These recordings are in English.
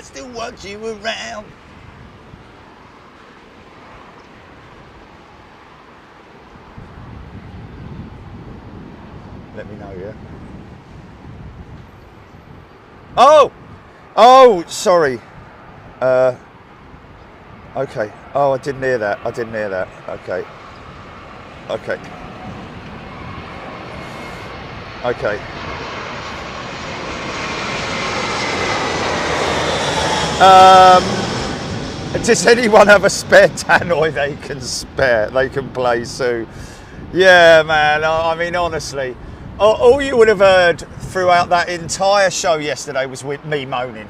I still want you around. Let me know, yeah. Oh, sorry. Okay. Oh, I didn't hear that. Okay. Does anyone have a spare tannoy they can play Sue? Yeah, man. I mean, honestly, all you would have heard throughout that entire show yesterday was with me moaning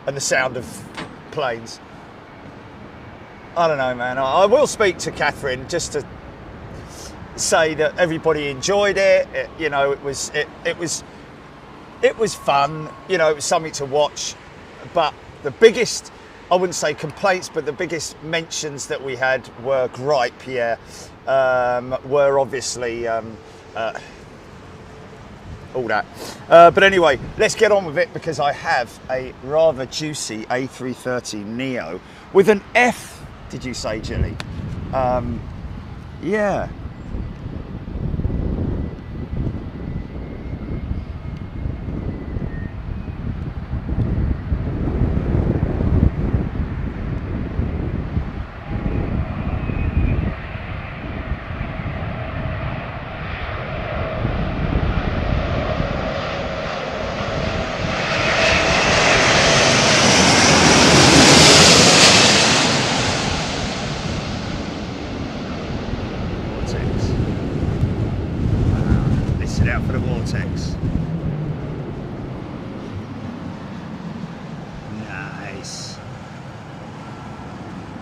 and the sound of planes. I don't know, man. I will speak to Catherine just to say that everybody enjoyed it. You know, it was fun. You know, it was something to watch. But the biggest, I wouldn't say complaints, but the biggest mentions that we had were gripe. Yeah, were obviously all that. But anyway, let's get on with it because I have a rather juicy A330neo with an F. Did you say, Jilly? Yeah.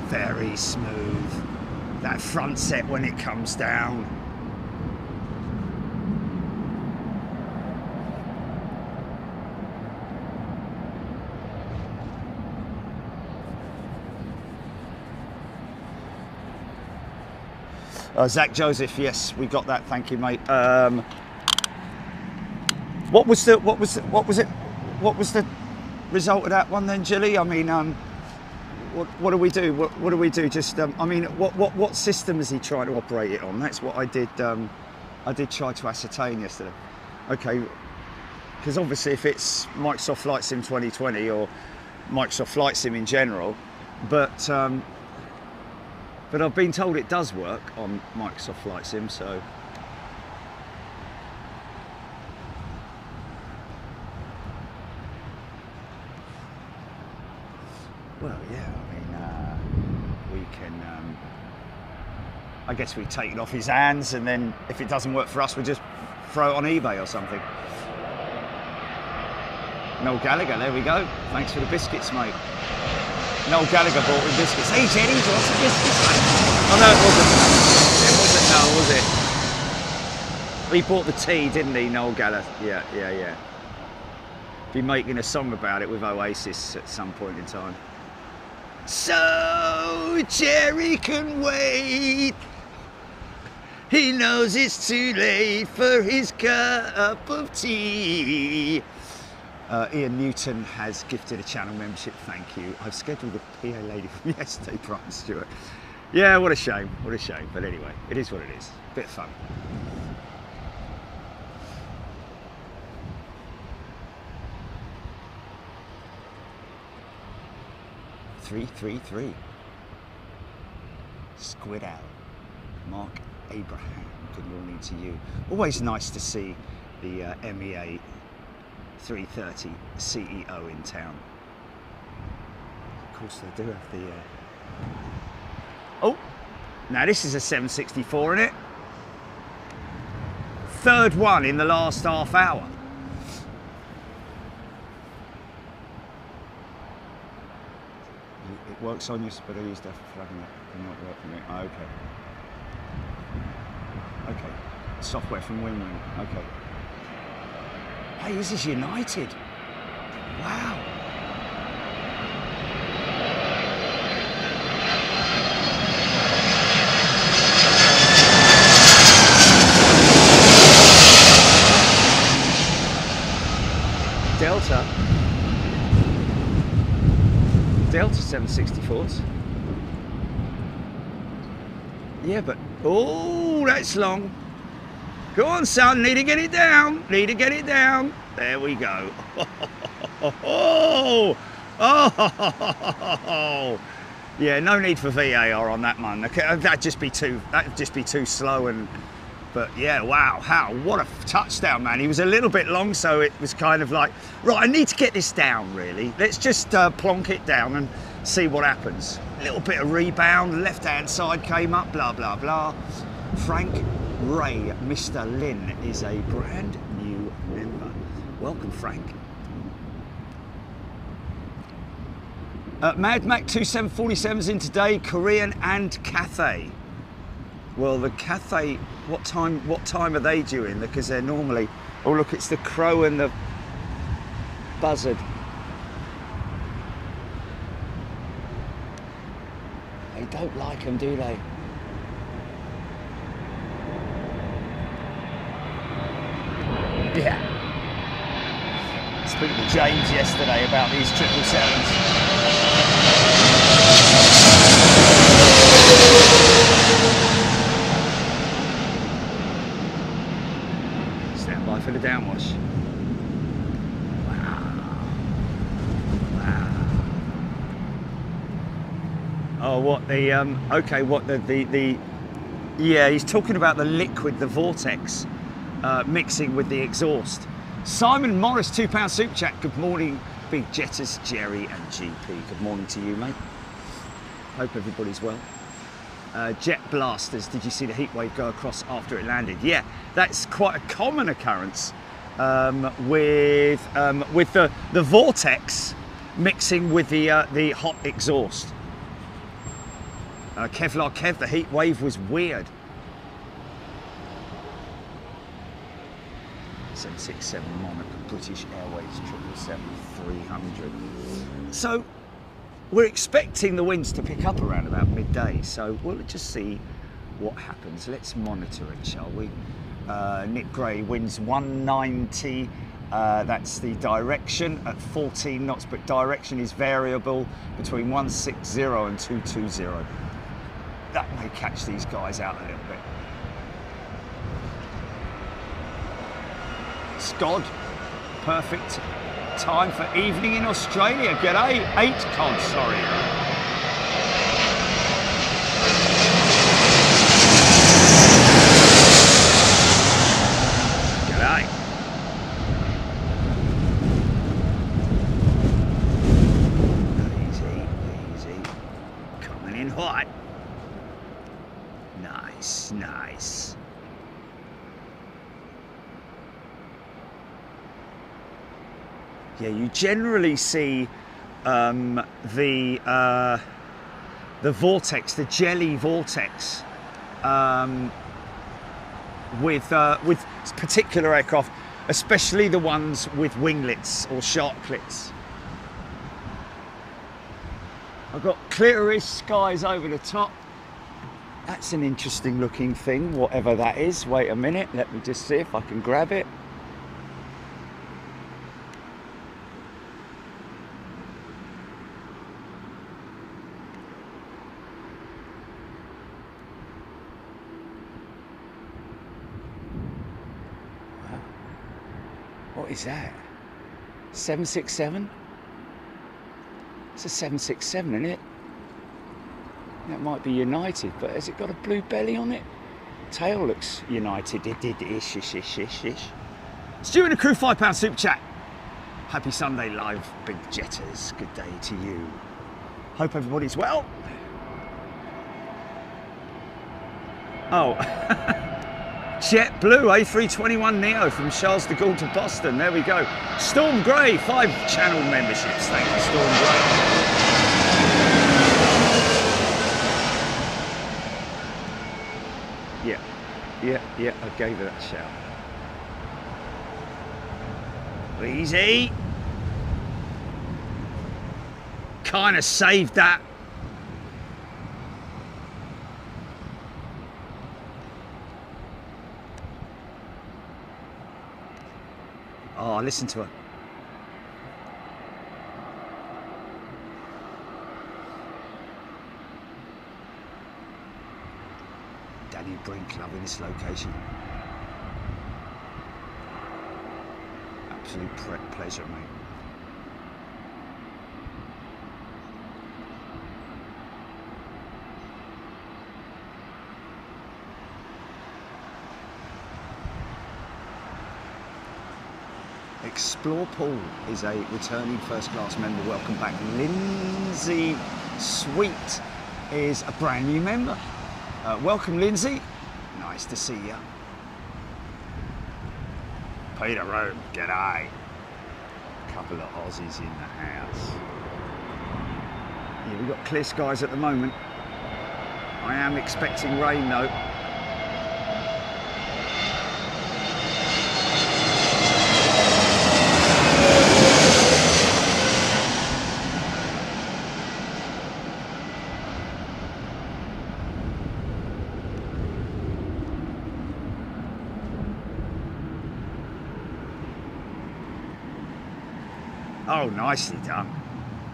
Very smooth. That front set when it comes down. Zach Joseph, yes, we got that. Thank you, mate. What was the result of that one then, Jilly? I mean, what do we do? What do we do? Just, I mean, what system is he trying to operate it on? That's what I did. I did try to ascertain yesterday. Okay, because obviously if it's Microsoft Flight Sim 2020 or Microsoft Flight Sim in general, but I've been told it does work on Microsoft Flight Sim, so. Well, yeah, I mean, we can, I guess we take it off his hands, and then if it doesn't work for us, we just throw it on eBay or something. Noel Gallagher, there we go. Thanks for the biscuits, mate. Noel Gallagher bought me biscuits. Hey, Jenny, do you want some biscuits, mate? Oh, no, it wasn't Noel, was it? He bought the tea, didn't he, Noel Gallagher? Yeah. Be making a song about it with Oasis at some point in time. So Jerry can wait. He knows it's too late for his cup of tea. Ian Newton has gifted a channel membership, thank you. I've scheduled the PA lady from yesterday, Brian Stewart. Yeah, what a shame, but anyway, it is what it is. Bit of fun. .333. Squid out. Mark Abraham, good morning to you. Always nice to see the MEA 330 CEO in town. Of course they do have the... Oh, now this is a 764, isn't it? Third one in the last half hour. It works on you, but I used that flagging up and not working it. Oh, okay. Software from Wing. Okay. Hey, this is United. Wow. Delta. Delta 764s. Yeah, but oh, that's long. Go on, son. Need to get it down. Need to get it down. There we go. Oh, oh. Yeah, no need for VAR on that one. That'd just be too slow. And but yeah, wow, what a touchdown, man. He was a little bit long, so it was kind of like, right, I need to get this down, really. Let's just plonk it down and see what happens. A little bit of rebound, left-hand side came up, blah, blah, blah. Frank Ray, Mr. Lin, is a brand new member. Welcome, Frank. Mad Mac 2747's in today, Korean and Cathay. Well, the Cathay, what time are they due in? Because they're normally, oh look, it's the crow and the buzzard. They don't like them, do they? Yeah. Speaking to James yesterday about these 777s. Stand by for the downwash. Wow. Wow. Oh, what the okay, what the yeah, he's talking about the liquid, the vortex, mixing with the exhaust. Simon Morris, £2 super chat. Good morning, Big Jetters, Jerry and GP. Good morning to you, mate. Hope everybody's well. Jet blasters, did you see the heat wave go across after it landed? Yeah, that's quite a common occurrence with the vortex mixing with the hot exhaust. Kevlar Kev, the heat wave was weird. 767 Monarch, British Airways 777-300. So we're expecting the winds to pick up around about midday, so we'll just see what happens. Let's monitor it, shall we? Nick Gray, winds 190, that's the direction at 14 knots, but direction is variable between 160 and 220. That may catch these guys out a little bit. Scod, perfect time for evening in Australia. G'day, 8 Cod, sorry. G'day. Easy, easy. Coming in hot. Nice, nice. Yeah, you generally see the vortex, the jelly vortex, with particular aircraft, especially the ones with winglets or sharklets. I've got clearish skies over the top. That's an interesting looking thing, whatever that is. Wait a minute, let me just see if I can grab it. What is that? 767? It's a 767, isn't it? That might be United, but has it got a blue belly on it? Tail looks United. Ish. Stu and a crew, £5 super chat. Happy Sunday live, Big Jetters. Good day to you. Hope everybody's well. Oh. JetBlue A321neo from Charles de Gaulle to Boston. There we go. Storm Grey, 5 channel memberships. Thank you, Storm Grey. Yeah, I gave her that shout. Easy. Kind of saved that. Oh, listen to her. Danny Brink loving this location. Absolute pleasure, mate. Explore Pool is a returning first class member. Welcome back. Lindsay Sweet is a brand new member. Welcome, Lindsay. Nice to see you. Peter Rome, g'day. Couple of Aussies in the house. Yeah, we've got clear skies at the moment. I am expecting rain though. Oh, nicely done.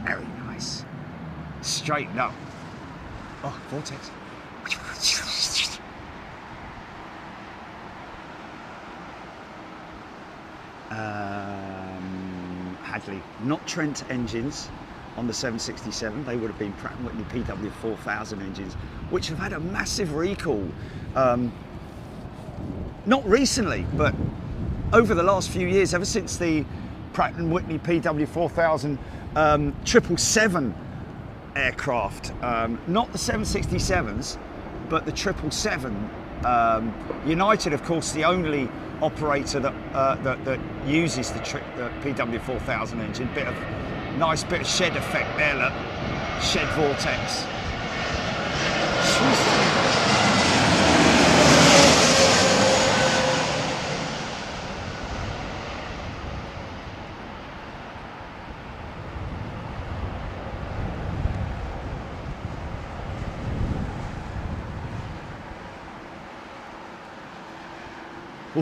Very nice. Straighten up. Oh, vortex. Hadley. Not Trent engines on the 767. They would have been Pratt & Whitney PW4000 engines, which have had a massive recall. Not recently, but over the last few years, ever since the Pratt & Whitney PW4000 777 aircraft, not the 767s, but the 777. United, of course, the only operator that uses the PW4000 engine. Nice bit of shed effect there, look. Shed vortex.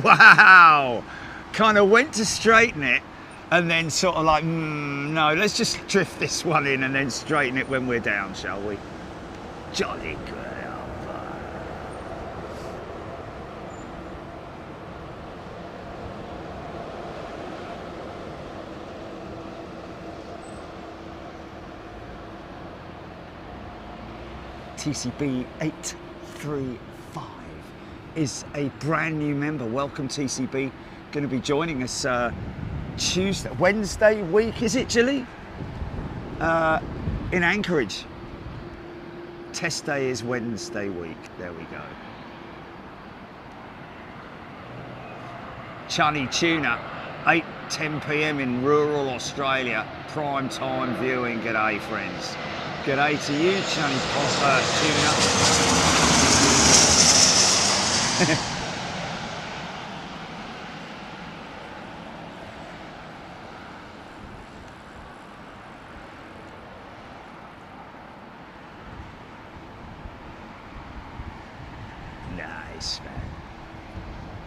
Wow, kind of went to straighten it and then sort of like, no, let's just drift this one in and then straighten it when we're down, shall we? Jolly good. TCB 835 is a brand new member. Welcome, TCB. Going to be joining us Wednesday week, is it, Gilly? In Anchorage. Test day is Wednesday week. There we go. Chunny Tuna, 8:10 p.m. in rural Australia. Prime time viewing. G'day, friends. G'day to you, Chunny Tuna. Nice, man.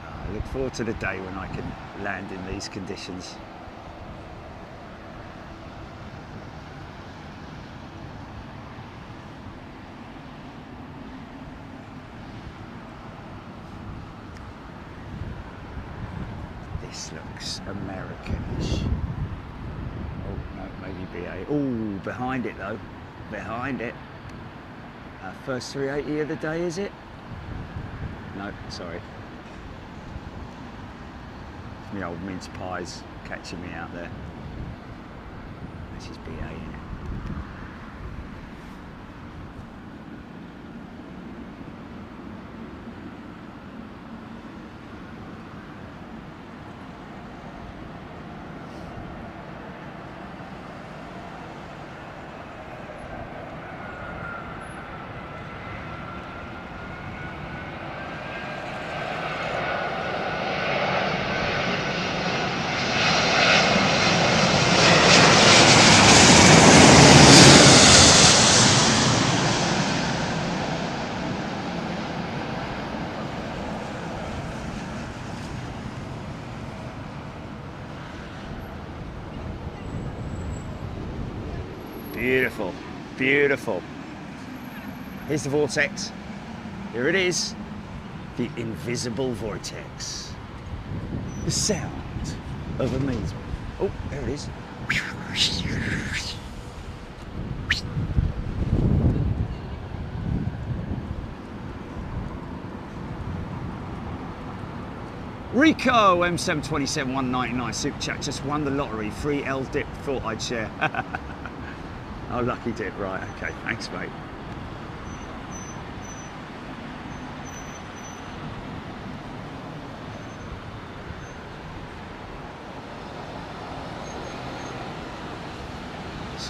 I look forward to the day when I can land in these conditions. This looks Americanish. Oh, no, maybe BA. Oh, behind it though. Behind it. First 380 of the day, is it? No, sorry. It's my old mince pies catching me out there. This is BA, isn't it? Beautiful, beautiful. Here's the vortex. Here it is. The invisible vortex. The sound of amazement. Oh, there it is. Rico M727-199 Super Chat just won the lottery. Free L dip, thought I'd share. Oh, lucky dip, right, okay, thanks mate.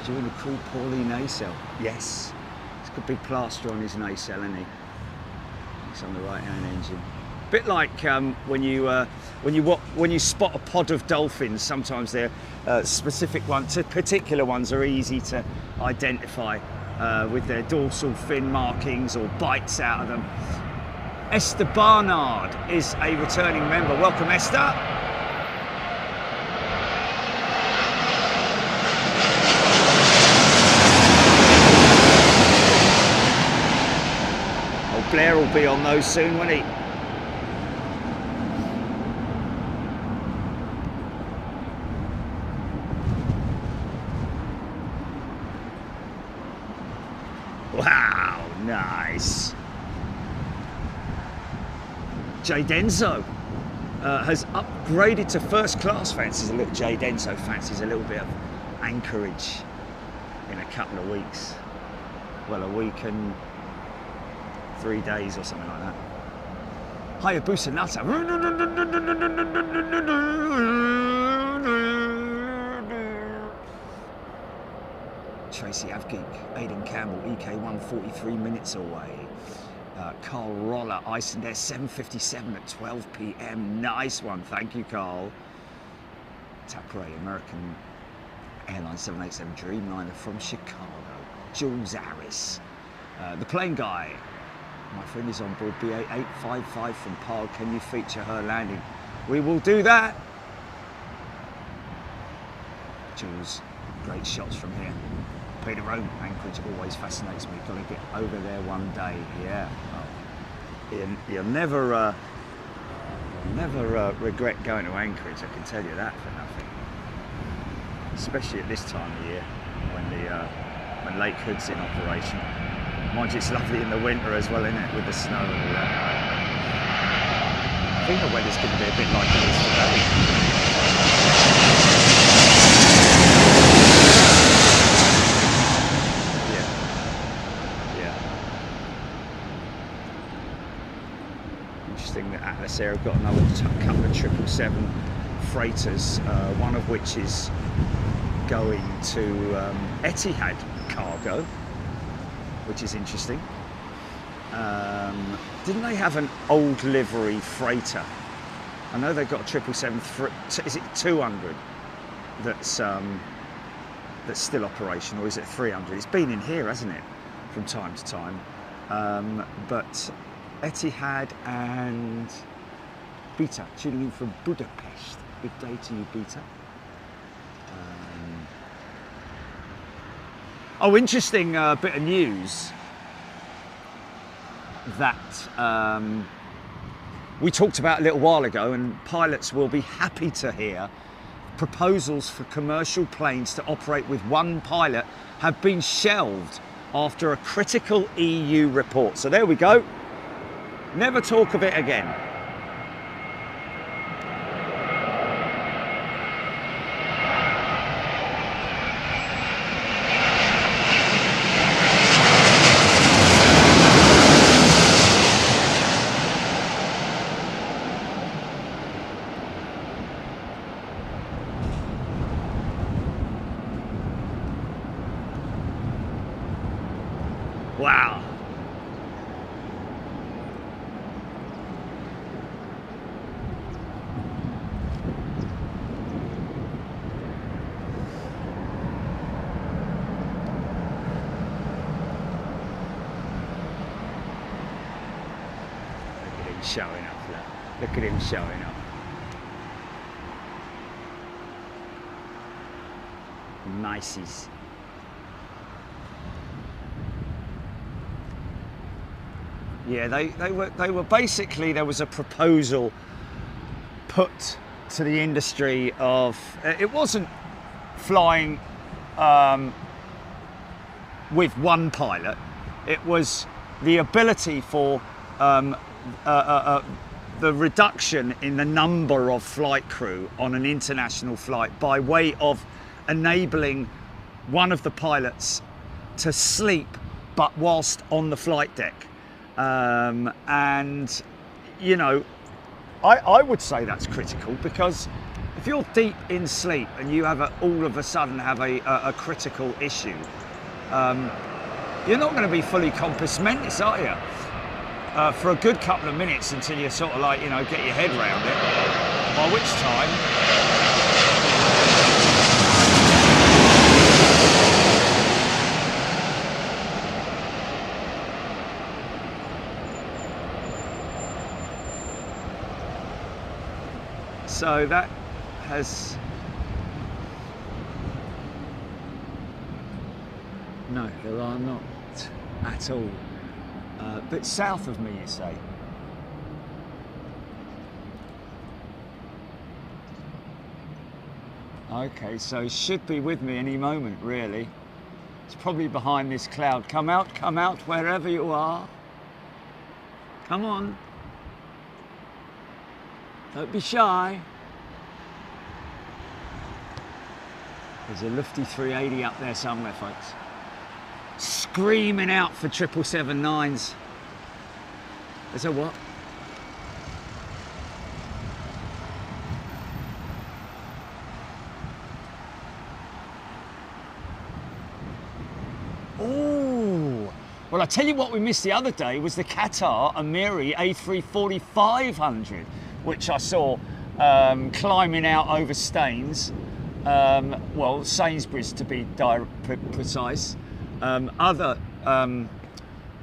Doing the crew poorly nacelle. Yes, he's got a big plaster on his nacelle, isn't he? It's on the right-hand engine. Bit like when you spot a pod of dolphins. Sometimes they're specific ones, particular ones are easy to identify with their dorsal fin markings or bites out of them. Esther Barnard is a returning member. Welcome, Esther. Blair will be on those soon, won't he? Wow, nice. Jay Denso has upgraded to first class. Fancies a little Jay Denso fancies a little bit of Anchorage in a couple of weeks. Well, a week and 3 days or something like that. Hiya, Boosa Nutter. Tracy Avgeek, Aidan Campbell, EK1 43 minutes away. Carl Roller, Icelandair 757 at 12 p.m. Nice one, thank you, Carl. Tapray, American Airlines 787 Dreamliner from Chicago. Jules Harris. The plane guy. My friend is on board BA855 from Park. Can you feature her landing? We will do that. Jules, great shots from here. Peter Rome, Anchorage always fascinates me. Got to get over there one day. Yeah. Oh. You'll never regret going to Anchorage. I can tell you that for nothing. Especially at this time of year when Lake Hood's in operation. Mind you, it's lovely in the winter as well, isn't it, with the snow and all that. I think the weather's going to be a bit like it is today. Yeah. Interesting that Atlas Air have got another couple of 777 freighters, one of which is going to Etihad cargo, which is interesting. Didn't they have an old livery freighter? I know they've got a 777, is it 200 that's still operational, or is it 300? It's been in here, hasn't it, from time to time. But Etihad and Beta, tuning in from Budapest. Good day to you, Beta. Oh, interesting bit of news that we talked about a little while ago, and pilots will be happy to hear proposals for commercial planes to operate with one pilot have been shelved after a critical EU report. So there we go. Never talk of it again. Wow. Look at him showing up, look at him showing up. Niceys. Yeah, they were basically, there was a proposal put to the industry of, it wasn't flying with one pilot, it was the ability for the reduction in the number of flight crew on an international flight by way of enabling one of the pilots to sleep but whilst on the flight deck. And you know, I would say that's critical, because if you're deep in sleep and you have all of a sudden have a critical issue, you're not going to be fully compos mentis, are you? For a good couple of minutes until you sort of like, you know, get your head around it, by which time so that has, no, there are not at all. Bit south of me, you say? Okay, so it should be with me any moment, really. It's probably behind this cloud. Come out, wherever you are. Come on. Don't be shy. There's a lofty 380 up there somewhere, folks. Screaming out for 777-9s. There's a what? Oh, well, I tell you what we missed the other day was the Qatar Emirates A340-500, which I saw climbing out over Staines. Well, Sainsbury's to be precise. Other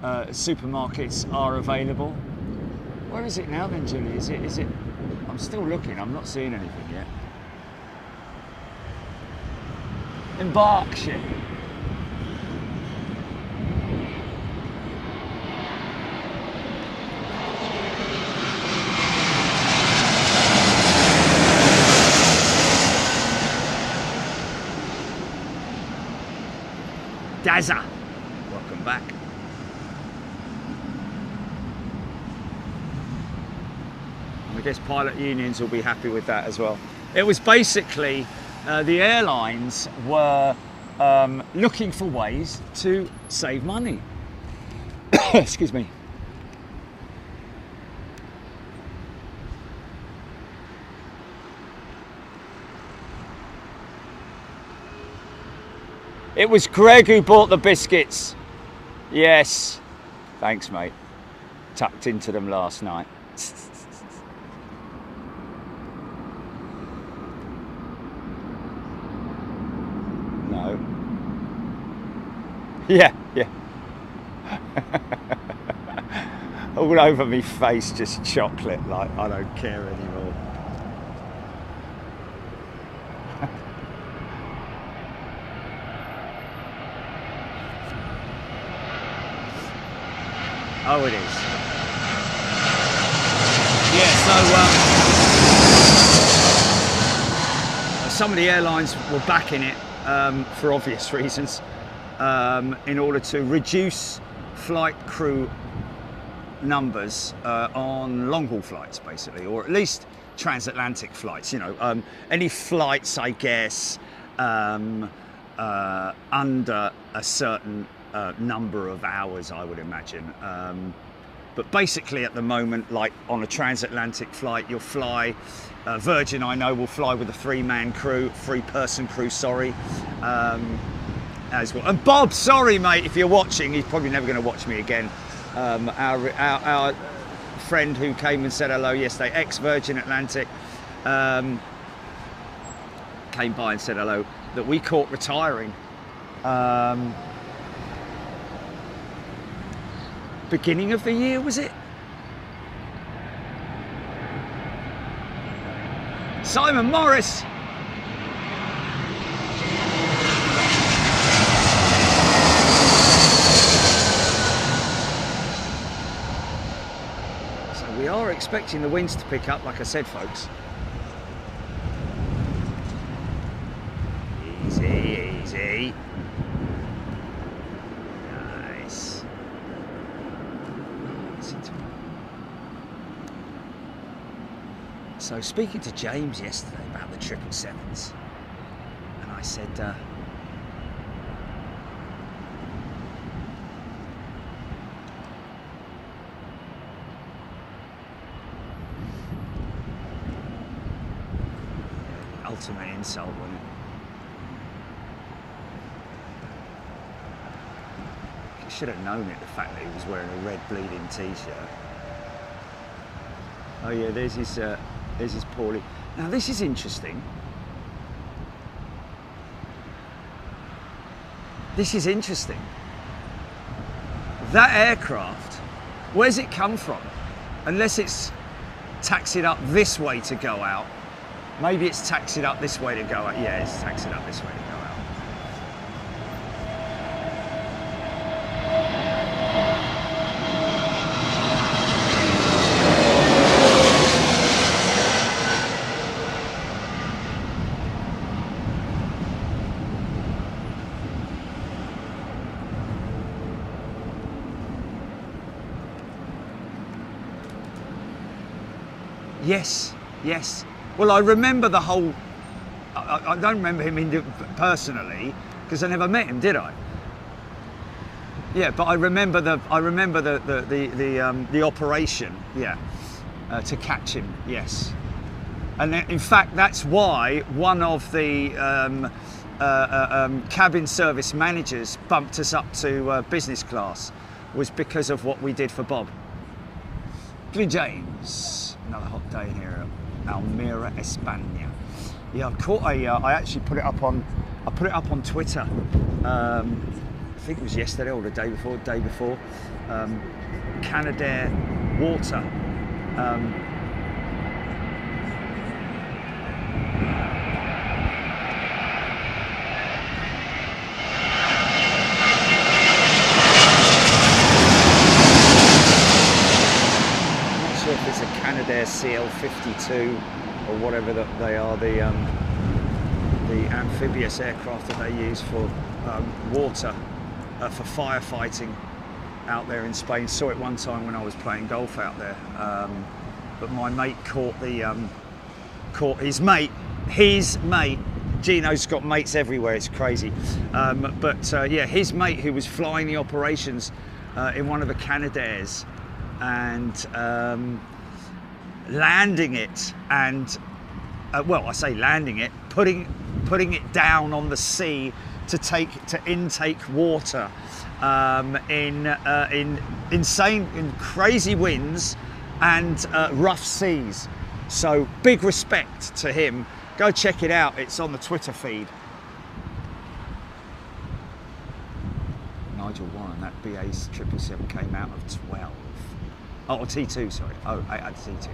supermarkets are available. Where is it now then, Julie? Is it? I'm still looking, I'm not seeing anything yet. In Berkshire. Dazza, welcome back. I guess pilot unions will be happy with that as well. It was basically the airlines were looking for ways to save money. Excuse me. It was Greg who bought the biscuits. Yes. Thanks, mate. Tucked into them last night. No. Yeah. All over me face, just chocolate, like I don't care anymore. Oh, it is. Yeah, so some of the airlines were backing it for obvious reasons, in order to reduce flight crew numbers on long-haul flights, basically, or at least transatlantic flights. You know, any flights, I guess, under a certain number of hours, I would imagine. But basically at the moment, like on a transatlantic flight, you'll fly, Virgin I know will fly with a three-person crew, sorry, as well. And Bob, sorry mate, if you're watching, he's probably never going to watch me again. Our friend who came and said hello yesterday, ex-Virgin Atlantic, came by and said hello, that we caught retiring. Beginning of the year, was it? Simon Morris. expecting the winds to pick up, like I said, folks. Easy, easy. Nice. So speaking to James yesterday about the 777s, and I said, ultimate insult, wasn't it? I should have known it, the fact that he was wearing a red bleeding t-shirt. Oh yeah, there's his Paulie. Now this is interesting. This is interesting. That aircraft, where's it come from? Unless it's taxied up this way to go out. Maybe it's taxied up this way to go out. Yeah, it's taxied up this way to go out. Yes, yes. Well, I remember the whole. I don't remember him personally because I never met him, did I? Yeah, but I remember the operation. Yeah, to catch him. Yes, and in fact, that's why one of the cabin service managers bumped us up to business class, was because of what we did for Bob. Billy James, another hot day here at Almeria, España. Yeah, I actually put it up on. I put it up on Twitter. I think it was yesterday or the day before. Canada water. It's a Canada CL52 or whatever that they are, the amphibious aircraft that they use for water, for firefighting out there in Spain. Saw it one time when I was playing golf out there, but my mate caught his mate. Gino's got mates everywhere, it's crazy. Yeah, his mate who was flying the operations in one of the Canadairs, and landing it, and well, I say landing it, putting it down on the sea to intake water in crazy winds and rough seas. So big respect to him. Go check it out. It's on the Twitter feed. Nigel Warren, that BA777 came out of 12. Oh, T2, sorry. Oh, I had T2.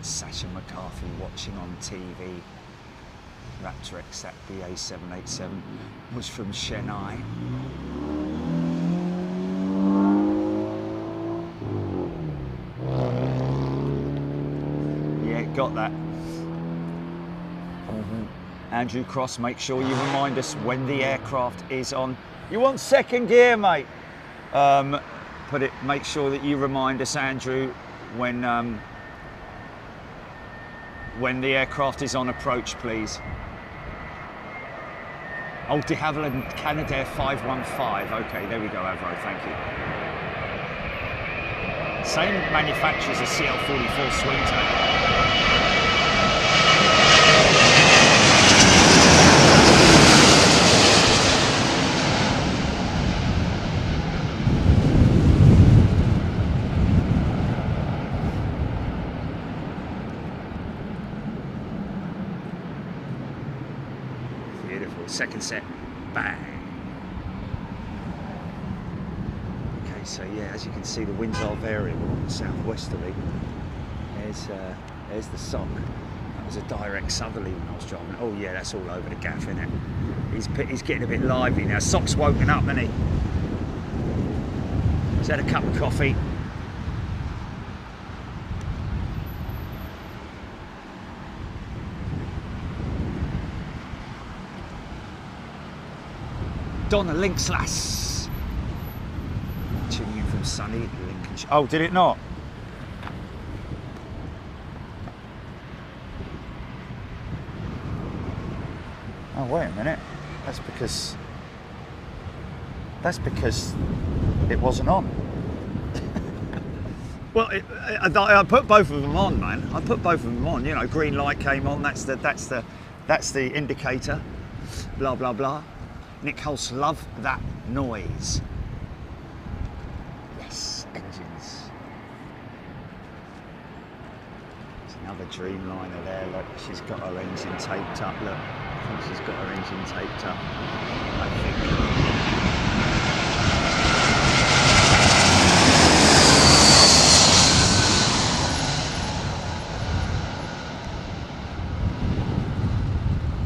Sasha McCarthy watching on TV. Raptor that BA787 was from Chennai. Yeah, got that. Andrew Cross, make sure you remind us when the aircraft is on. You want second gear, mate? Make sure that you remind us, Andrew, when the aircraft is on approach, please. Oh, de Havilland Canadair 515. Okay, there we go, Avro, thank you. Same manufacturer as a CL44 Swingtail. Second set, bang. Okay, so yeah, as you can see, the winds are variable, southwesterly. There's the sock. That was a direct southerly when I was driving. Oh yeah, that's all over the gaff, isn't it? He's getting a bit lively now. Sock's woken up, isn't he? Just had a cup of coffee. Donna Linkslas. Tuning in from sunny Lincolnshire. Oh, did it not? Oh, wait a minute. That's because it wasn't on. Well, I put both of them on, man. I put both of them on. You know, green light came on. That's the indicator. Blah blah blah. Nick Hulse, love that noise. Yes, engines. There's another Dreamliner there. Look, she's got her engine taped up. Look, I think she's got her engine taped up. I think.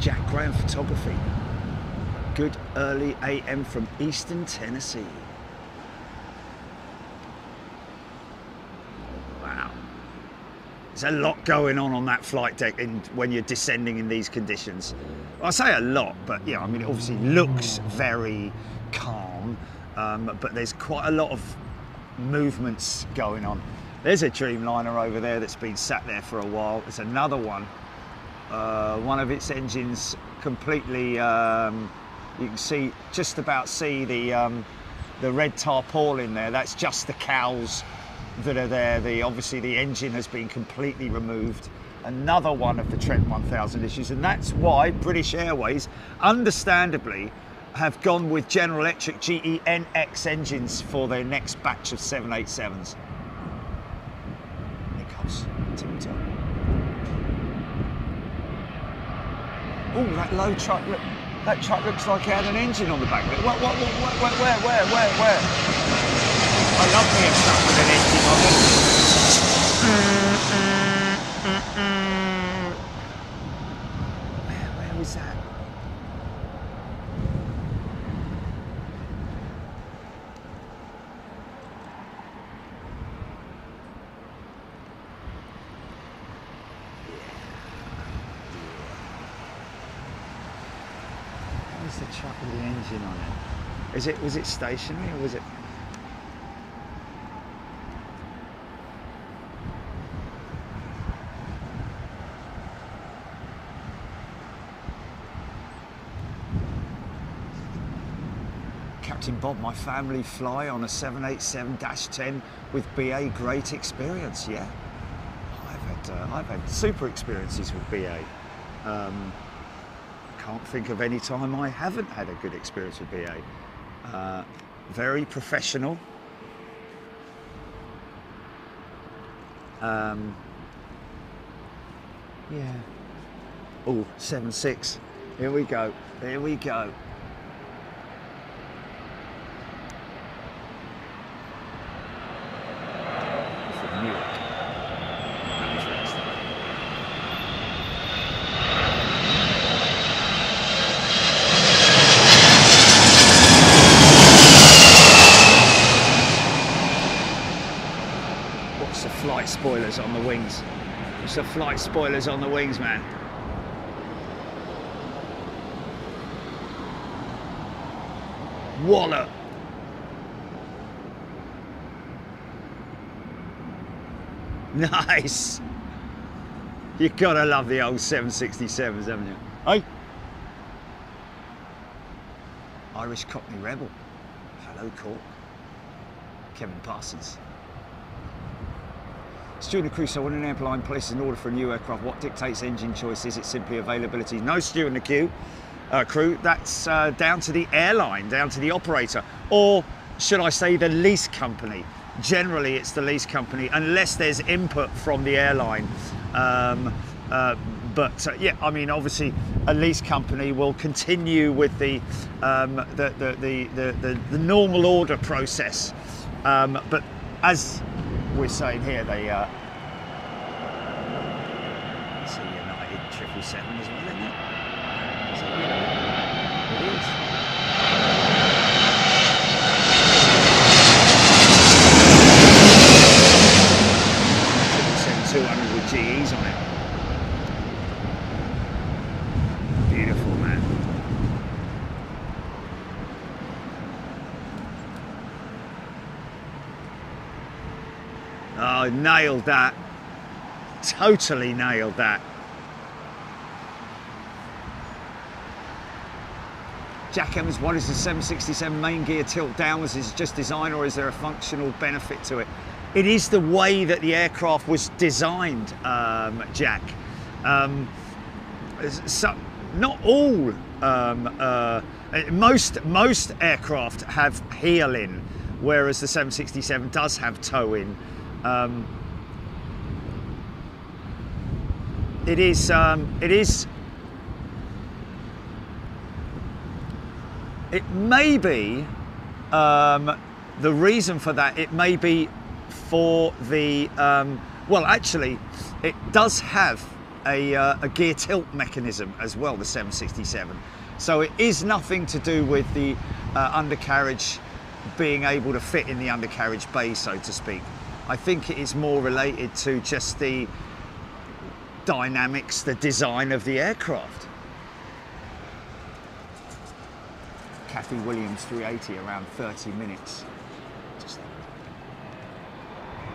Jack Graham Photography. Good early AM from Eastern Tennessee. Wow. There's a lot going on that flight deck when you're descending in these conditions. I say a lot, but yeah, I mean, it obviously looks very calm, but there's quite a lot of movements going on. There's a Dreamliner over there that's been sat there for a while. There's another one. One of its engines completely, you can just about see the red tarpaulin there. That's just the cowls that are there. Obviously the engine has been completely removed. Another one of the Trent 1000 issues, and that's why British Airways, understandably, have gone with General Electric GE-NX engines for their next batch of 787s. Nichols, tip-top. Oh, that low truck, look, that truck looks like it had an engine on the back of it. Where? I love me a truck with an engine on it. Where was that? The truck with the engine on it. Was it stationary or was it? Captain Bob, my family fly on a 787-10 with BA. Great experience. Yeah, I've had super experiences with BA. Can't think of any time I haven't had a good experience with BA. Very professional. Yeah. Oh, 7.6. Here we go. Here we go. From Newark. Flight spoilers on the wings. What's the flight spoilers on the wings, man? Wallop. Nice. You gotta love the old 767s, haven't you? Hey. Irish Cockney Rebel. Hello, Cork. Kevin Parsons. Stewart and crew, so when an airline places an order for a new aircraft, what dictates engine choice? Is it simply availability? No, Stewart and the crew, that's down to the airline, down to the operator, or should I say the lease company. Generally, it's the lease company, unless there's input from the airline. Yeah, I mean, obviously, a lease company will continue with the normal order process. But as we're saying here, they it's a United 777 as well, isn't it? So, yeah, it is. go. Nailed that. Totally nailed that. Jack Evans, what is the 767 main gear tilt downwards? Is it just design, or is there a functional benefit to it? It is the way that the aircraft was designed, Jack. So not all, most aircraft have heel in, whereas the 767 does have toe in. It is. It may be the reason for that. It may be for the well, actually, it does have a gear tilt mechanism as well, the 767. So it is nothing to do with the undercarriage being able to fit in the undercarriage bay, so to speak. I think it is more related to just the dynamics, the design of the aircraft. Cathy Williams 380 around 30 minutes.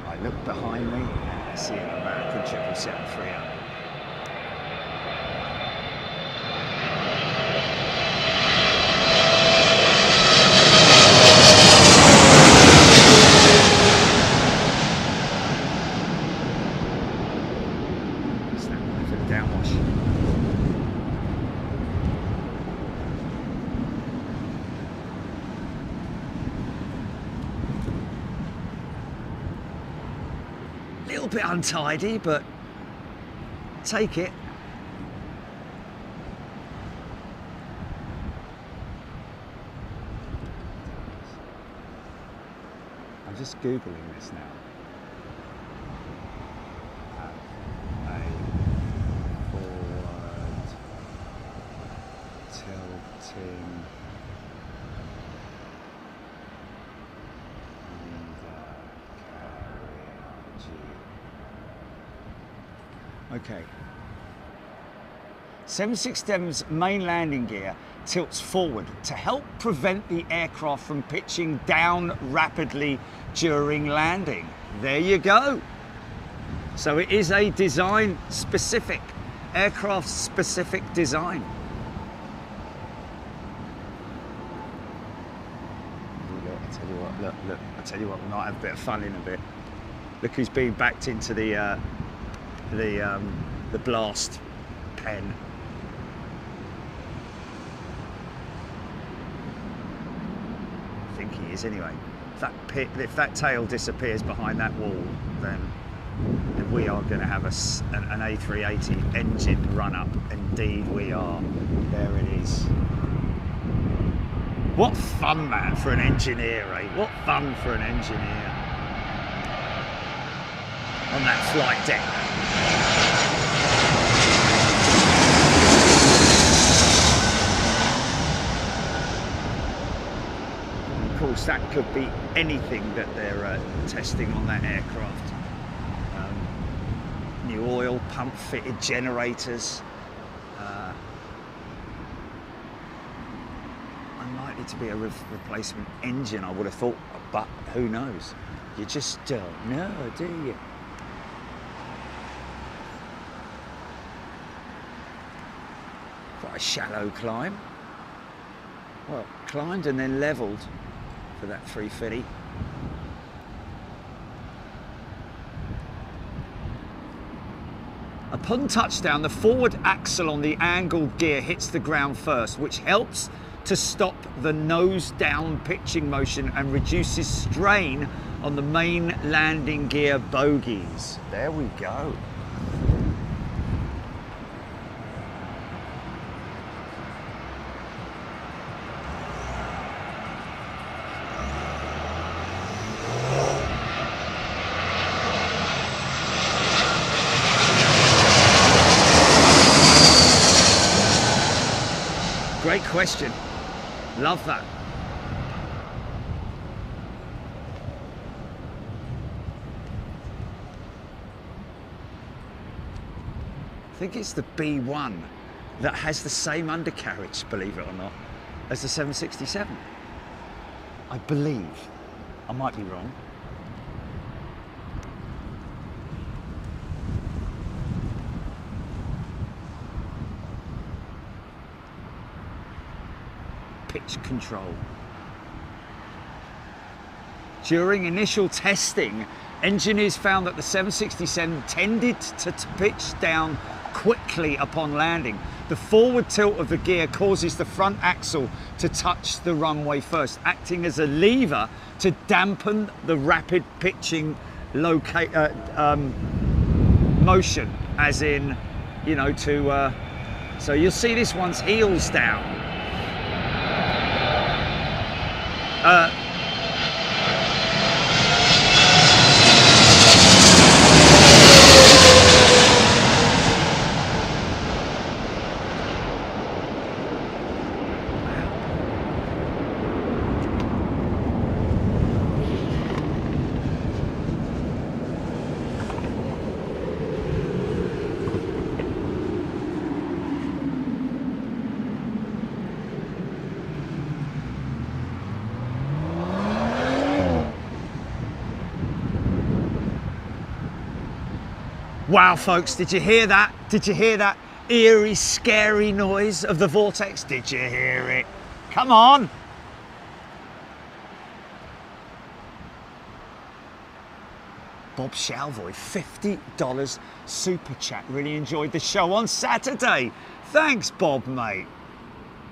I look behind me, I see an American 777-300. Bit untidy, but take it. I'm just Googling this now. A forward tilting Okay. 767's main landing gear tilts forward to help prevent the aircraft from pitching down rapidly during landing. There you go. So it is a design specific, aircraft specific design. I tell you what, look, I tell you what, we might have a bit of fun in a bit. Look who's being backed into the blast pen. I think he is anyway. If that tail disappears behind that wall, then we are going to have an A380 engine run up. Indeed we are. There it is. What fun, man, for an engineer, eh? What fun for an engineer on that flight deck. Of course, that could be anything that they're testing on that aircraft. New oil pump fitted generators. Unlikely to be a replacement engine, I would have thought, but who knows? You just don't know, do you? Quite a shallow climb. Well, climbed and then levelled for that 350. Upon touchdown, the forward axle on the angled gear hits the ground first, which helps to stop the nose down pitching motion and reduces strain on the main landing gear bogies. There we go. Great question. Love that. I think it's the B1 that has the same undercarriage, believe it or not, as the 767. I believe. I might be wrong. pitch control. During initial testing, engineers found that the 767 tended to pitch down quickly upon landing. The forward tilt of the gear causes the front axle to touch the runway first, acting as a lever to dampen the rapid pitching motion, as in, you know, to so you'll see this one's heels down. Wow, folks, did you hear that? Did you hear that eerie, scary noise of the vortex? Did you hear it? Come on. Bob Shalvoy, $50 super chat. Really enjoyed the show on Saturday. Thanks, Bob, mate.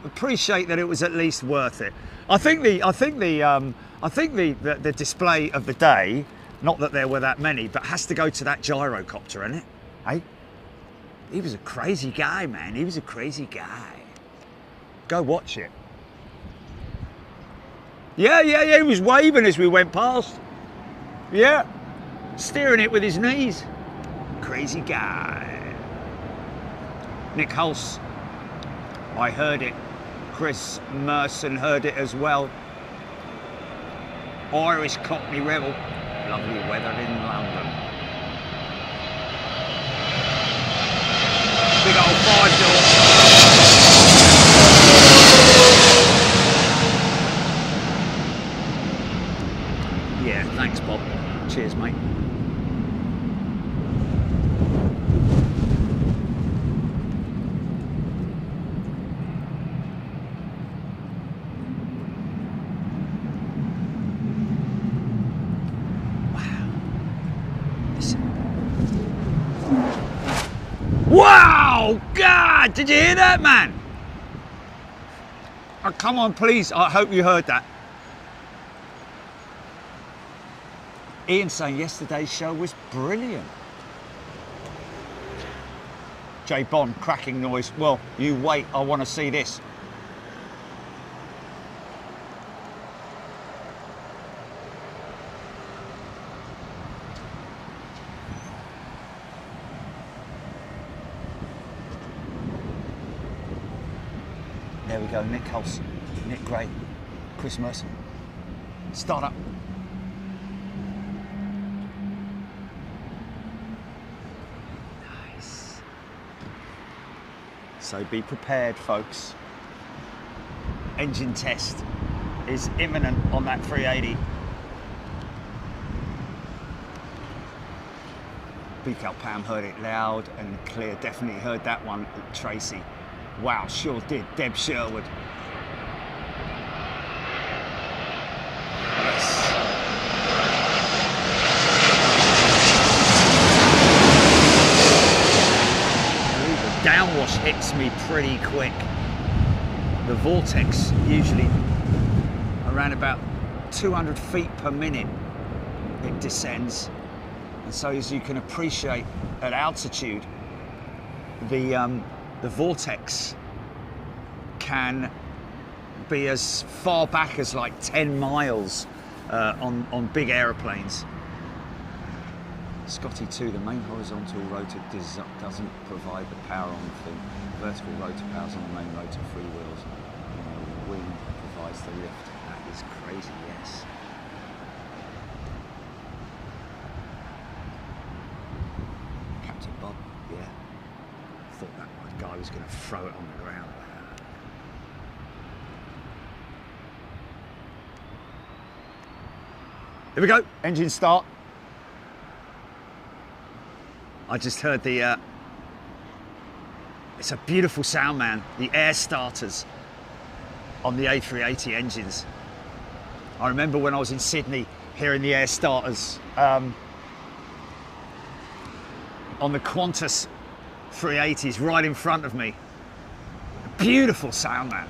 Appreciate that it was at least worth it. I think the display of the day, not that there were that many, but has to go to that gyrocopter, isn't it? Hey? He was a crazy guy, man. He was a crazy guy. Go watch it. Yeah, he was waving as we went past. Yeah, steering it with his knees. Crazy guy. Nick Hulse, I heard it. Chris Merson heard it as well. Irish Cockney Rebel. Lovely weather in London. Big old 5-door. Yeah, thanks, Bob. Cheers, mate. Wow, God, did you hear that, man? Oh, come on, please, I hope you heard that. Ian saying yesterday's show was brilliant. Jay Bond, cracking noise. Well, you wait, I want to see this. There we go, Nick Hulse, Nick Gray, Chris Merson. Start up. Nice. So be prepared, folks. Engine test is imminent on that 380. Beak out Pam heard it loud and clear. Definitely heard that one, Tracy. Wow, sure did. Deb Sherwood. Yes. The downwash hits me pretty quick. The vortex usually around about 200 feet per minute it descends. And so as you can appreciate at altitude, the vortex can be as far back as like 10 miles on big aeroplanes. Scotty 2, the main horizontal rotor doesn't provide the power on the thing. Vertical rotor powers on the main rotor, free wheels. The wing provides the lift. That is crazy, yes. Captain Bob, yeah. Thought that guy was going to throw it on the ground. Here we go, engine start. I just heard the, it's a beautiful sound, man. The air starters. on the A380 engines. I remember when I was in Sydney hearing the air starters on the Qantas 380s right in front of me. Beautiful sound, man.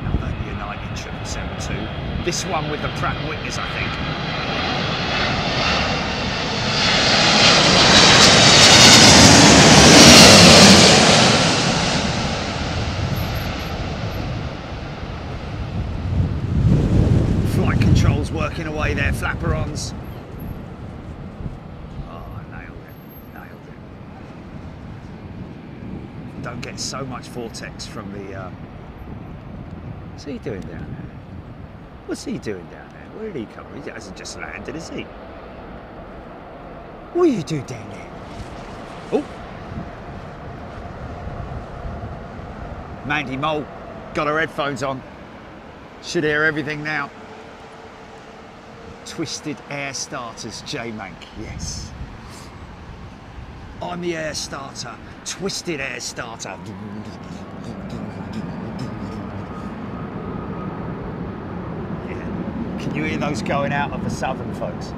Another United 777-2. This one with the Pratt & Whitneys, I think. Flight controls working away there, flapper-ons. Don't get so much vortex from the... What's he doing down there? What's he doing down there? Where did he come from? He hasn't just landed, has he? What do you do down there? Oh! Mandy Mole got her headphones on. Should hear everything now. Twisted air starters, J-Mank, yes. I'm the air starter, twisted air starter. Yeah. Can you hear those going out of the southern folks?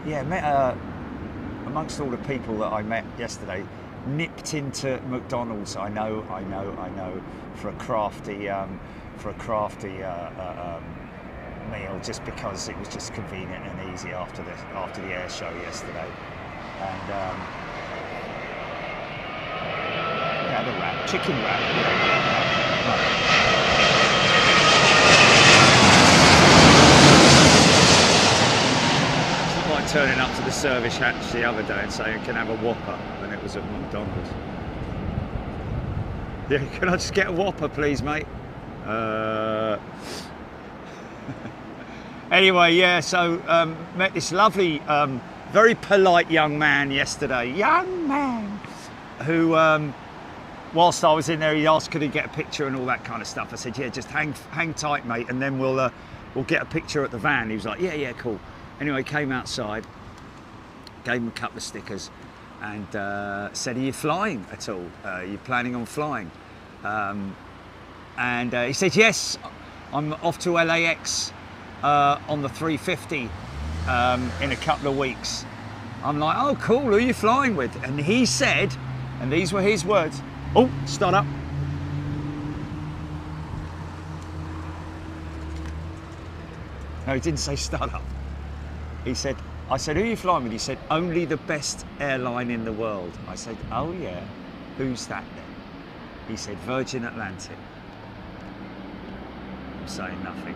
Yeah, met amongst all the people that I met yesterday, nipped into McDonald's. I know, for a crafty meal, just because it was just convenient and easy after the air show yesterday. And had a wrap, chicken wrap. It's not like turning up to the service hatch the other day and saying, "Can I have a Whopper?" when it was at McDonald's. Yeah, can I just get a Whopper, please, mate? Anyway, yeah, so met this lovely, very polite young man yesterday. Young man! Who, whilst I was in there, he asked could he get a picture and all that kind of stuff. I said, yeah, just hang tight, mate, and then we'll get a picture at the van. He was like, yeah, cool. Anyway, came outside, gave him a couple of stickers, and said, are you flying at all? Are you planning on flying? And he said, yes, I'm off to LAX on the 350 in a couple of weeks. I'm like, oh, cool, who are you flying with? And he said, and these were his words, oh, start up. No, he didn't say start up. He said, I said, who are you flying with? He said, only the best airline in the world. I said, oh yeah, who's that then? He said, Virgin Atlantic. I'm saying nothing.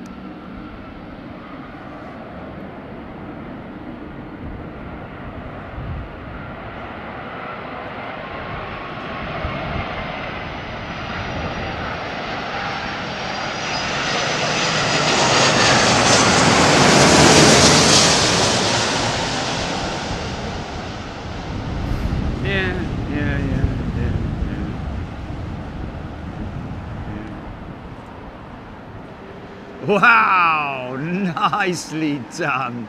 Wow, nicely done.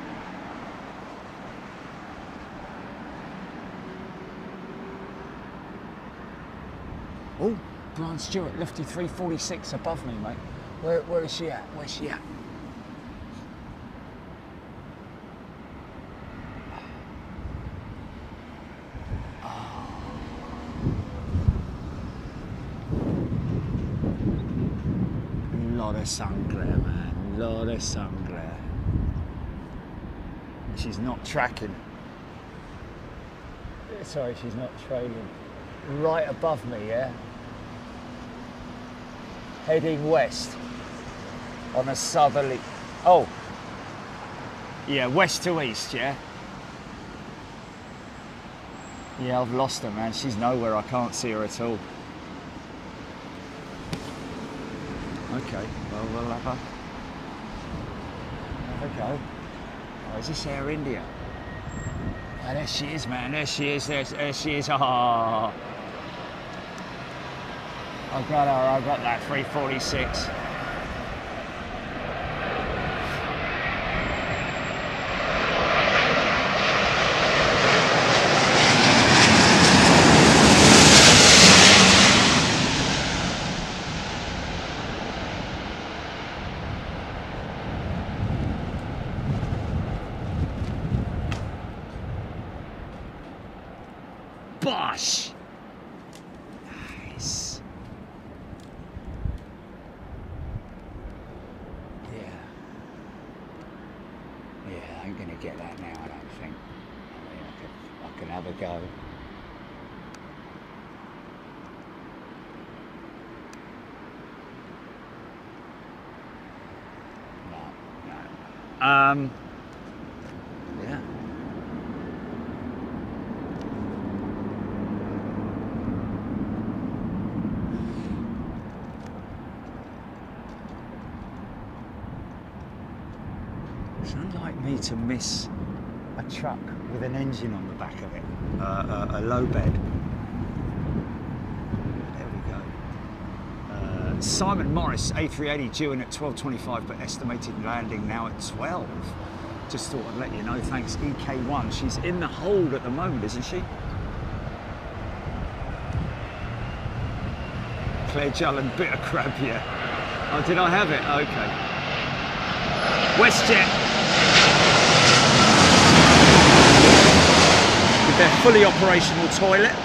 Oh, Brian Stewart, lefty 346 above me, mate. Where is she at? Where's she at? Lot of sun glare, man. Lot of sun glare. She's not tracking. Sorry, she's not trailing. Right above me, yeah? Heading west on a southerly... Oh! Yeah, west to east, yeah? Yeah, I've lost her, man. She's nowhere. I can't see her at all. Okay, well, we'll have a go. Oh, is this Air India? Oh, there she is, man. There she is. There she is. Oh, I've got her. I've got that 346. Gosh. Nice. Yeah. Yeah, I ain't gonna get that now, I don't think. I mean, I can have a go. No. Yeah. It's unlike me to miss a truck with an engine on the back of it, a low bed. There we go. Simon Morris, A380 due in at 12:25, but estimated landing now at 12. Just thought I'd let you know. Thanks, EK1. She's in the hold at the moment, isn't she? Claire Jullen, bitter crab, yeah. Oh, did I have it? Okay. Westjet. With their fully operational toilet.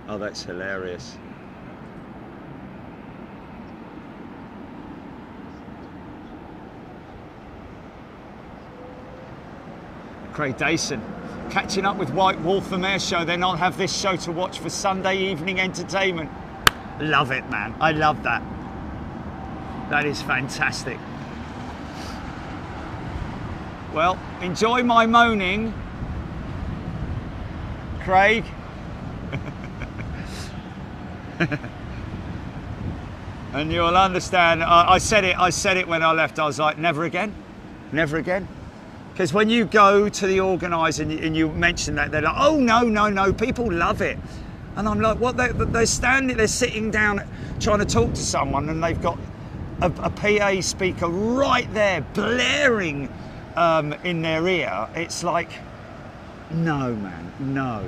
Oh, that's hilarious. Craig Dayson, catching up with White Waltham Air Show, then I'll have this show to watch for Sunday evening entertainment. Love it, man. I love that. That is fantastic. Well, enjoy my moaning, Craig. And you'll understand. I said it when I left. I was like, never again, never again. Because when you go to the organiser and you mention that, they're like, oh no, people love it. And I'm like, what? They're sitting down trying to talk to someone, and they've got a PA speaker right there blaring in their ear. It's like, no, man, no.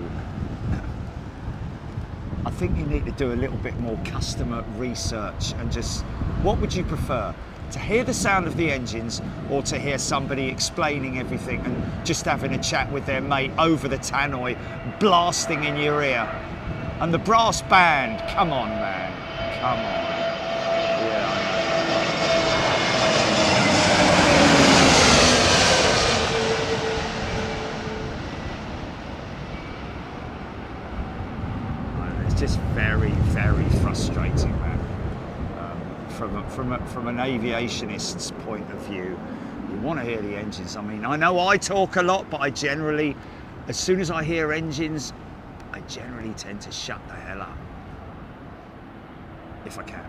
I think you need to do a little bit more customer research and just, what would you prefer? To hear the sound of the engines, or to hear somebody explaining everything and just having a chat with their mate over the tannoy, blasting in your ear? And the brass band, come on, man, come on. Yeah, I know. It's just very, very frustrating, man. From an aviationist's point of view, you want to hear the engines. I mean, I know I talk a lot, but I generally, as soon as I hear engines, I generally tend to shut the hell up, if I can.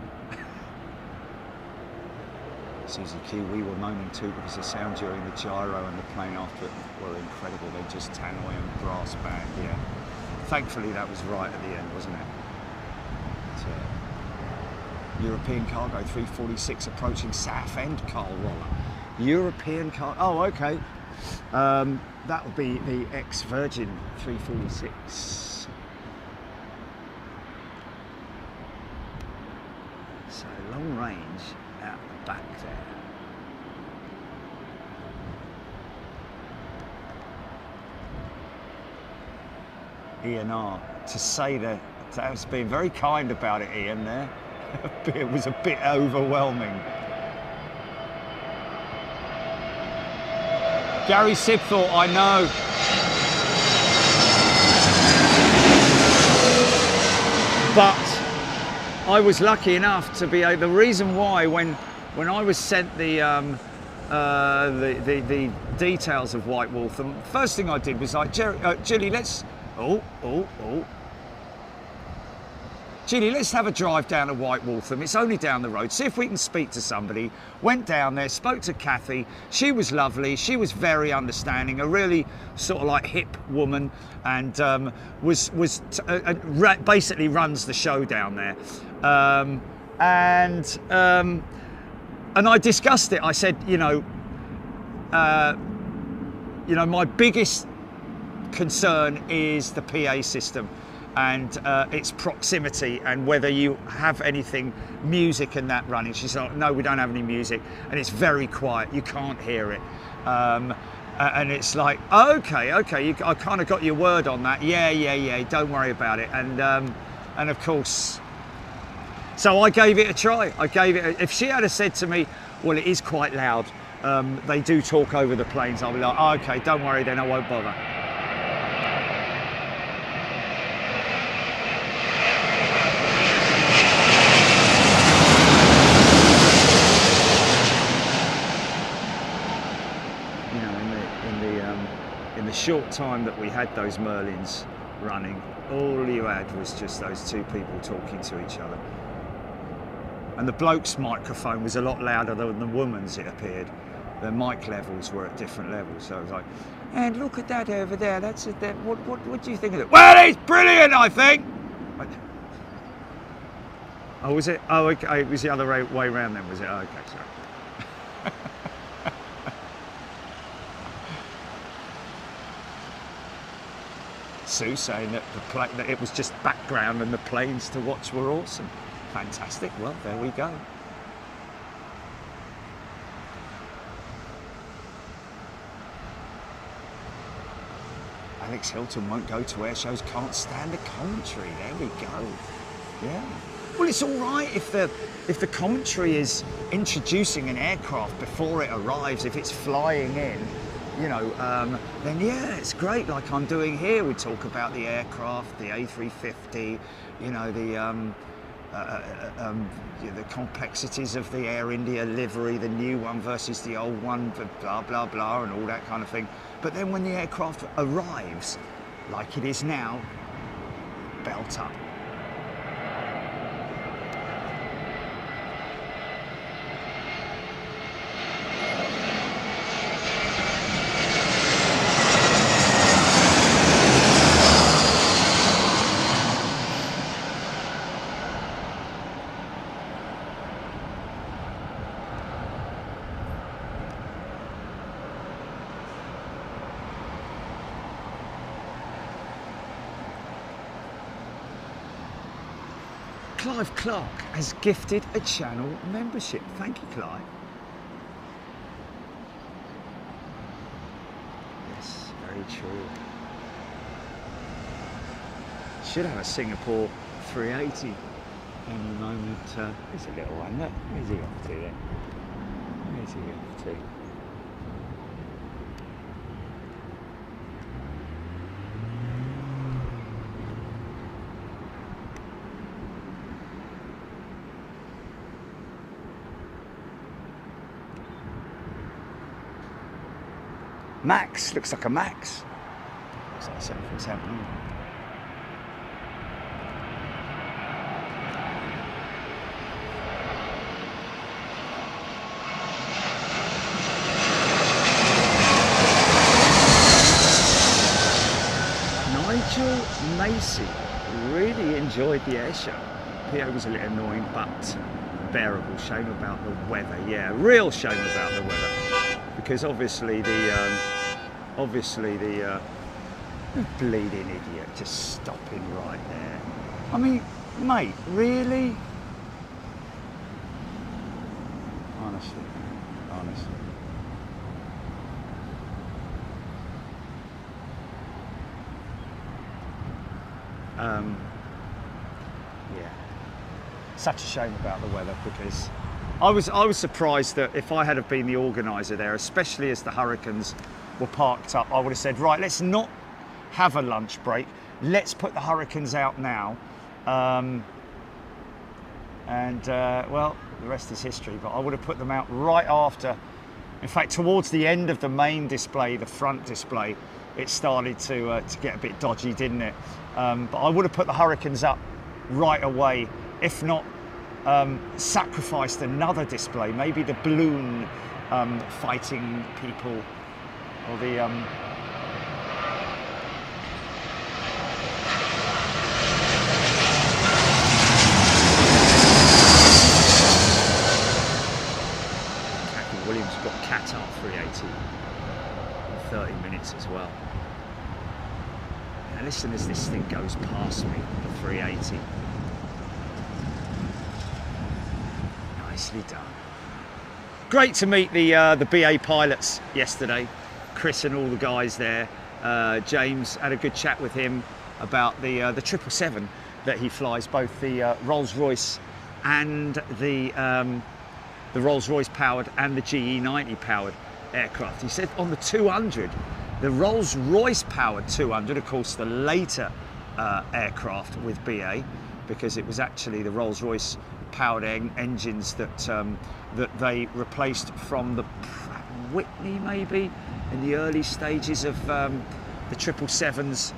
Susie Q, we were moaning too because the sound during the gyro and the plane after it were incredible. They're just tannoy and brass band, yeah. Thankfully that was right at the end, wasn't it? European Cargo 346 approaching Southend, Carl Roller. European Cargo, oh okay. That would be the ex-Virgin 346. So long range out the back there. Ian R, to say that was being very kind about it, Ian, there. It was a bit overwhelming. Gary Sibthorpe, I know. But I was lucky enough to be the reason why when I was sent the details of White Waltham, first thing I did was like, Julie, let's Julie, let's have a drive down to White Waltham. It's only down the road. See if we can speak to somebody. Went down there, spoke to Kathy. She was lovely. She was very understanding, a really sort of like hip woman, and basically runs the show down there. And I discussed it. I said, my biggest concern is the PA system. and its proximity and whether you have anything, music and that running. She's like, no, we don't have any music, and it's very quiet, you can't hear it. And it's like, okay, I kind of got your word on that. Yeah, don't worry about it. And of course, so I gave it a try. If she had said to me, well, it is quite loud, they do talk over the planes, I'll be like, oh, okay, don't worry then, I won't bother. In the short time that we had those Merlins running, all you had was just those two people talking to each other. And the bloke's microphone was a lot louder than the woman's, it appeared. Their mic levels were at different levels. So I was like, and look at that over there, that's it there. What do you think of it? Well, it's brilliant, I think. Oh, was it? Oh, okay, it was the other way around then, was it? Oh, okay, sorry. Sue saying that that it was just background and the planes to watch were awesome. Fantastic. Well, there we go. Alex Hilton won't go to air shows, can't stand the commentary. There we go. Yeah. Well, it's all right if the commentary is introducing an aircraft before it arrives, if it's flying in. You know, then yeah, it's great. Like I'm doing here, we talk about the aircraft, the A350, you know, the complexities of the Air India livery, the new one versus the old one, blah blah blah, and all that kind of thing. But then when the aircraft arrives, like it is now, belt up. Clive Clark has gifted a channel membership. Thank you, Clive. Yes, very true. Should have a Singapore 380 any moment. There's a little one. Look, where's he off to then? Where's he off to? Max, looks like a Max. Looks like something's happening. Nigel Macy really enjoyed the air show. PO was a little annoying, but bearable. Shame about the weather. Yeah, real shame about the weather. Because obviously the bleeding idiot just stopping right there. I mean, mate, really? Honestly. Yeah. Such a shame about the weather, because I was surprised that if I had have been the organiser there, especially as the Hurricanes were parked up, I would have said, right, let's not have a lunch break. Let's put the Hurricanes out now. Well, the rest is history, but I would have put them out right after. In fact, towards the end of the main display, the front display, it started to get a bit dodgy, didn't it? But I would have put the Hurricanes up right away, if not sacrificed another display, maybe the balloon fighting people, or the Captain Williams got Qatar 380 in 30 minutes as well. Now listen as this thing goes past me, the 380. Nicely done. Great to meet the BA pilots yesterday. Chris and all the guys there. James, had a good chat with him about the 777 that he flies, both the Rolls-Royce and the Rolls-Royce powered and the GE90 powered aircraft. He said on the 200, the Rolls-Royce powered 200, of course the later aircraft with BA, because it was actually the Rolls-Royce powered engines that that they replaced from the Pratt & Whitney, maybe in the early stages of the 777's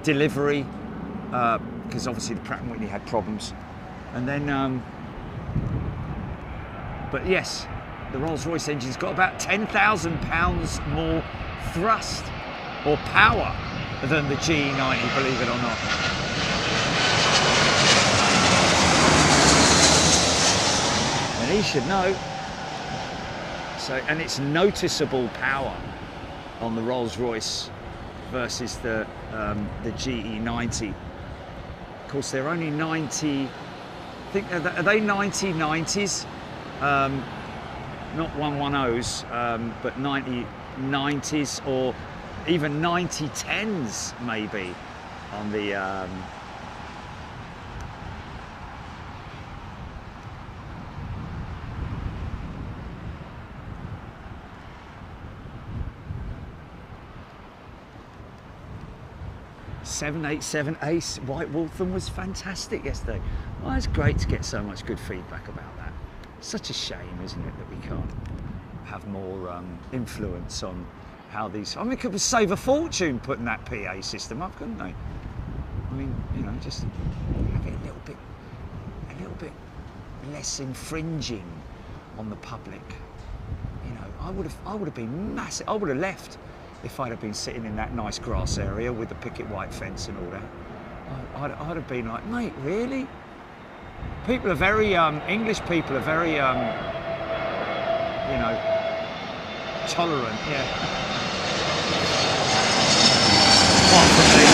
delivery, because obviously the Pratt & Whitney had problems. And then, but yes, the Rolls-Royce engine's got about 10,000 pounds more thrust or power than the GE90, believe it or not. And he should know. So, and it's noticeable power on the Rolls-Royce versus the GE90. Of course, they're only 90. I think are they 9090s? Not 110s, but 9090s or even 9010s maybe on the. 787 Ace White Waltham was fantastic yesterday. Well, it's great to get so much good feedback about that. Such a shame, isn't it, that we can't have more influence on how these. I mean, could save a fortune putting that PA system up, couldn't they? I mean, you know, just have it a little bit less infringing on the public. You know, I would have been massive. I would have left if I'd have been sitting in that nice grass area with the picket white fence and all that. I'd have been like, mate, really? People are very, English people are very, you know, tolerant, yeah. Apart from me.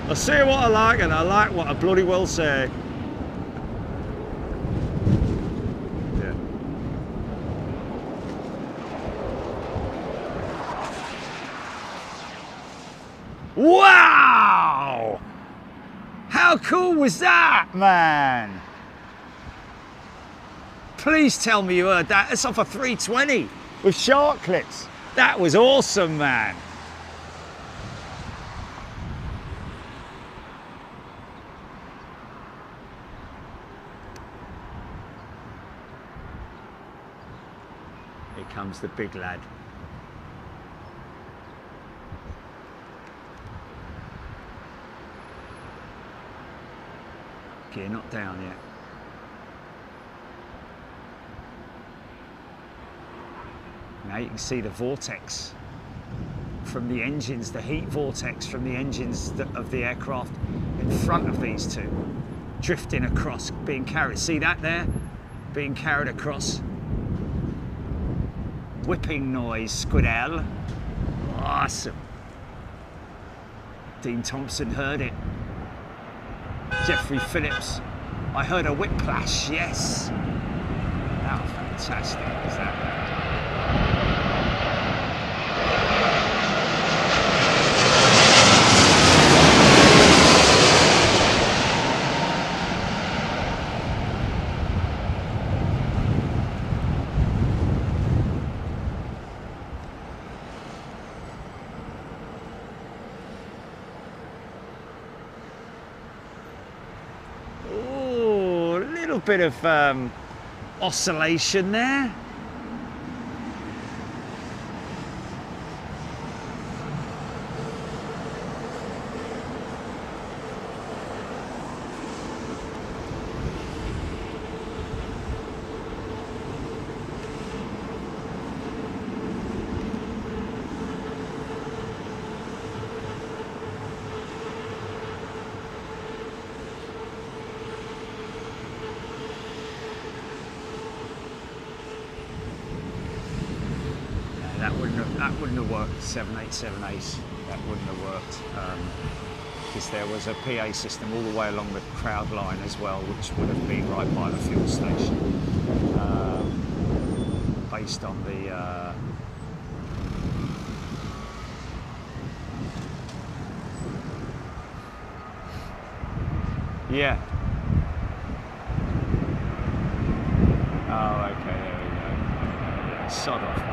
I say what I like and I like what I bloody well say. Wow! How cool was that, man? Please tell me you heard that. It's off a 320 with shark clips. That was awesome, man. Here comes the big lad. Gear not down yet. Now you can see the vortex from the engines, the heat vortex from the engines of the aircraft in front of these two, drifting across, being carried. See that there? Being carried across. Whipping noise, Squidell. Awesome. Dean Thompson heard it. Jeffrey Phillips, I heard a whiplash, yes. How fantastic is that? Bit of oscillation there. wouldn't have worked. 787 Ace, that wouldn't have worked. Because there was a PA system all the way along the crowd line as well, which would have been right by the fuel station, based on the yeah. Oh, okay, there we go. Yeah, sod off, mate.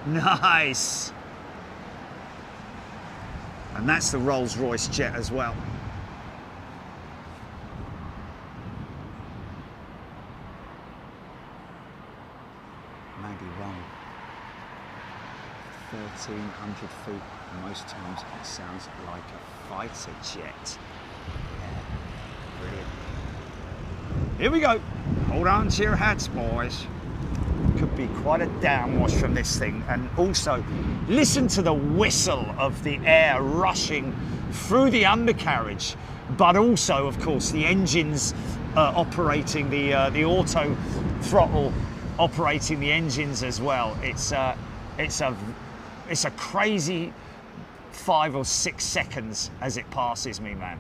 Nice. And that's the Rolls-Royce jet as well. Maybe wrong. 1,300 feet. Most times it sounds like a fighter jet. Yeah, brilliant. Here we go. Hold on to your hats, boys. Could be quite a downwash from this thing, and also listen to the whistle of the air rushing through the undercarriage, but also of course the engines operating, the auto throttle operating the engines as well. It's a crazy 5 or 6 seconds as it passes me, man.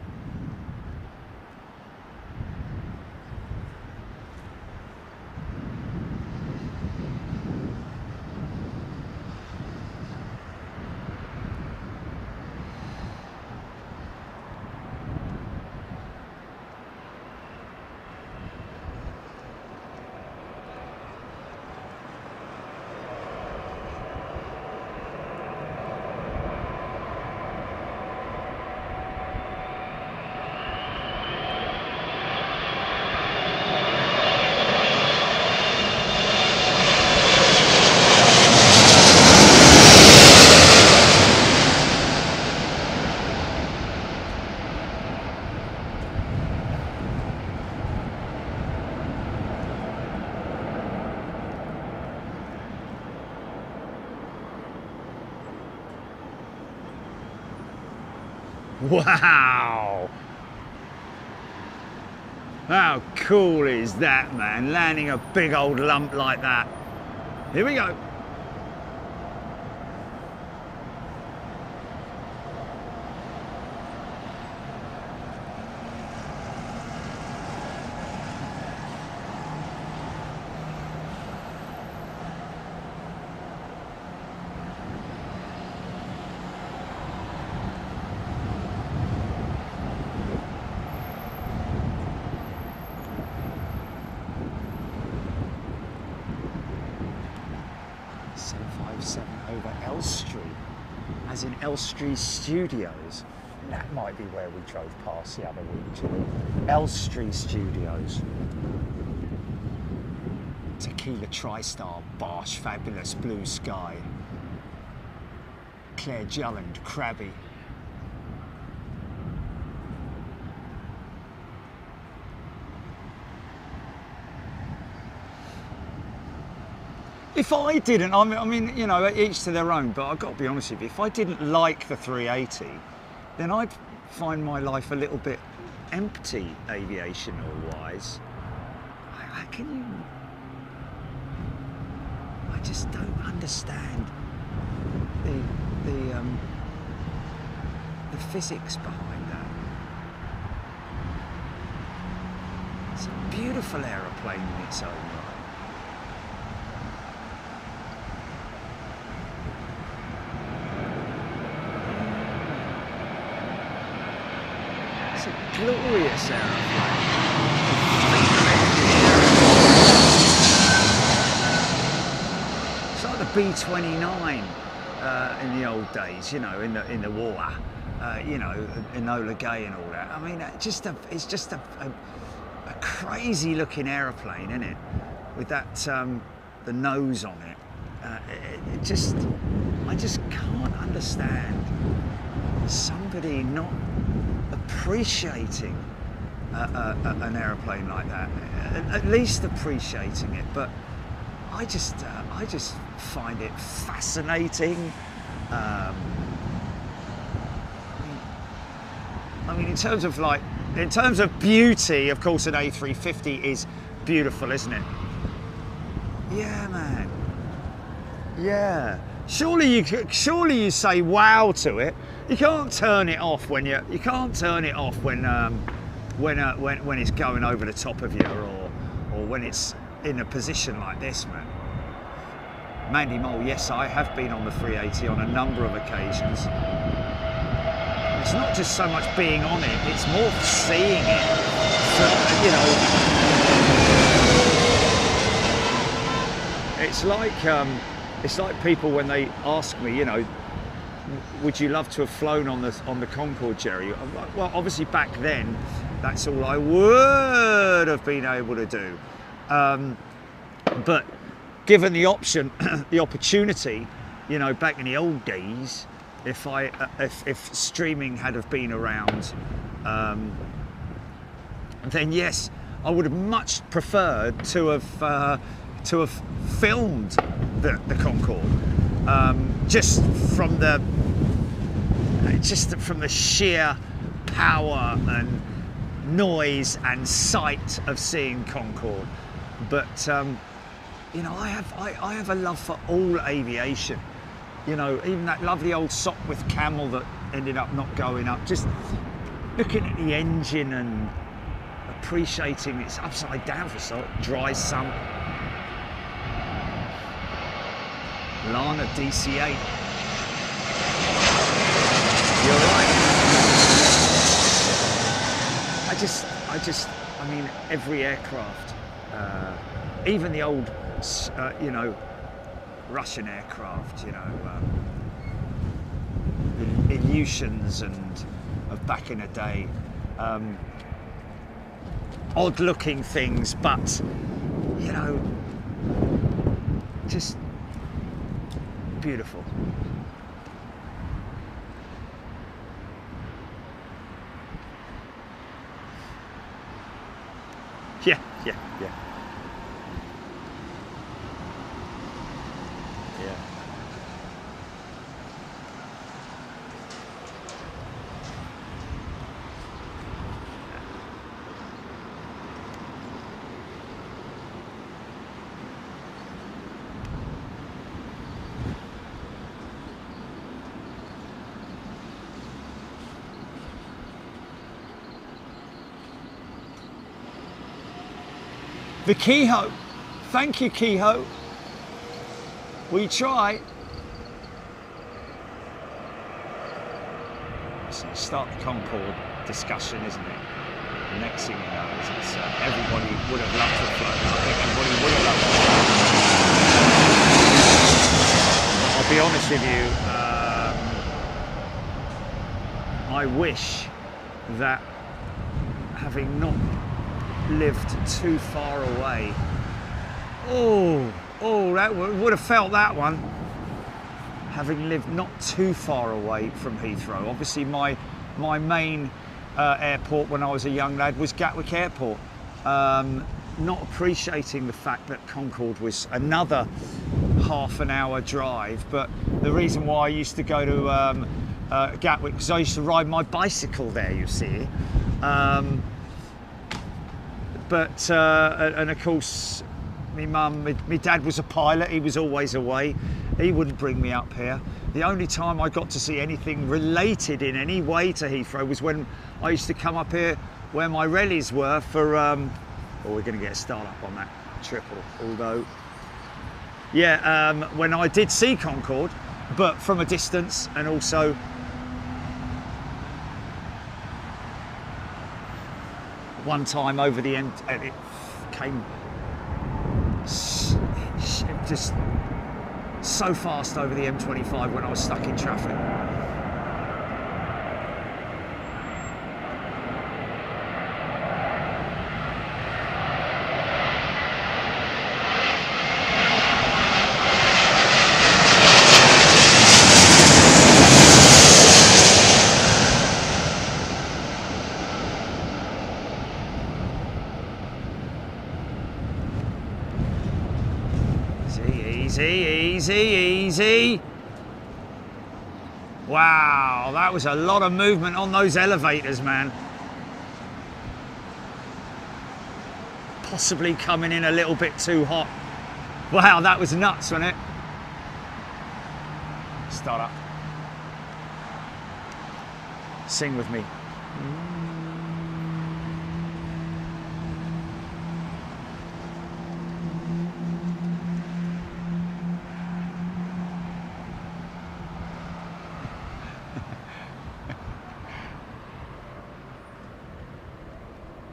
Wow! How cool is that, man? Landing a big old lump like that. Here we go. Over Elstree, as in Elstree Studios. That might be where we drove past the other week. Elstree Studios. Tequila TriStar, Bosch, fabulous blue sky. Claire Julland, Crabby. If I didn't, I mean, you know, each to their own, but I've got to be honest with you, if I didn't like the 380, then I'd find my life a little bit empty, aviational-wise. How can you... I just don't understand the physics behind that. It's a beautiful aeroplane in its own right. Glorious aeroplane. It's like the B-29 in the old days, you know, in the war, you know, Enola Gay and all that. I mean, it's just a crazy looking aeroplane, isn't it? With that the nose on it. I just can't understand somebody not appreciating an aeroplane like that. At least appreciating it, but I just find it fascinating. I mean, in terms of beauty, of course, an A350 is beautiful, isn't it? Yeah, man. Yeah. Surely you say wow to it. You can't turn it off when when it's going over the top of you, or when it's in a position like this, man. Mandy Mole, yes, I have been on the 380 on a number of occasions. It's not just so much being on it, it's more seeing it. So, you know, it's like people when they ask me, you know, would you love to have flown on the Concorde, Jerry? I'm like, well, obviously back then, that's all I would have been able to do. But given the option, the opportunity, you know, back in the old days, if streaming had have been around, then yes, I would have much preferred to have filmed the Concorde, just from the sheer power and noise and sight of seeing Concorde. But you know, I have a love for all aviation. You know, even that lovely old Sopwith Camel that ended up not going up, just looking at the engine and appreciating it's upside down for so dry sump. Lana DC-8. You're right. I mean, every aircraft, even the old, you know, Russian aircraft, you know, the Ilyushins and of back in the day, odd-looking things, but you know, just beautiful. Yeah. The Kehoe. Thank you, Kehoe. We try. So start the Concorde discussion, isn't it? The next thing you know is it's, everybody would have loved to float. I think everybody would have loved to. I'll be honest with you. I wish that having not lived too far away. That would have felt that one. Having lived not too far away from Heathrow. Obviously, my main airport when I was a young lad was Gatwick Airport. Not appreciating the fact that Concorde was another half an hour drive, but the reason why I used to go to Gatwick because I used to ride my bicycle there, you see. But and of course, my dad was a pilot. He was always away. He wouldn't bring me up here. The only time I got to see anything related in any way to Heathrow was when I used to come up here where my rallies were for. We're going to get a start up on that triple. Although, yeah, when I did see Concorde, but from a distance, and also. One time over the end, it came just so fast over the M25 when I was stuck in traffic. easy, easy. Wow, that was a lot of movement on those elevators, man. Possibly coming in a little bit too hot. Wow, that was nuts, wasn't it? Start up. Sing with me.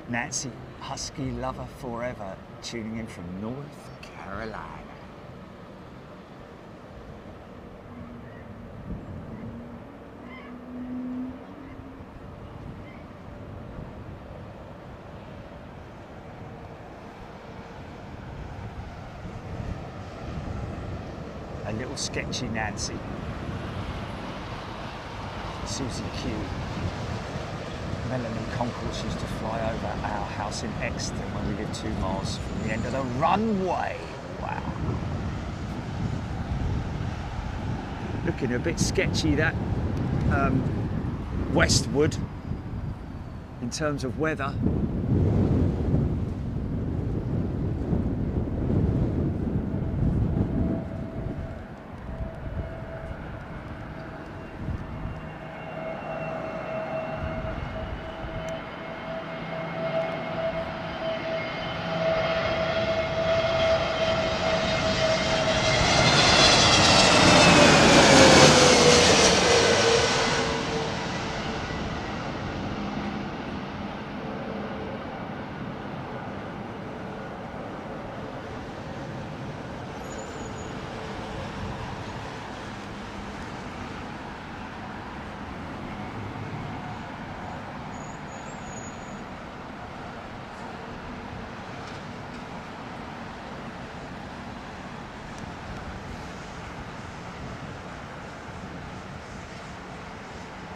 Nancy, husky lover forever, tuning in from North Carolina. A little sketchy Nancy. Susie Q. Melanie Concourse used to fly over our house in Exton when we lived 2 miles from the end of the runway. Wow. Looking a bit sketchy, that Westwood, in terms of weather.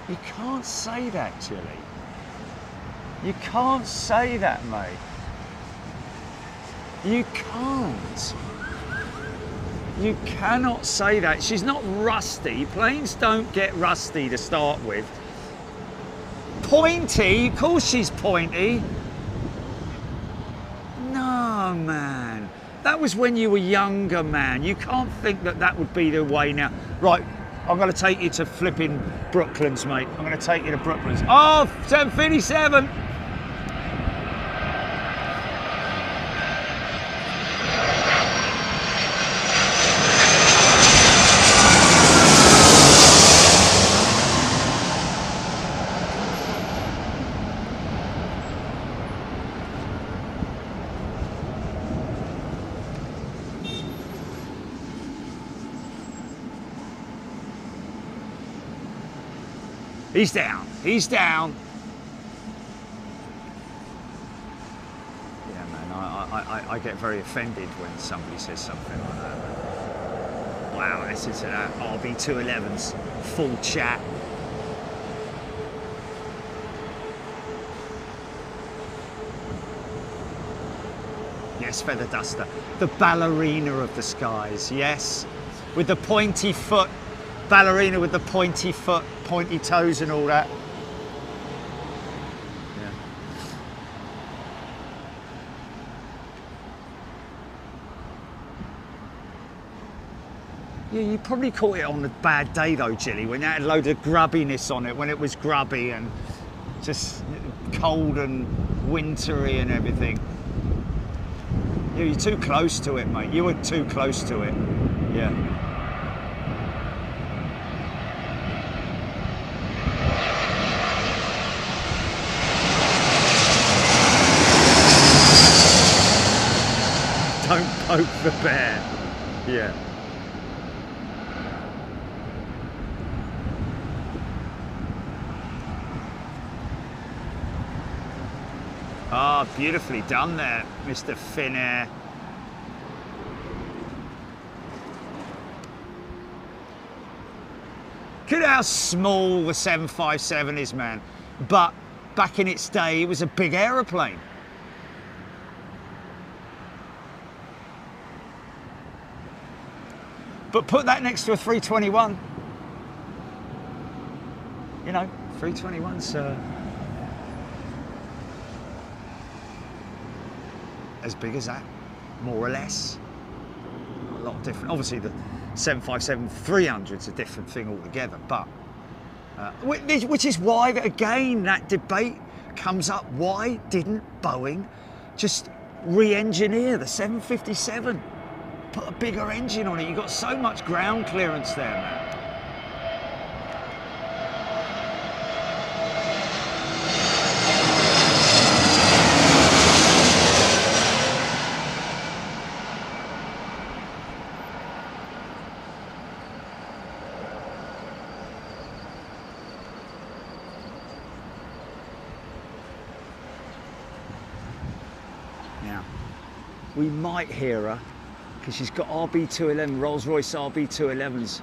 You can't say that, Chile. You can't say that, mate. You can't. You cannot say that. She's not rusty. Planes don't get rusty to start with. Pointy? Of course she's pointy. No, man. That was when you were younger, man. You can't think that that would be the way now. Right. I'm going to take you to flipping Brooklands, mate. I'm going to take you to Brooklands. Oh, 757. He's down. He's down. Yeah, man, I get very offended when somebody says something like that. Wow, this is RB211's full chat. Yes, Feather Duster. The ballerina of the skies, yes. With the pointy foot. Ballerina with the pointy foot, pointy toes and all that. Yeah, you probably caught it on a bad day though, Jilly, when it had a load of grubbiness on it, when it was grubby and just cold and wintry and everything. Yeah, you're too close to it, mate. You were too close to it. Yeah. Don't poke the bear. Yeah. Ah, oh, beautifully done there, Mr. Finnair. Look at how small the 757 is, man. But back in its day, it was a big aeroplane. But put that next to a 321. You know, 321's as big as that, more or less. A lot different. Obviously, the 757-300's a different thing altogether, but which is why, again, that debate comes up. Why didn't Boeing just re-engineer the 757? Put a bigger engine on it. You've got so much ground clearance there, man. We might hear her because she's got RB211, Rolls-Royce RB211s.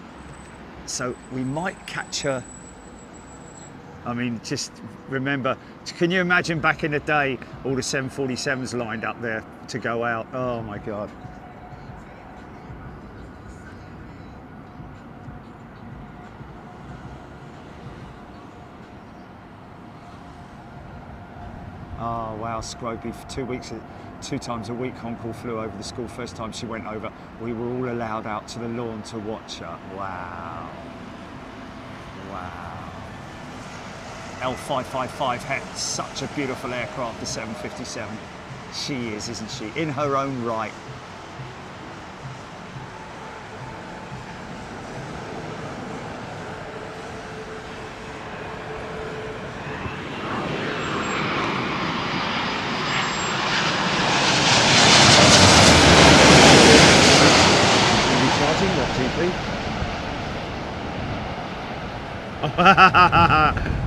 So we might catch her. I mean, just remember, can you imagine back in the day, all the 747s lined up there to go out? Oh my God. Oh wow, Scroby for 2 weeks, 2 times a week, on-call flew over the school. First time she went over, we were all allowed out to the lawn to watch her. Wow. Wow. L555 had such a beautiful aircraft, the 757. She is, isn't she? In her own right.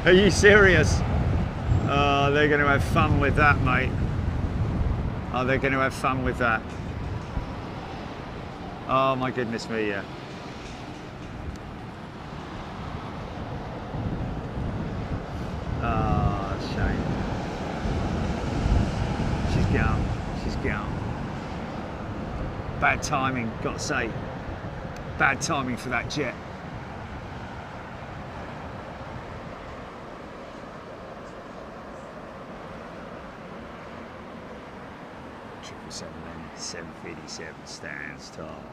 Are you serious? Oh, they're going to have fun with that, mate. Oh, they're going to have fun with that. Oh, my goodness me, yeah. Oh, shame. She's gone. She's gone. Bad timing, got to say. Bad timing for that jet. Seven 757 stands tall.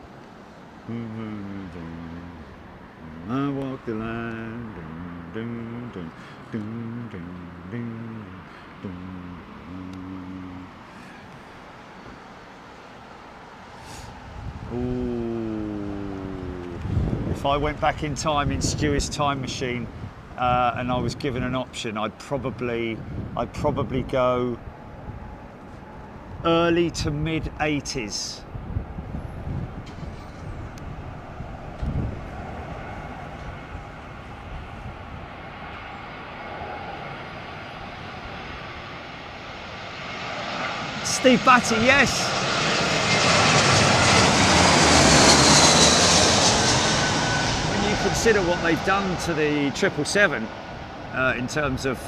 I walk the line. Ooh. If I went back in time in Stuart's time machine and I was given an option, I'd probably go early to mid 80s. Steve Batty, yes. When you consider what they've done to the 777 in terms of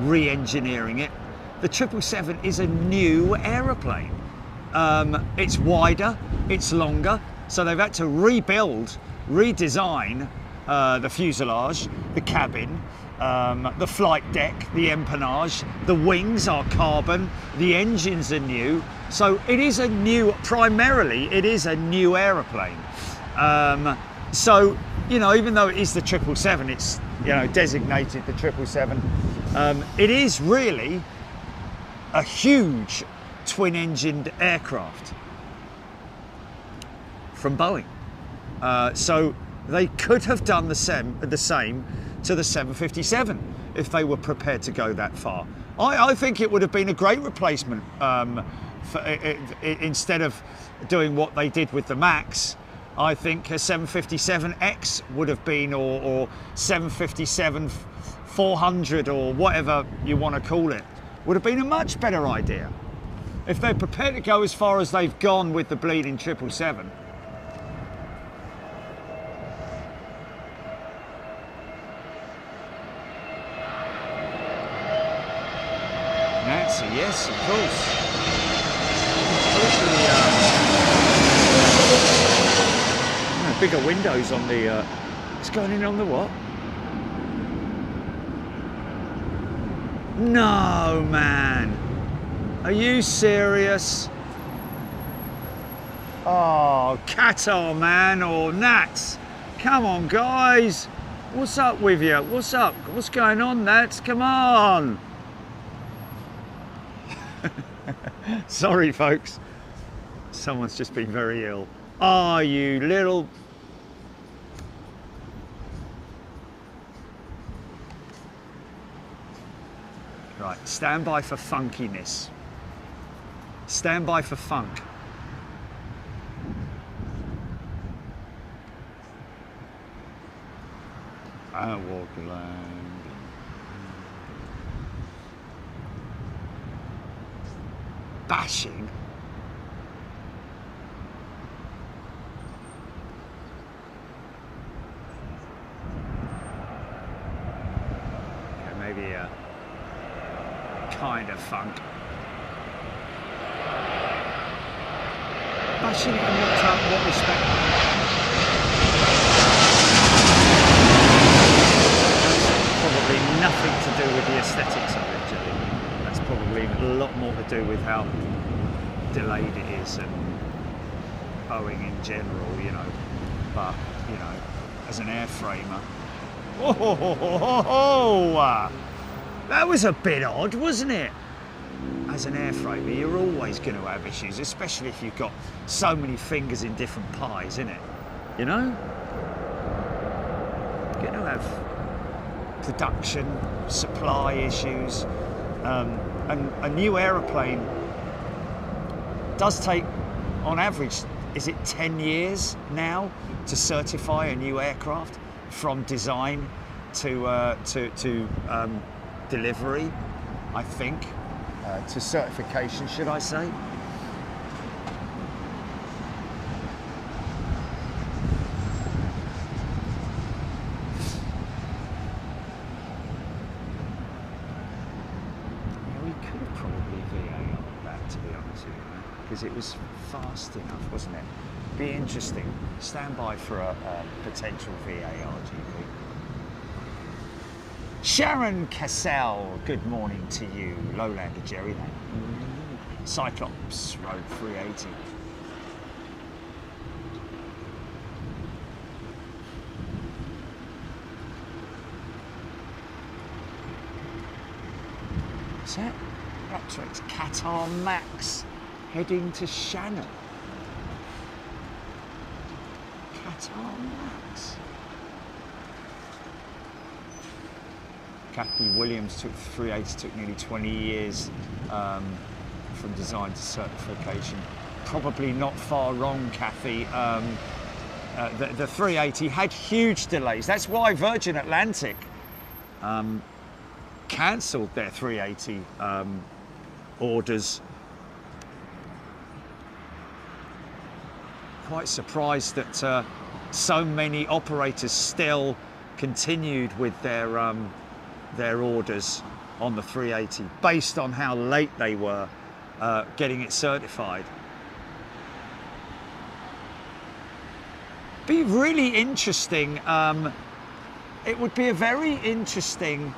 re-engineering it, the 777 is a new aeroplane. It's wider, it's longer, so they've had to rebuild, redesign the fuselage, the cabin, the flight deck, the empennage, the wings are carbon, the engines are new. So it is a new, primarily it is a new aeroplane. So, you know, even though it is the 777, it's, you know, designated the 777, it is really a huge twin-engined aircraft from Boeing. So they could have done the same to the 757 if they were prepared to go that far. I think it would have been a great replacement instead of doing what they did with the MAX. I think a 757X would have been, or 757-400 or whatever you want to call it, would have been a much better idea. If they're prepared to go as far as they've gone with the bleeding 777. Nancy, yes, of course. bigger windows on the, it's going in on the what? No, man. Are you serious? Oh, Qatar, man, or Nats. Come on, guys. What's up with you? What's up? What's going on, Nats? Come on. Sorry, folks. Someone's just been very ill. Oh, you little... Right, stand by for funkiness. Stand by for funk. I walk the line. Bashing. Okay, maybe a kind of funk. Bashing it in what respect? Probably nothing to do with the aesthetics of it, Jilly. That's probably a lot more to do with how delayed it is and Boeing in general, you know. But, you know, as an airframer, that was a bit odd, wasn't it? As an airframer, you're always going to have issues, especially if you've got so many fingers in different pies, innit? You know? You're going to have production, supply issues, and a new aeroplane does take, on average, is it 10 years now to certify a new aircraft from design to delivery, I think, to certification, should I say? Because it was fast enough, wasn't it? Be interesting. Stand by for a potential VAR GP. Sharon Cassell, good morning to you. Lowlander Jerry, Cyclops Road 380. What's that? It's Qatar Max. Heading to Shannon. Qatar Max. Kathy Williams took 380, took nearly 20 years from design to certification. Probably not far wrong, Kathy. The 380 had huge delays. That's why Virgin Atlantic cancelled their 380 orders. Quite surprised that so many operators still continued with their orders on the 380 based on how late they were getting it certified. Be really interesting. It would be a very interesting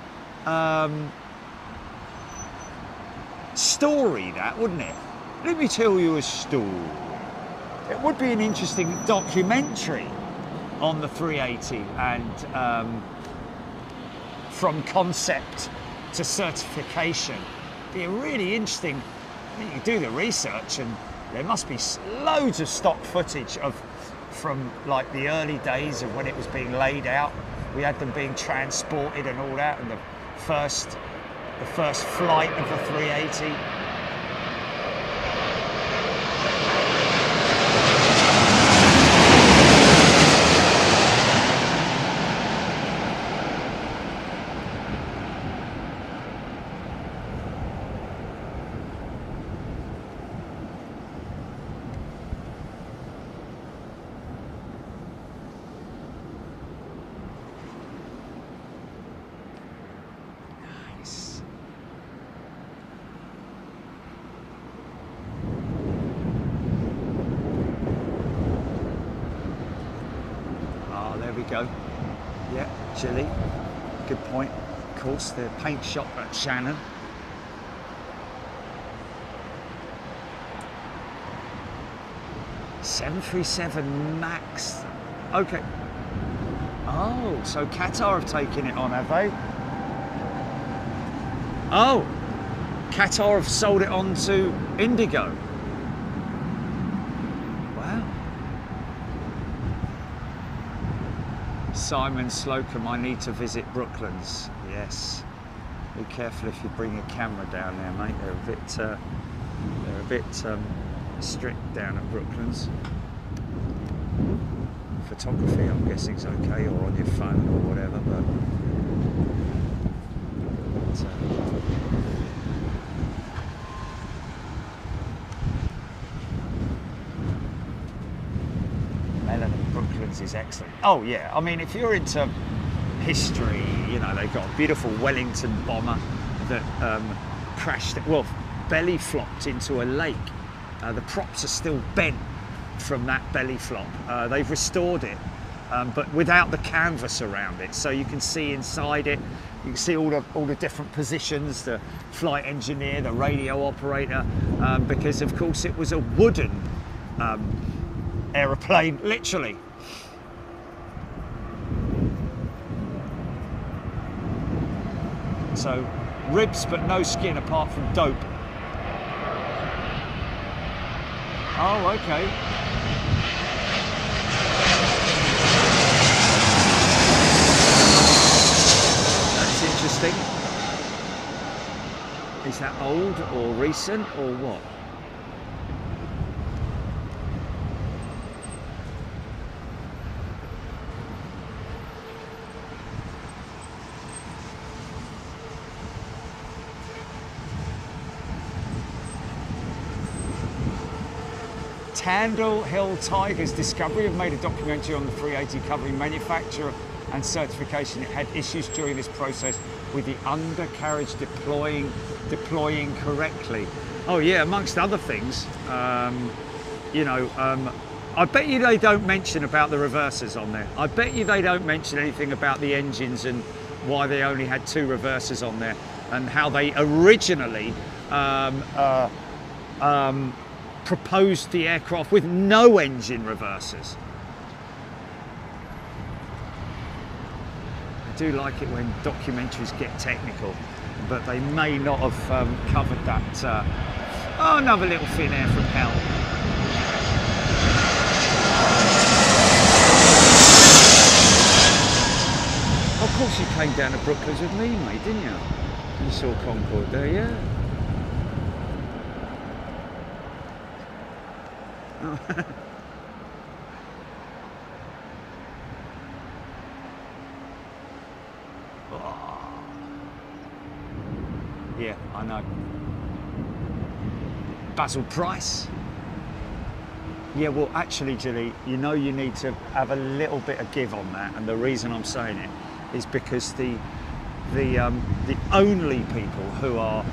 story, that, wouldn't it? Let me tell you a story. It would be an interesting documentary on the 380 and from concept to certification. Be a really interesting. I mean, you do the research, and there must be loads of stock footage from like the early days of when it was being laid out. We had them being transported and all that, and the first flight of the 380. we go. Yeah, Chile. Good point. Of course, the paint shop at Shannon. .737 Max. Okay. Oh, so Qatar have taken it on, have they? Oh, Qatar have sold it on to Indigo. Wow. Simon Slocum, I need to visit Brooklands. Yes. Be careful if you bring a camera down there, mate. They're a bit strict down at Brooklands. Photography, I'm guessing, is okay, or on your phone or whatever, but Melon at Brooklands is excellent. Oh yeah, I mean, if you're into history, you know, they've got a beautiful Wellington bomber that crashed, well, belly flopped into a lake. The props are still bent from that belly flop. They've restored it, but without the canvas around it, so you can see inside it. You can see all the different positions, the flight engineer, the radio operator, because of course it was a wooden aeroplane, literally. So ribs but no skin apart from dope. Oh, okay. That's interesting. Is that old or recent or what? Handle Hill Tigers Discovery have made a documentary on the 380 covering manufacture and certification. It had issues during this process with the undercarriage deploying correctly. Oh yeah, amongst other things, you know, I bet you they don't mention about the reversers on there. I bet you they don't mention anything about the engines and why they only had 2 reversers on there and how they originally proposed the aircraft with no engine reversers. I do like it when documentaries get technical, but they may not have covered that. Oh, another little thin air from hell. Of course you came down to Brooklands with me, mate, didn't you? You saw Concorde there, yeah? Oh. Yeah, I know. Basil Price. Yeah, well, actually, Julie, you know you need to have a little bit of give on that, and the reason I'm saying it is because the only people who are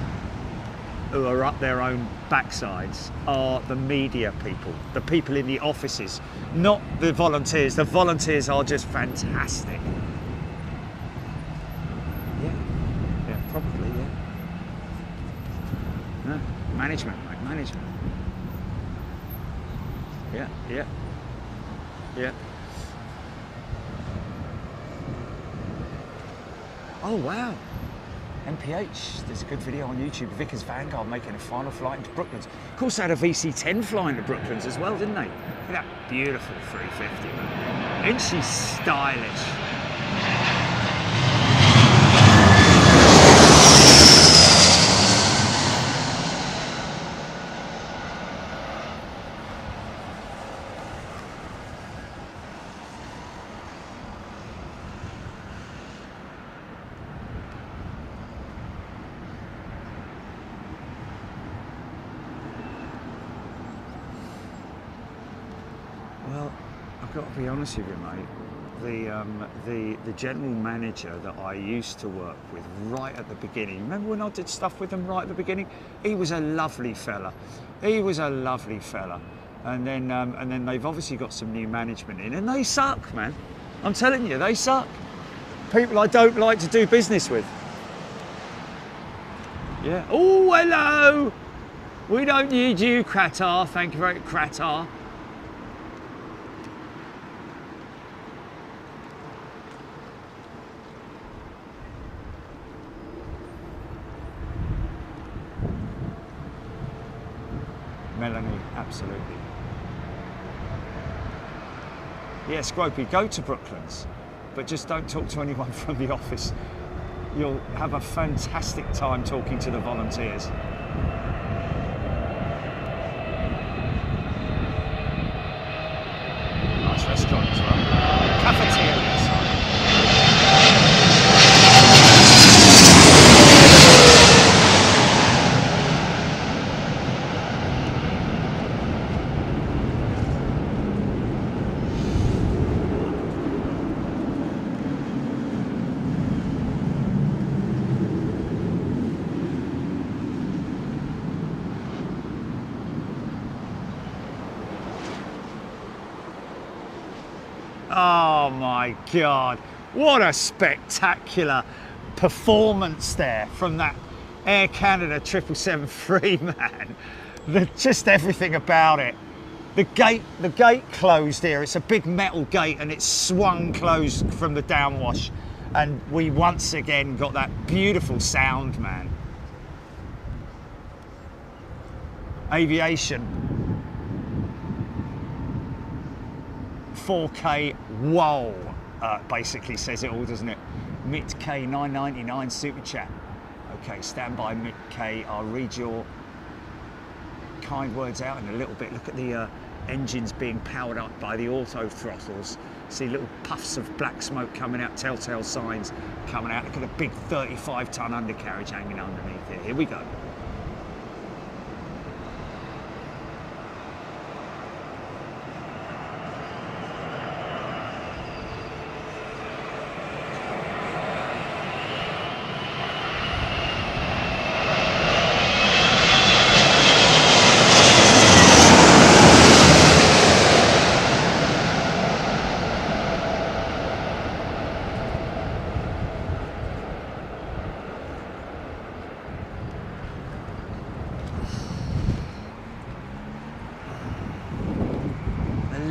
up their own backsides are the media people, the people in the offices, not the volunteers. The volunteers are just fantastic. Yeah, probably, yeah. No, management, mate, management. Yeah. Oh, wow. MPH, there's a good video on YouTube, Vickers Vanguard making a final flight into Brooklands. Of course, they had a VC-10 flying to Brooklands as well, didn't they? Look at that beautiful 350, man. Isn't she stylish? I've got to be honest with you, mate. The general manager that I used to work with right at the beginning, remember when I did stuff with them right at the beginning? He was a lovely fella. He was a lovely fella. And then they've obviously got some new management in, and they suck, man. I'm telling you, they suck. People I don't like to do business with. Yeah. Oh, hello. We don't need you, Qatar. Thank you very much, Qatar. Melanie, absolutely. Yeah, Scropey, go to Brooklands, but just don't talk to anyone from the office. You'll have a fantastic time talking to the volunteers. Nice restaurant as well. Cafeteria. Oh my God, what a spectacular performance there from that Air Canada 777-3, man. Just everything about it. The gate closed here. It's a big metal gate and it's swung closed from the downwash. And we once again got that beautiful sound, man. Aviation. 4K, whoa, basically says it all, doesn't it? Mit K 999 super chat. Okay, stand by, Mit K. I'll read your kind words out in a little bit. Look at the engines being powered up by the auto throttles. See little puffs of black smoke coming out, telltale signs coming out. Look at the big 35-ton undercarriage hanging underneath here. Here we go.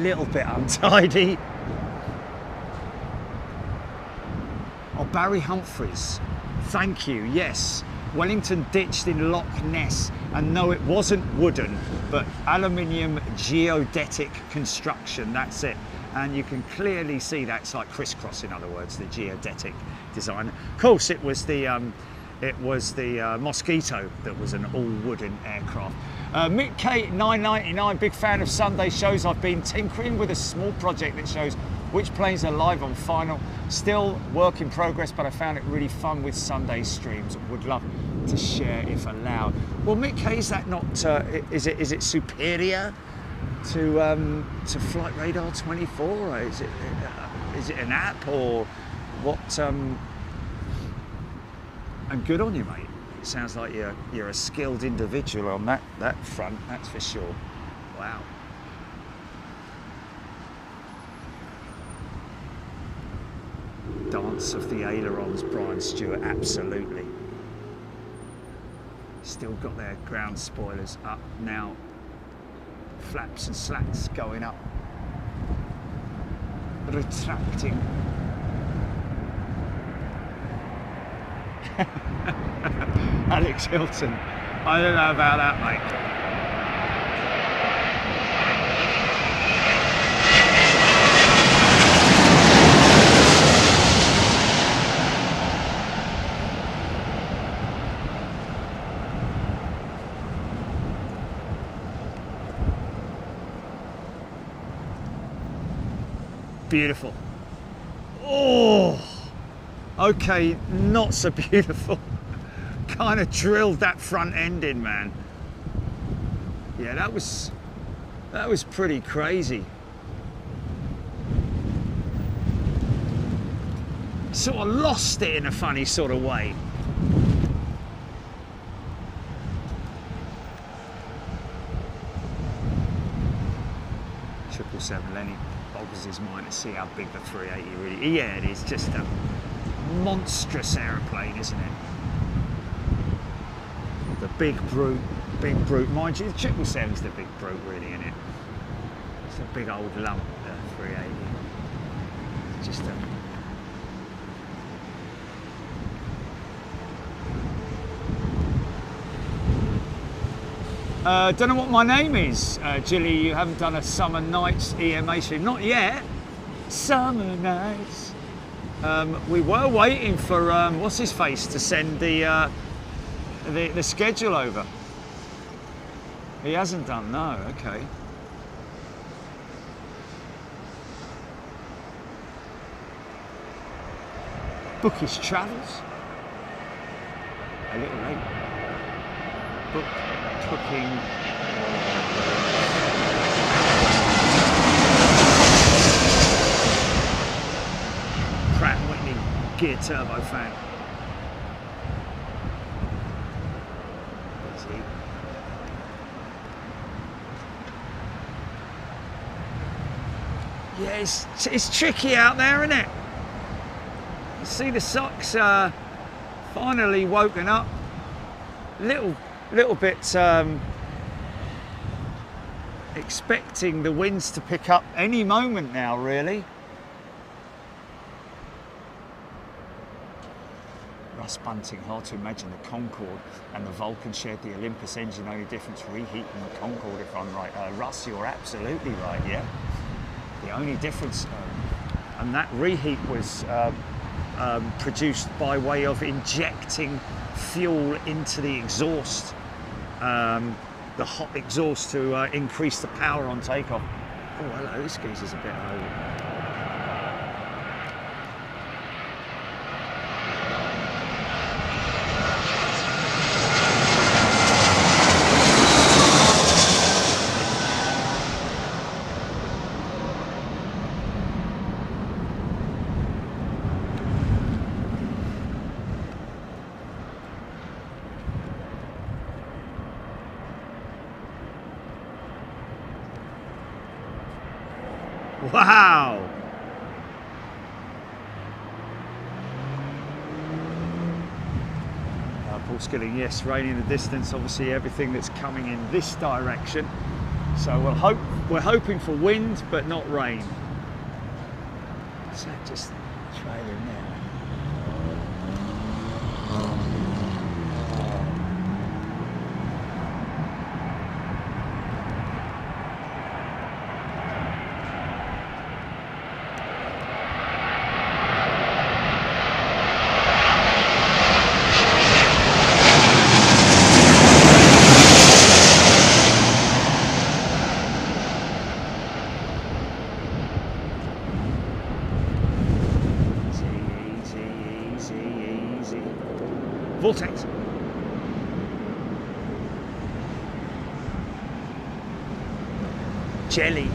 Little bit untidy. Oh, Barry Humphreys, thank you. Yes, Wellington ditched in Loch Ness, and no, it wasn't wooden, but aluminium geodetic construction. That's it, and you can clearly see that's like crisscross. In other words, the geodetic design. Of course, it was the Mosquito that was an all-wooden aircraft. Mick K 999, big fan of Sunday shows. I've been tinkering with a small project that shows which planes are live on final. Still work in progress, but I found it really fun with Sunday streams. Would love to share if allowed. Well, Mick K, is that not? Is it superior to Flight Radar 24? Or is it an app or what? And good on you, mate. It sounds like you're a skilled individual on that front, that's for sure. Wow. Dance of the ailerons, Brian Stewart, absolutely. Still got their ground spoilers up now. Flaps and slats going up. Retracting. Alex Hilton. I don't know about that, mate. Beautiful. Oh, okay, not so beautiful. Kind of drilled that front end in, man. Yeah, that was pretty crazy. Sort of lost it in a funny sort of way. Triple 7, Lenny. boggles his mind to see how big the 380 really is. Yeah, it is just a monstrous aeroplane, isn't it? The big brute, mind you, the 777's the big brute really, isn't it? It's a big old lump, the 380. It's just a... don't know what my name is, Jilly. You haven't done a Summer Nights EMA stream. Not yet. Summer Nights. We were waiting for what's his face to send the schedule over. He hasn't done. No. Okay. Book his travels. A little late. Book. Booking. Pratt & Whitney gear turbofan. Yeah, it's tricky out there, isn't it? You see the socks finally woken up. Little bit expecting the winds to pick up any moment now, really. Russ Bunting, hard to imagine the Concorde and the Vulcan shared the Olympus engine, only difference reheat in the Concorde, if I'm right. Russ, you're absolutely right, yeah. The only difference, and that reheat was produced by way of injecting fuel into the exhaust, the hot exhaust, to increase the power on takeoff. Oh, hello, this geezer's a bit over. Wow! Paul Skilling, yes, rain in the distance, obviously everything that's coming in this direction. So we're hoping for wind, but not rain. Is that just trailing there? Vortex. Jelly.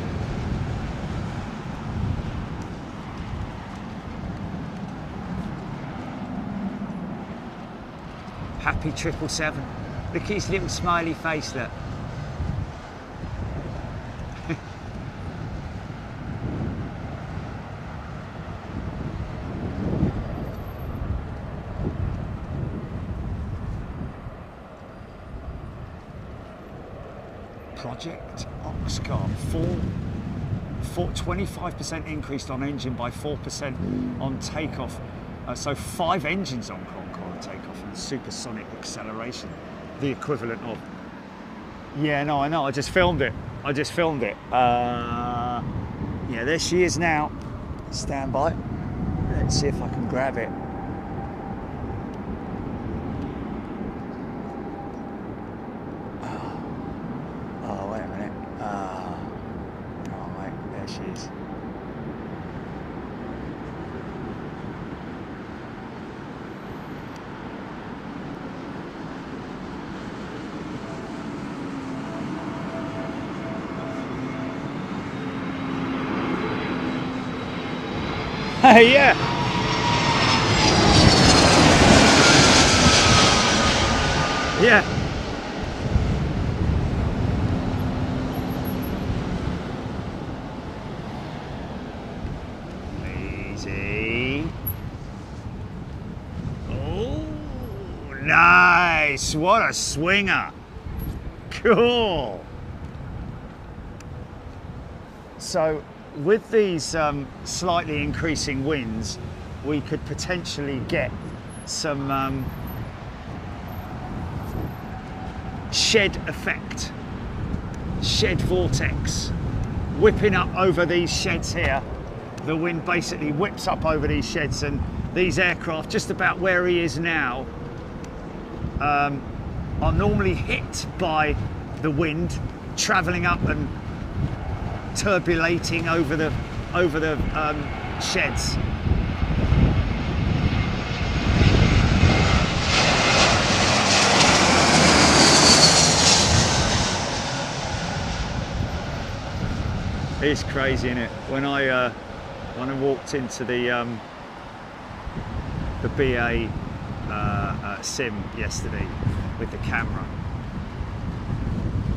Happy 777. Look at his little smiley face, look. Project Oxcar, 25% increased on engine by 4% on takeoff. So 5 engines on Concorde takeoff and supersonic acceleration, the equivalent of. Yeah, no, I know. I just filmed it. Yeah, there she is now. Stand by. Let's see if I can grab it. Yeah. Yeah. Nice, what a swinger. Cool. So with these slightly increasing winds, we could potentially get some shed effect, shed vortex, whipping up over these sheds here. The wind basically whips up over these sheds, and these aircraft, just about where he is now, are normally hit by the wind, travelling up and turbulating over the sheds. It's crazy, isn't it? When I walked into the BA sim yesterday with the camera,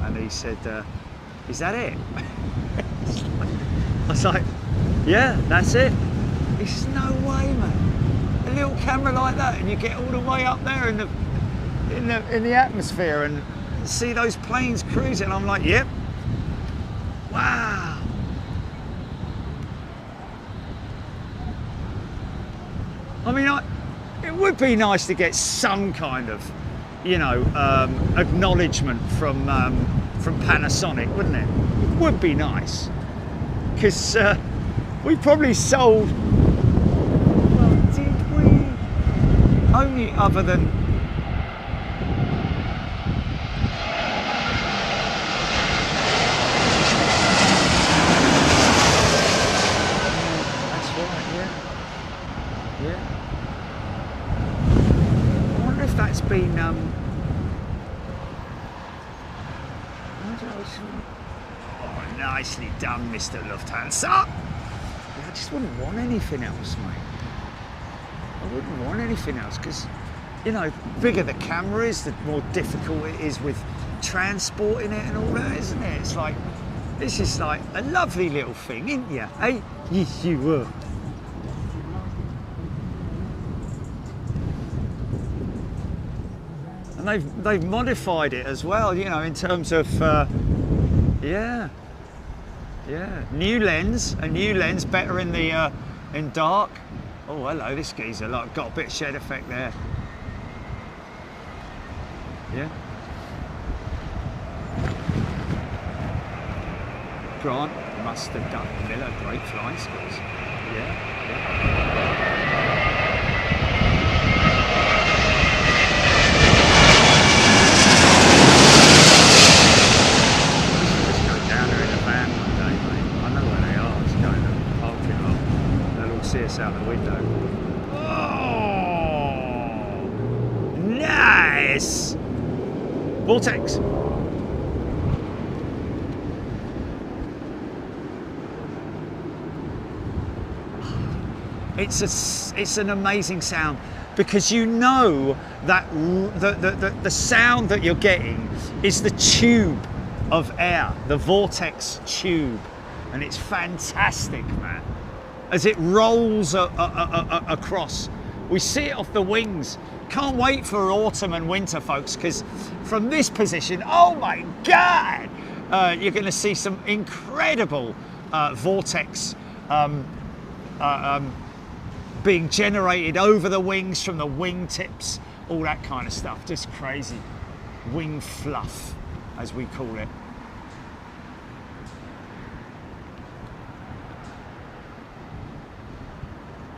and he said, "Is that it?" I was like, "Yeah, that's it." He says, "No way, man! A little camera like that, and you get all the way up there in the atmosphere and see those planes cruising." I'm like, "Yep, wow." I mean, it would be nice to get some kind of, you know, acknowledgement from Panasonic, wouldn't it? It would be nice, because we probably sold. Well, did we? Only other than. That's right. Yeah. Yeah. I wonder if that's been. Oh, nicely done, Mr. Lufthansa. I just wouldn't want anything else, mate. I wouldn't want anything else, because, you know, the bigger the camera is, the more difficult it is with transporting it and all that, isn't it? It's like, this is like a lovely little thing, isn't you? Hey, yes, you were. And they've modified it as well, you know, in terms of, yeah, new lens, a new lens, better in the in dark. Oh, hello, this geezer, like, got a bit of shed effect there. Yeah. Grant must have done Miller, great flying skills. Yeah. See us out the window. Oh, nice! Vortex. It's an amazing sound, because you know that the sound that you're getting is the tube of air, the vortex tube, and it's fantastic, man. As it rolls across. We see it off the wings. Can't wait for autumn and winter, folks, because from this position, oh my God, you're going to see some incredible vortex being generated over the wings from the wingtips, all that kind of stuff. Just crazy. Wing fluff, as we call it.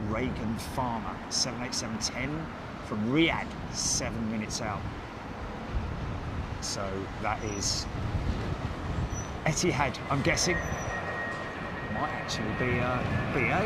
Reagan Farmer 787-10 from Riyadh, 7 minutes out. So that is Etihad, I'm guessing. Might actually be BA.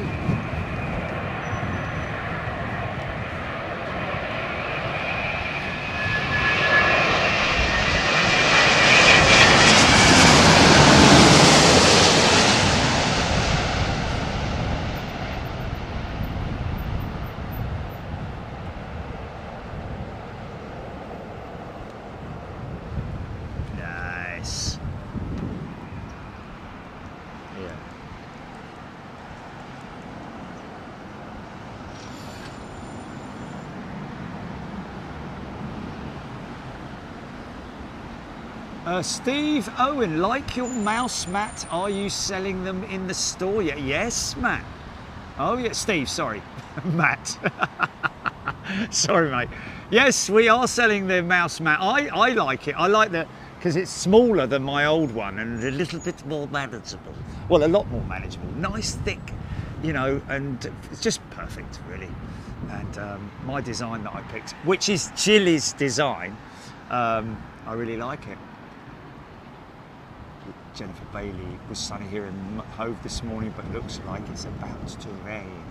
Steve Owen, like your mouse mat, are you selling them in the store yet? Yes, Matt. Oh yeah, Steve, sorry. Matt. Sorry, mate. Yes, we are selling the mouse mat. I like it. I like that because it's smaller than my old one and a little bit more manageable. Well, a lot more manageable. Nice, thick, you know, and it's just perfect, really. And my design that I picked, which is Chili's design, I really like it. Jennifer Bailey, was sunny here in Hove this morning, but looks like it's about to rain.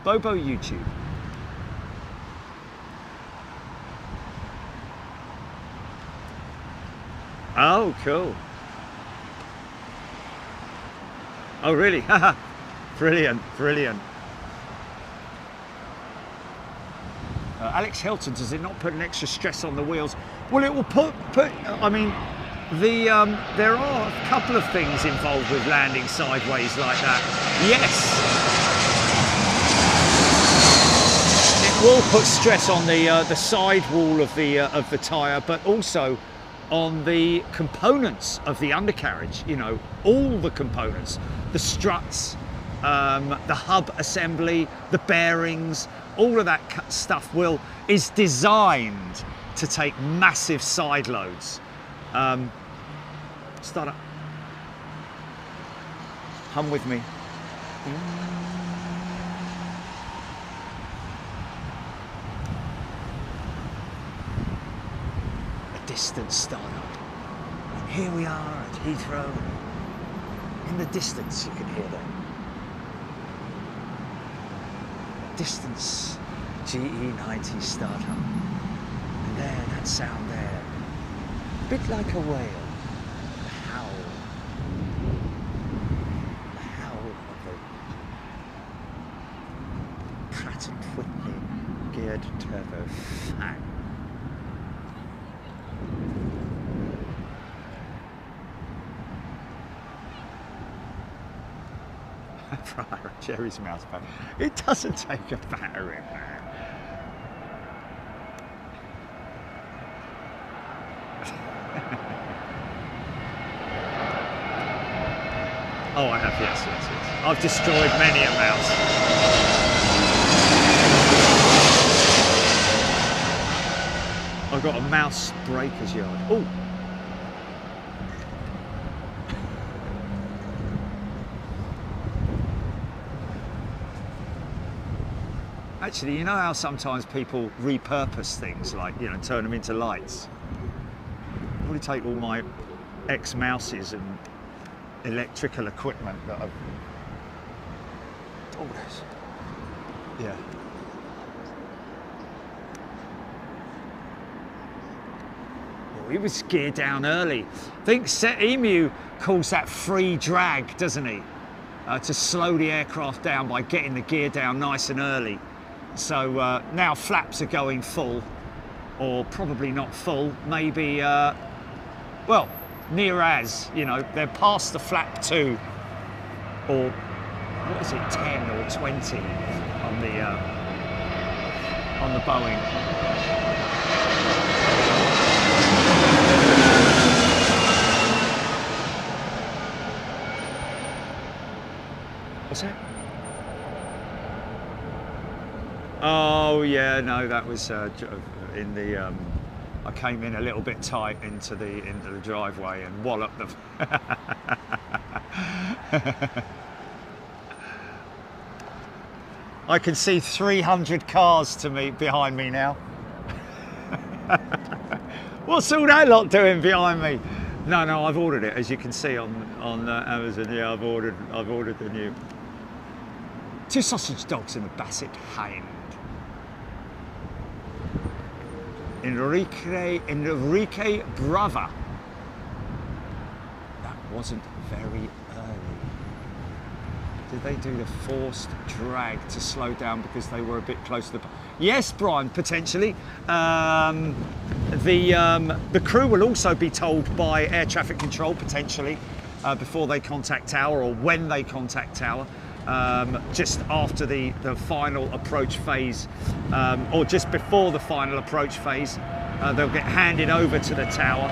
Bobo YouTube. Oh, cool. Oh, really? Brilliant, brilliant. Alex Hilton, does it not put an extra stress on the wheels? Well, it will put I mean, there are a couple of things involved with landing sideways like that. Yes, it will put stress on the side wall of the tyre, but also on the components of the undercarriage. You know, all the components, the struts, the hub assembly, the bearings, all of that stuff is designed to take massive side loads. Start up. Hum with me. A distant startup. And here we are at Heathrow. In the distance, you can hear them. Distance GE90 startup. And there, that sound there. A bit like a whale. The howl. The howl of a Pratt & Whitney geared turbo fan. Jerry's mouse pad. It doesn't take a battery, man. Oh, I have, yes. I've destroyed many a mouse. I've got a mouse breaker's yard. Oh. Actually, you know how sometimes people repurpose things, like, you know, turn them into lights? I'll probably take all my ex-mouses and electrical equipment that I've... Oh, this. Yeah. Oh, he was geared down early. I think Emu calls that free drag, doesn't he? To slow the aircraft down by getting the gear down nice and early. So now flaps are going full, or probably not full, maybe, well, near as, you know, they're past the flap 2, or what is it, 10 or 20 on the Boeing. What's that? Oh yeah, no, that was in the. I came in a little bit tight into the driveway and walloped them. I can see 300 cars behind me now. What's all that lot doing behind me? No, I've ordered it, as you can see on Amazon. Yeah, I've ordered the new 2 sausage dogs in the Basset Hind. Enrique Brava. That wasn't very early. Did they do the forced drag to slow down because they were a bit close to the... Yes, Brian, potentially. The crew will also be told by air traffic control, potentially, before they contact tower, or when they contact tower. Just after the final approach phase, or just before the final approach phase, they'll get handed over to the tower,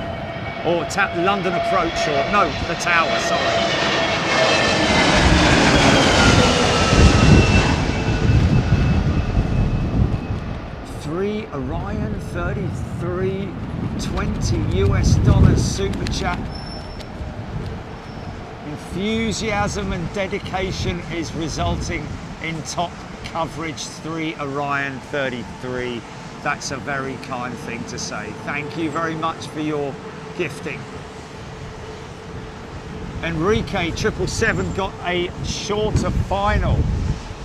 or London approach, or no, the tower, sorry. Orion 3320 US dollars super chat. Enthusiasm and dedication is resulting in top coverage. 3 Orion 33. That's a very kind thing to say. Thank you very much for your gifting. Enrique 777 got a shorter final.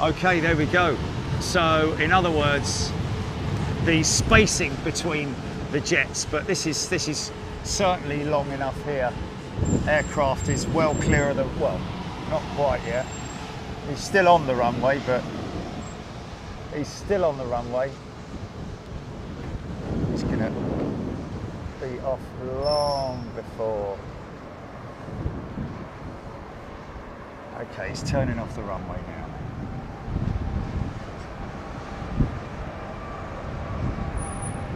Okay, there we go. So in other words, the spacing between the jets, but this is certainly long enough here. Aircraft is well clear of the, well, not quite yet. He's still on the runway, but he's still on the runway. He's gonna be off long before. Okay, he's turning off the runway now.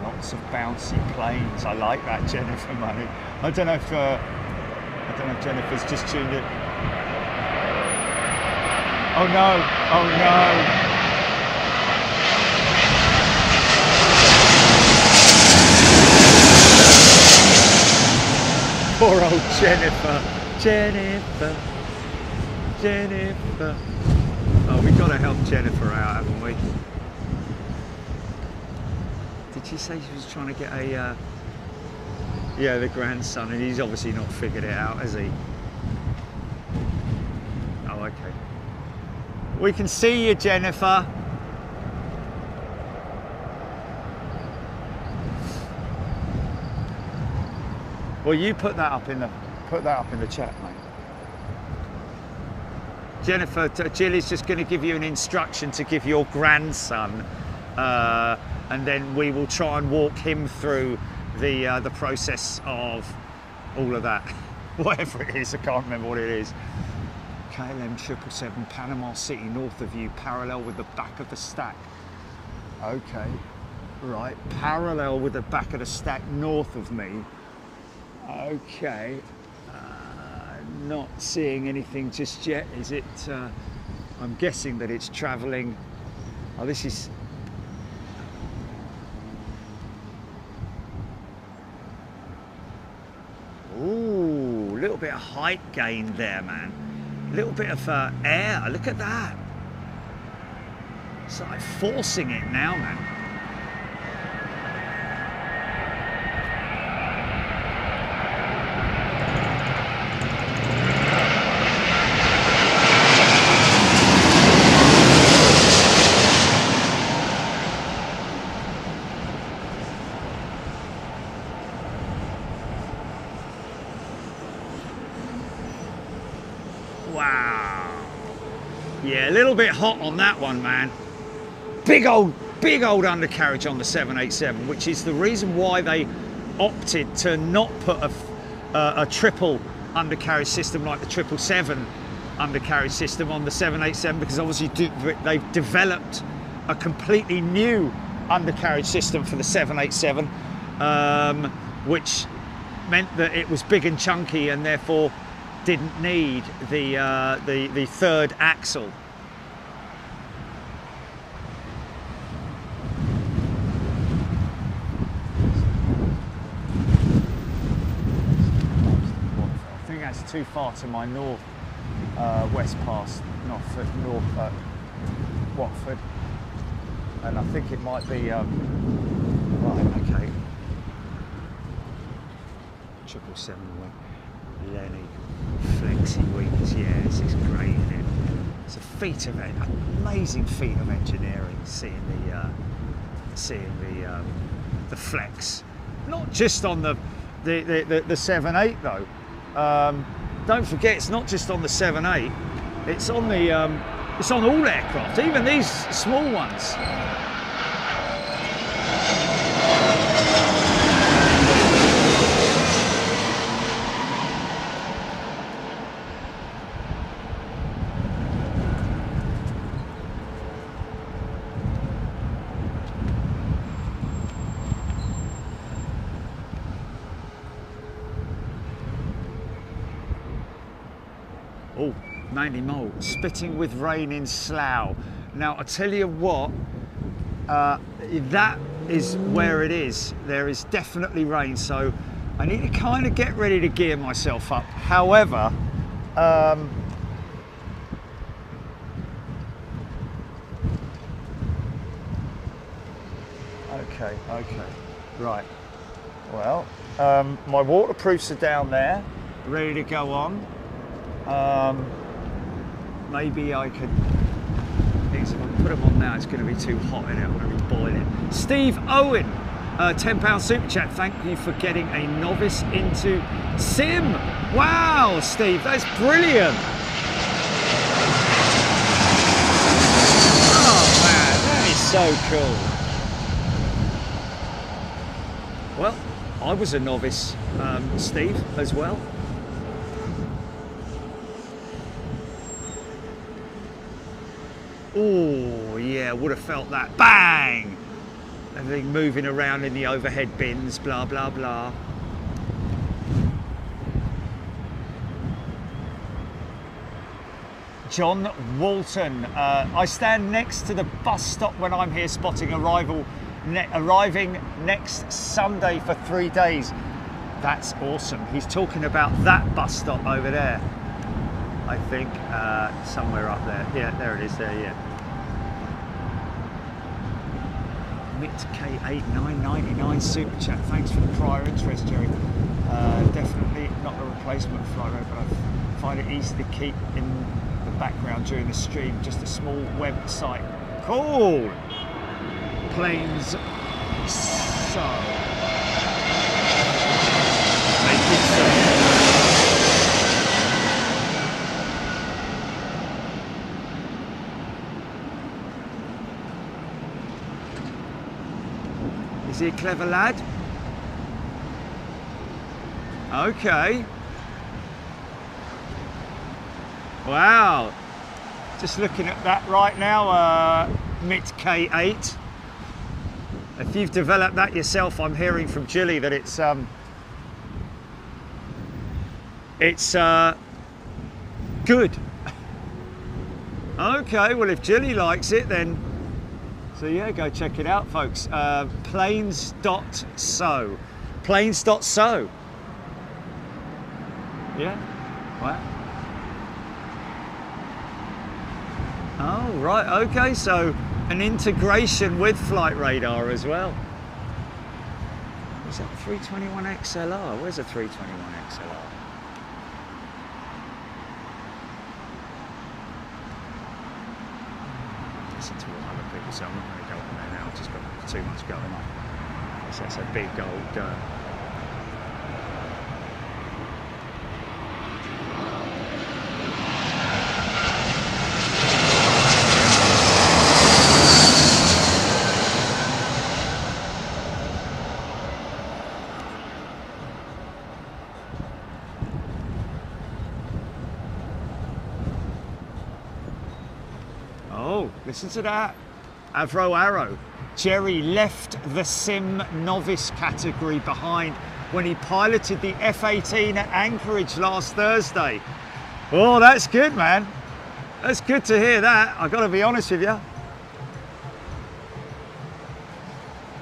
Lots of bouncy planes. I like that, Jennifer Money. I don't know if Jennifer's just tuned in. Oh no! Oh no! Poor old Jennifer. Jennifer. Jennifer. Oh, we've got to help Jennifer out, haven't we? Did she say she was trying to get a, yeah, the grandson, and he's obviously not figured it out, has he? Oh, okay. We can see you, Jennifer. Well, you put that up in the chat, mate. Jennifer, Jill is just going to give you an instruction to give your grandson, and then we will try and walk him through the process of all of that, whatever it is. I can't remember what it is. KLM 777, Panama City, north of you, parallel with the back of the stack. Okay, right, parallel with the back of the stack, north of me. Okay. Not seeing anything just yet. Is it? I'm guessing that it's travelling. Oh, this is. Ooh, a little bit of height gain there, man. A little bit of air. Look at that. It's like forcing it now, man. Yeah, a little bit hot on that one, man. Big old undercarriage on the 787, which is the reason why they opted to not put a triple undercarriage system like the 777 undercarriage system on the 787, because obviously they've developed a completely new undercarriage system for the 787, which meant that it was big and chunky and therefore didn't need the third axle. I think that's too far to my north west pass, north Watford, and I think it might be right. Okay, 777 Lenny. Flexi wings, yeah, this is great, isn't it? It's a feat of it, amazing feat of engineering, seeing the flex, not just on the 787 though. Don't forget, it's not just on the 787. It's on it's on all aircraft, even these small ones. Mainly mould. Spitting with rain in Slough. Now, I tell you what, that is where it is. There is definitely rain, so I need to kind of get ready to gear myself up. However, okay, right. Well, my waterproofs are down there, ready to go on. Maybe I could, if I put them on now, it's going to be too hot in it, I'm going to be boiling. Steve Owen, £10 super chat, thank you for getting a novice into sim. Wow, Steve, that's brilliant. Oh man, that is so cool. Well, I was a novice, Steve, as well. Oh yeah, would have felt that. Bang! Everything moving around in the overhead bins, blah, blah, blah. John Walton, I stand next to the bus stop when I'm here spotting arriving next Sunday for 3 days. That's awesome. He's talking about that bus stop over there. I think somewhere up there. Yeah, there it is there, yeah. K8-999 super chat. Thanks for the prior interest, Jerry. Definitely not a replacement flight road, but I find it easy to keep in the background during the stream. Just a small website. Cool. Planes so. Make it so. Is he a clever lad? Okay. Wow. Just looking at that right now, MIT K8. If you've developed that yourself, I'm hearing from Jilly that it's good. Okay, well if Jilly likes it then, so yeah, go check it out, folks. Planes.so. Planes.so. Yeah, wow. Oh, right, okay, so an integration with flight radar as well. Is that 321 XLR? Where's a 321 XLR? Listen to what other people say. I'm not going to go on there now. I've just got too much going on. So that's a big old. Listen to that. Avro Arrow. Jerry left the sim novice category behind when he piloted the F-18 at Anchorage last Thursday. Oh, that's good, man. That's good to hear that. I've got to be honest with you.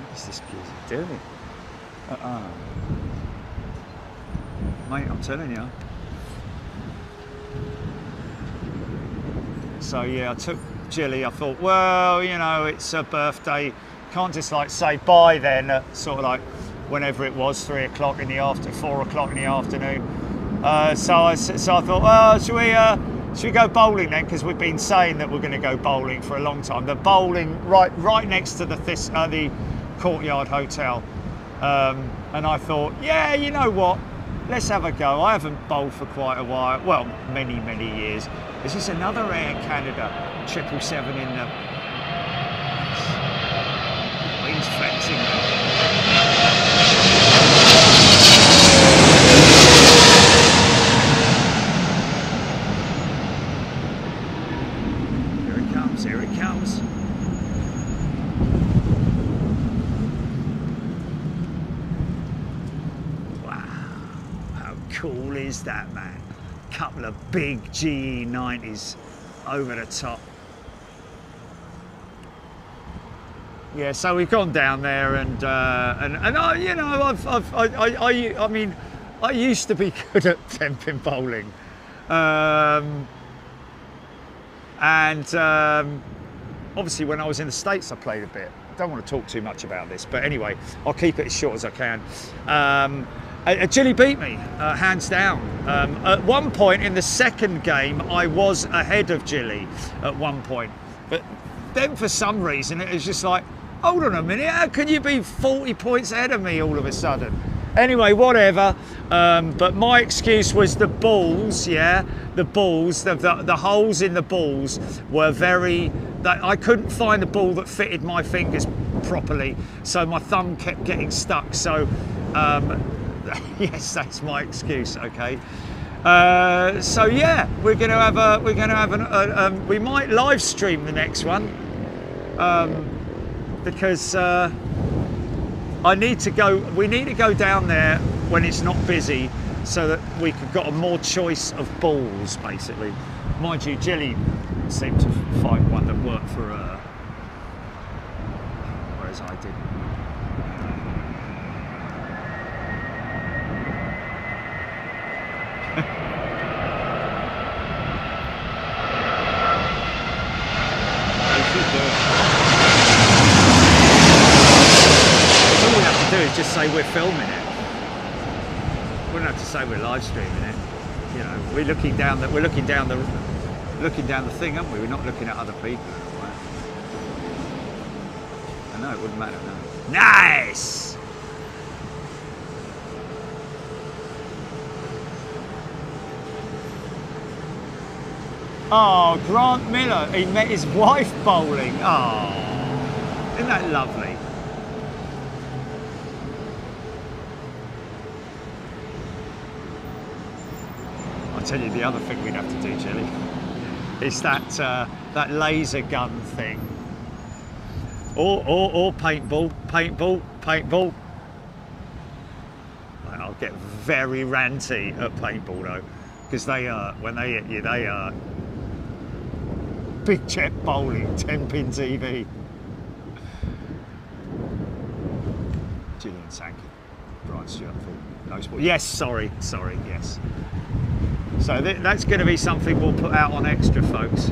What's this geezer doing? Mate, I'm telling you. So yeah, I took Jilly, I thought, well, you know, it's a birthday, can't just like say bye then at sort of like whenever it was, 3 o'clock in the afternoon, 4 o'clock in the afternoon. So I thought, well, should we go bowling then? Because we've been saying that we're going to go bowling for a long time. The bowling right next to the Courtyard Hotel. And I thought, yeah, you know what? Let's have a go. I haven't bowled for quite a while. Well, many years. This is another Air Canada 777 in the wings flexing. Here it comes, here it comes. Wow, how cool is that, man? couple of big GE90s over the top. Yeah, so we've gone down there, and I, you know, I mean, I used to be good at 10-pin bowling, obviously when I was in the States I played a bit. I don't want to talk too much about this, but anyway, I'll keep it as short as I can. Jilly beat me, hands down. At one point in the second game, I was ahead of Jilly at one point, but then for some reason it was just like, hold on a minute, how can you be 40 points ahead of me all of a sudden? Anyway, whatever. But my excuse was the balls, yeah? The balls, the holes in the balls were I couldn't find the ball that fitted my fingers properly, so my thumb kept getting stuck. So, yes, that's my excuse, okay? So yeah, we might live stream the next one, because we need to go down there when it's not busy, so that we could got a more choice of balls, basically. Mind you, Jilly seemed to find one that worked for her, whereas I didn't. All we have to do is just say we're filming it. We don't have to say we're live streaming it. You know, we're looking down the thing, aren't we? We're not looking at other people. Right? I know it wouldn't matter. No. Nice. Oh, Grant Miller, he met his wife bowling. Oh, isn't that lovely? I'll tell you the other thing we'd have to do, Jilly, is that laser gun thing. Or paintball. I'll get very ranty at paintball though, because they are, when they hit you, they are big jet bowling, 10-pin TV. Gillian Sankey, Brian Stewart, no sport. Yes, sorry, yes. So that's going to be something we'll put out on Extra, folks.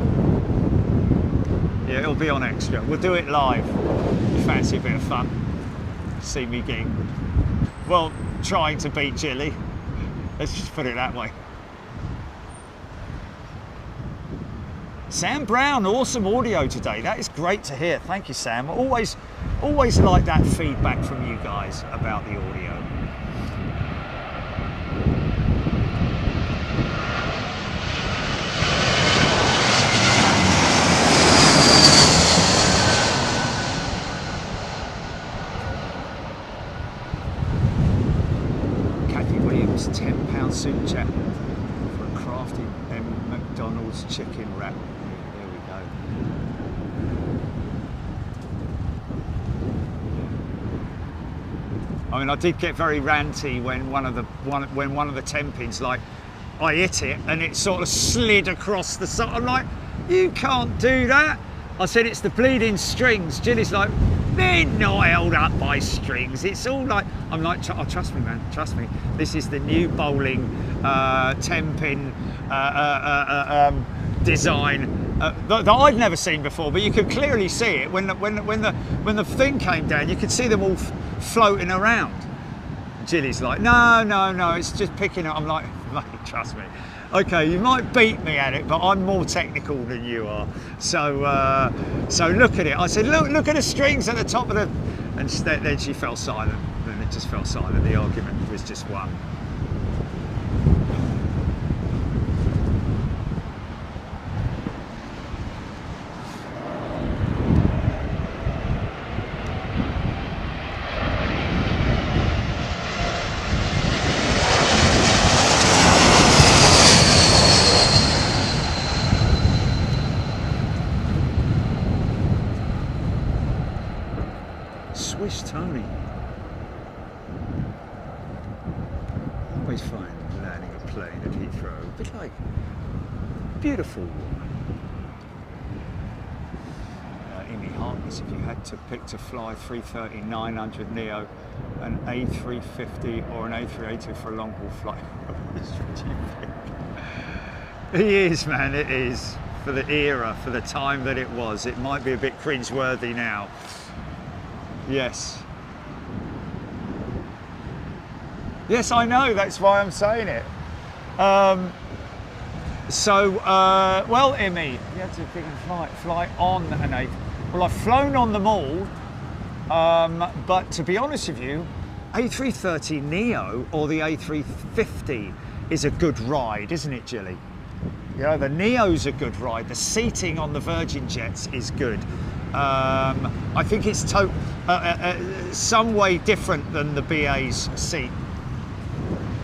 Yeah, it'll be on Extra. We'll do it live. You fancy a bit of fun? See me getting, well, trying to beat Jilly. Let's just put it that way. Sam Brown, awesome audio today. That is great to hear. Thank you, Sam. Always like that feedback from you guys about the audio. £10 super chat for a crafty McDonald's chicken wrap. There we go. I mean, I did get very ranty when one of the 10 pins, like, I hit it and it sort of slid across the side. I'm like, you can't do that. I said, it's the bleeding strings. Jilly's like, they're not held up by strings. It's all like, I'm like, oh, trust me, man, trust me. This is the new bowling 10-pin design that I'd never seen before. But you could clearly see it when the thing came down. You could see them all floating around. Jilly's like, no, it's just picking up. I'm like, mate, trust me. Okay, you might beat me at it, but I'm more technical than you are. So, so look at it. I said, look at the strings at the top of the, and then she fell silent. Then it just fell silent. The argument was just won. Tony. Always find learning a plane at Heathrow Heathrow, a bit like beautiful woman. Amy Harkness, if you had to pick to fly 330-900 neo, an A350 or an A380 for a long haul flight, which would you pick? It is, man, it is. For the era, for the time that it was. It might be a bit cringe-worthy now. Yes. Yes, I know, that's why I'm saying it. Well, Emmy, you had to pick a fly on an A. Well, I've flown on them all, but to be honest with you, A330neo or the A350 is a good ride, isn't it, Jilly? Yeah, the Neo's a good ride. The seating on the Virgin jets is good. I think it's some way different than the BA's seat.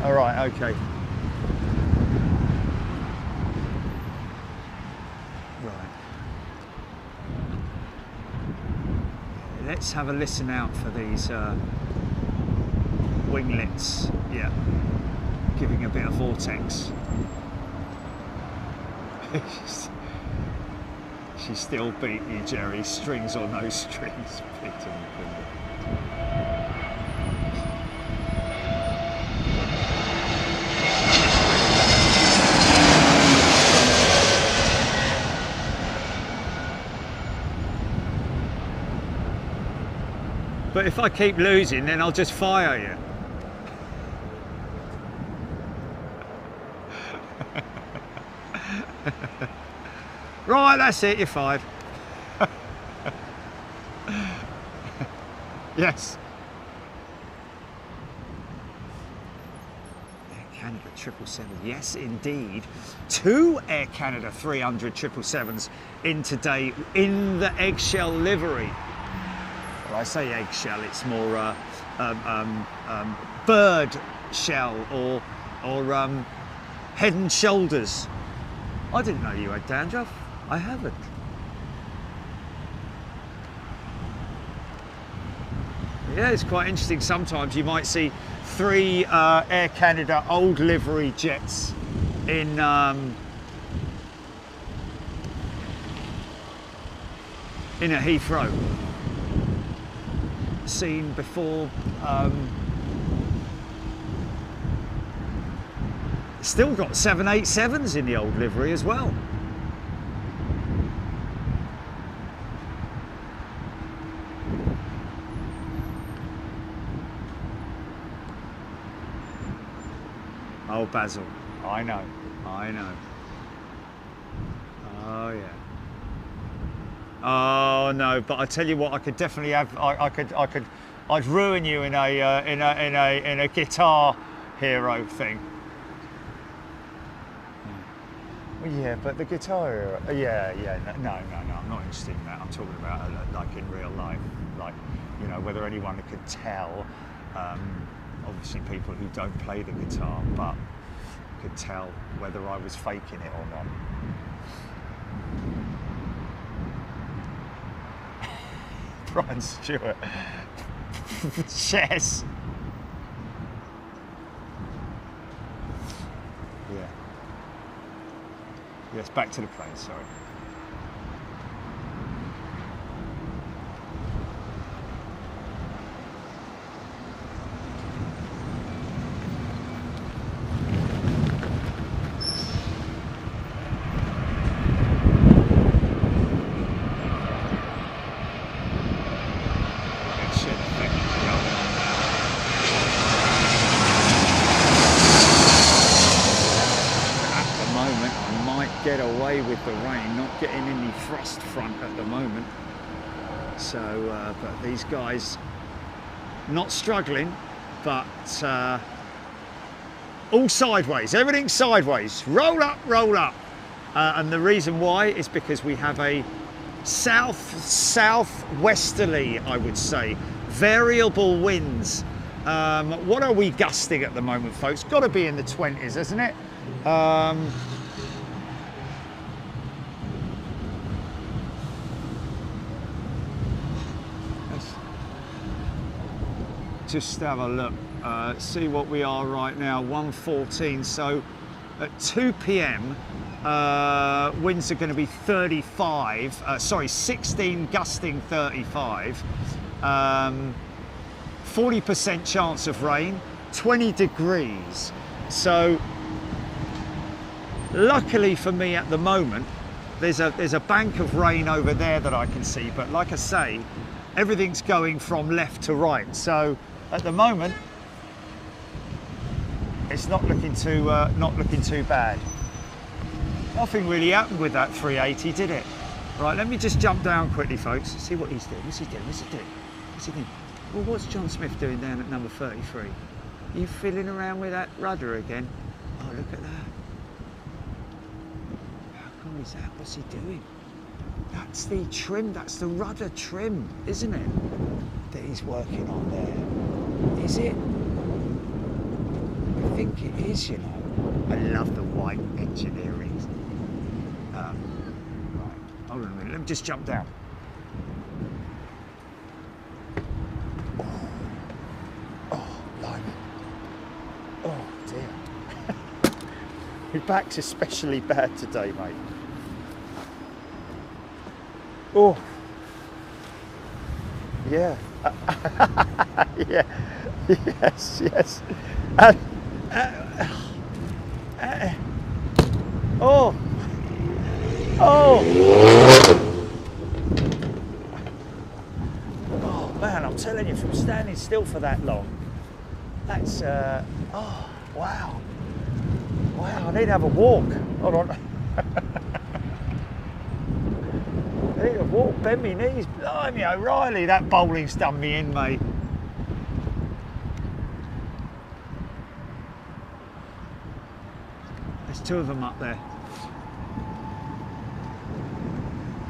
All right, okay. Right. Let's have a listen out for these winglets. Yeah, giving a bit of vortex. She's still beating you, Jerry. Strings or no strings. But if I keep losing, then I'll just fire you. Right, that's it, you're fired. Yes. Air Canada 777, yes indeed. 2 Air Canada 300 777s in today in the eggshell livery. Well, I say eggshell, it's more bird shell or head and shoulders. I didn't know you had dandruff. I haven't. Yeah, it's quite interesting. Sometimes you might see 3 Air Canada old livery jets in a Heathrow. Seen before. Still got 787s in the old livery as well. Oh, Basil, I know. Oh yeah. Oh no, but I tell you what, I could definitely have. I'd ruin you in a guitar hero thing. Well, yeah, but the guitar hero. No, I'm not interested in that. I'm talking about like in real life, like, you know, whether anyone could tell. Obviously people who don't play the guitar, but could tell whether I was faking it or not. Brian Stewart. Chess. Yeah. Yes, back to the plane, sorry. With the rain, not getting any thrust front at the moment, so but these guys not struggling, but all sideways, everything sideways, roll up, and the reason why is because we have a southwesterly, I would say, variable winds. What are we gusting at the moment, folks? Got to be in the 20s, isn't it? Just have a look, see what we are right now, 114, so at 2 p.m. Winds are going to be 16 gusting 35. 40% chance of rain, 20 degrees. So luckily for me at the moment, there's a bank of rain over there that I can see, but like I say, everything's going from left to right. So at the moment, it's not looking too bad. Nothing really happened with that 380, did it? Right, let me just jump down quickly, folks. See what he's doing. What's he doing? What's he doing? What's he doing? Well, what's John Smith doing down at number 33? Are you fiddling around with that rudder again? Oh, look at that. How cool is that? What's he doing? That's the trim, that's the rudder trim, isn't it? That he's working on there. Is it? I think it is, you know. I love the white engineering. Right, hold on a minute, let me just jump down. Your back's especially bad today, mate. Oh. Yeah. Yeah. Yes, yes. Oh. Oh. Oh, man, I'm telling you, from standing still for that long, that's, oh, wow. Wow, I need to have a walk. Hold on. I need to walk, bend my knees. Blimey, O'Reilly, that bowling's done me in, mate. There's two of them up there.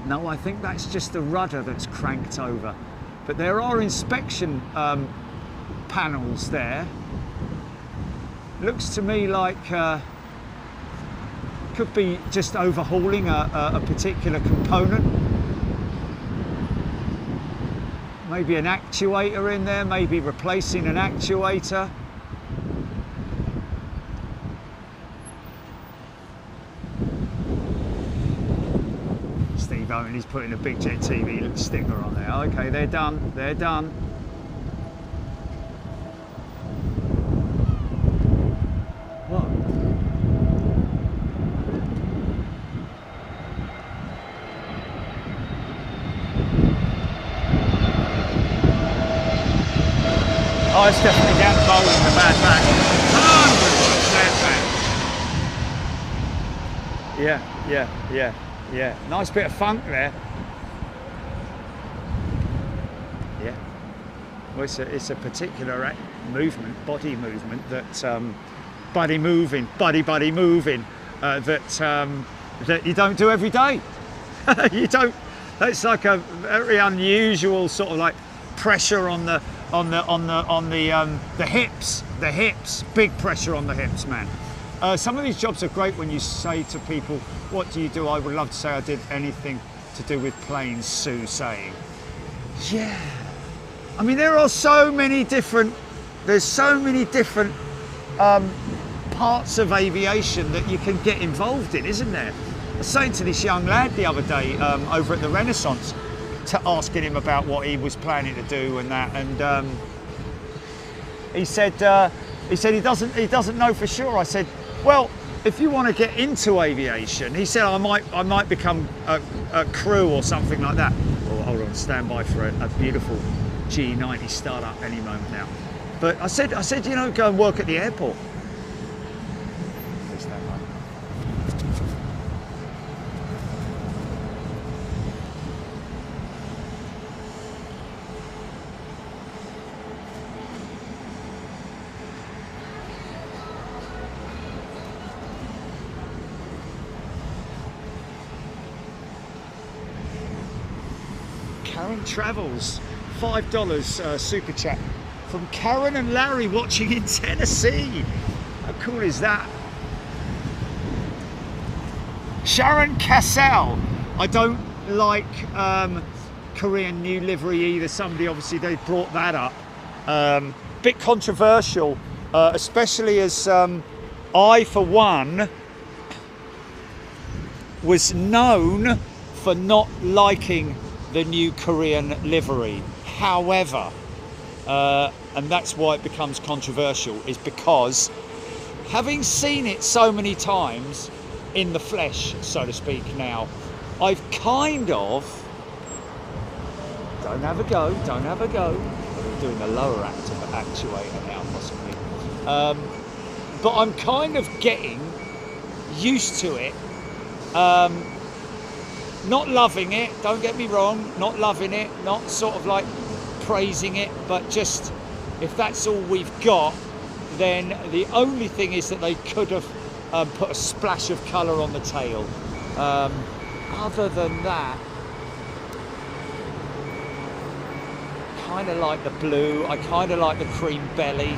No, I think that's just the rudder that's cranked over. But there are inspection panels there. Looks to me like could be just overhauling a particular component. Maybe an actuator in there, maybe replacing an actuator. Steve Owen is putting a Big Jet TV sticker on there. Okay, they're done, they're done. Oh, it's definitely down the bowling, the bad back. 100% back. Yeah. Nice bit of funk there. Yeah. Well, it's a particular movement, body movement that, body moving, that you don't do every day. You don't. It's like a very unusual sort of like pressure on the hips, big pressure on the hips, man. Some of these jobs are great when you say to people, what do you do? I would love to say I did anything to do with planes, Sue saying. Yeah. I mean, there are so many different, parts of aviation that you can get involved in, isn't there? I was saying to this young lad the other day over at the Renaissance, asking him about what he was planning to do and that, and he said he doesn't know for sure. I said, well, if you want to get into aviation, he said, I might become a crew or something like that. Oh, hold on, stand by for a beautiful G90 startup any moment now. But I said, you know, go and work at the airport. Karen Travels, $5 super chat from Karen and Larry watching in Tennessee. How cool is that? Sharon Cassell, I don't like Korean new livery either. Somebody obviously they brought that up. Bit controversial, especially as I, for one, was known for not liking the new Korean livery. However, and that's why it becomes controversial, is because having seen it so many times in the flesh, so to speak, now, I've kind of, don't have a go, I'm doing the lower actuator now possibly, but I'm kind of getting used to it. Not loving it, don't get me wrong, not loving it, not sort of like praising it, but just if that's all we've got, then the only thing is that they could have put a splash of colour on the tail. Other than that, kind of like the blue, I kind of like the cream belly.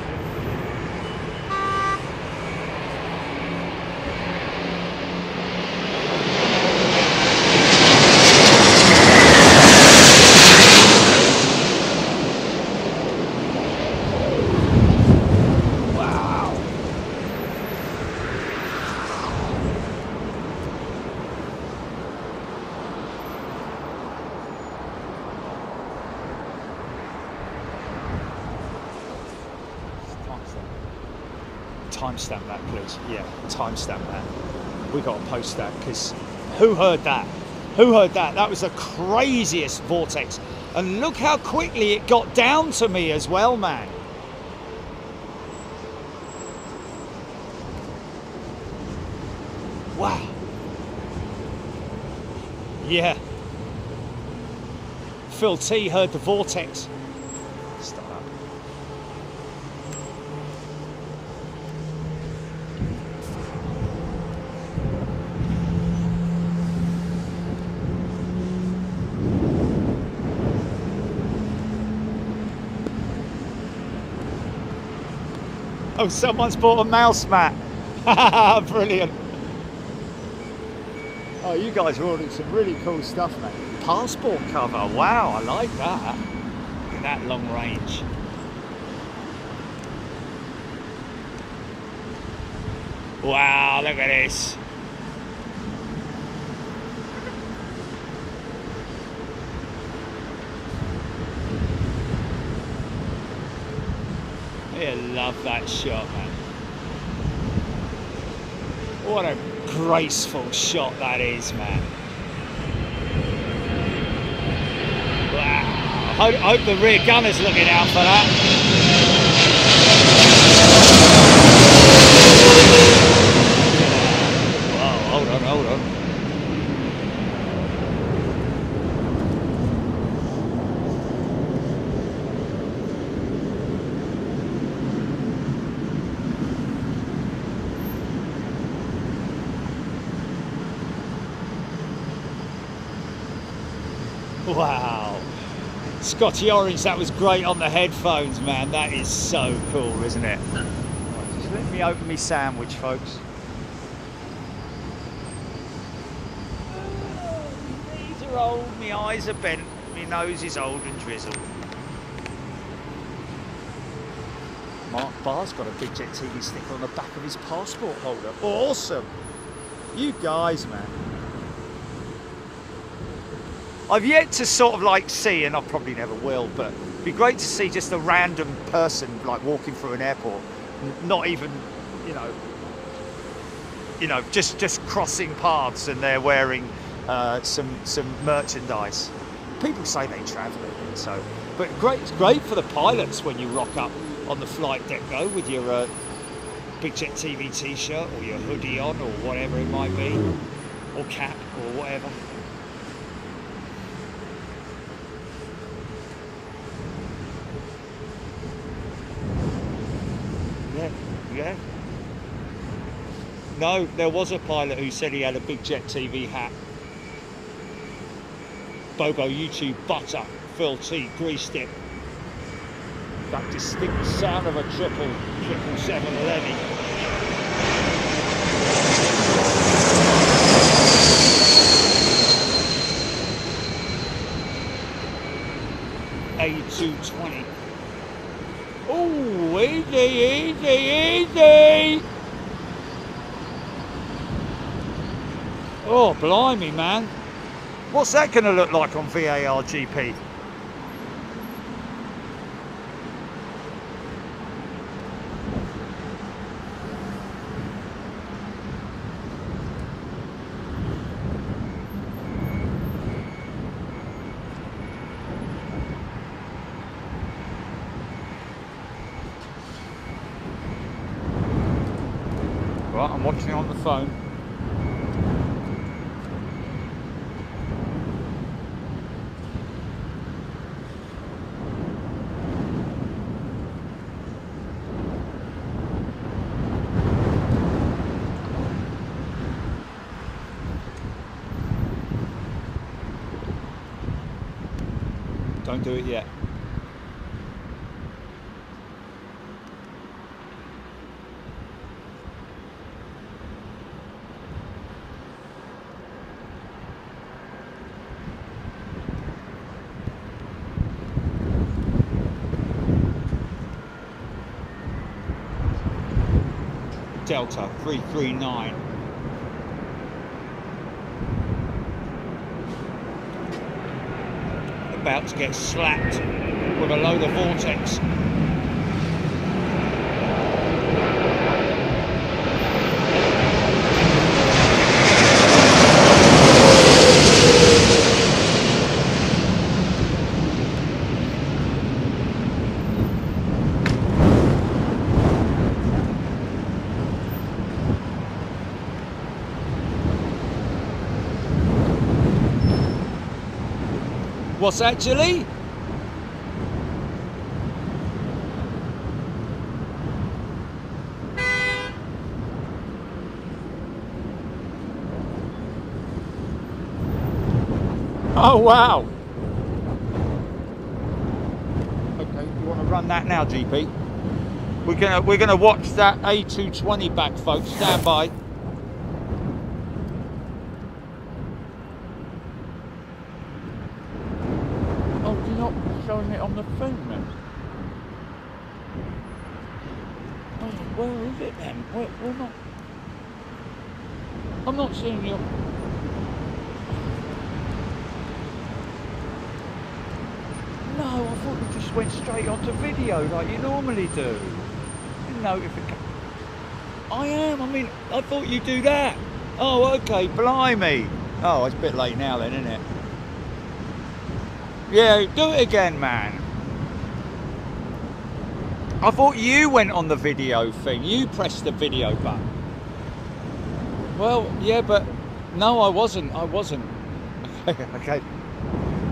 Timestamp that, please. Yeah, timestamp that. We got to post that, because who heard that? Who heard that? That was the craziest vortex. And look how quickly it got down to me as well, man. Wow. Yeah. Phil T heard the vortex. Stop up. Oh, someone's bought a mouse mat. Brilliant. Oh, you guys are ordering some really cool stuff, mate. Passport cover. Wow, I like that. Look at that long range. Wow, look at this. I love that shot, man. What a graceful shot that is, man. Wow. I hope the rear gunner's looking out for that. Whoa, hold on, hold on. Wow, Scotty Orange, that was great on the headphones, man. That is so cool, isn't it? Right, just let me open my sandwich, folks. These are old, my eyes are bent, my nose is old and drizzled. Mark Barr's got a Big Jet TV sticker on the back of his passport holder. Awesome! You guys, man. I've yet to sort of like see, and I probably never will, but it'd be great to see just a random person like walking through an airport, not even, just crossing paths, and they're wearing some merchandise. People say they travel it, so, but great. It's great for the pilots when you rock up on the flight deck though with your Big Jet TV t-shirt or your hoodie on or whatever it might be, or cap or whatever. Yeah. No, there was a pilot who said he had a Big Jet TV hat. Bogo YouTube butter, Phil T greased it. That distinct sound of a 777 levy. A220. Oh, easy, easy, easy. Oh, blimey, man. What's that going to look like on VAR, GP? Right, I'm watching it on the phone. Don't do it yet. Delta 339. About to get slapped with a load of vortex. What's that, Chile? Oh wow! Okay, you want to run that now, GP? We're gonna watch that A220 back, folks. Stand by. Oh, you're not showing it on the phone, then? Oh, where is it then? We're not. I'm not seeing you. No, I thought you just went straight onto video like you normally do. Notification. I am. I mean, I thought you'd do that. Oh, okay. Blimey. Oh, it's a bit late now then, isn't it? Yeah, do it again, man. I thought you went on the video thing. You pressed the video button. Well, yeah, but no, I wasn't. Okay, okay.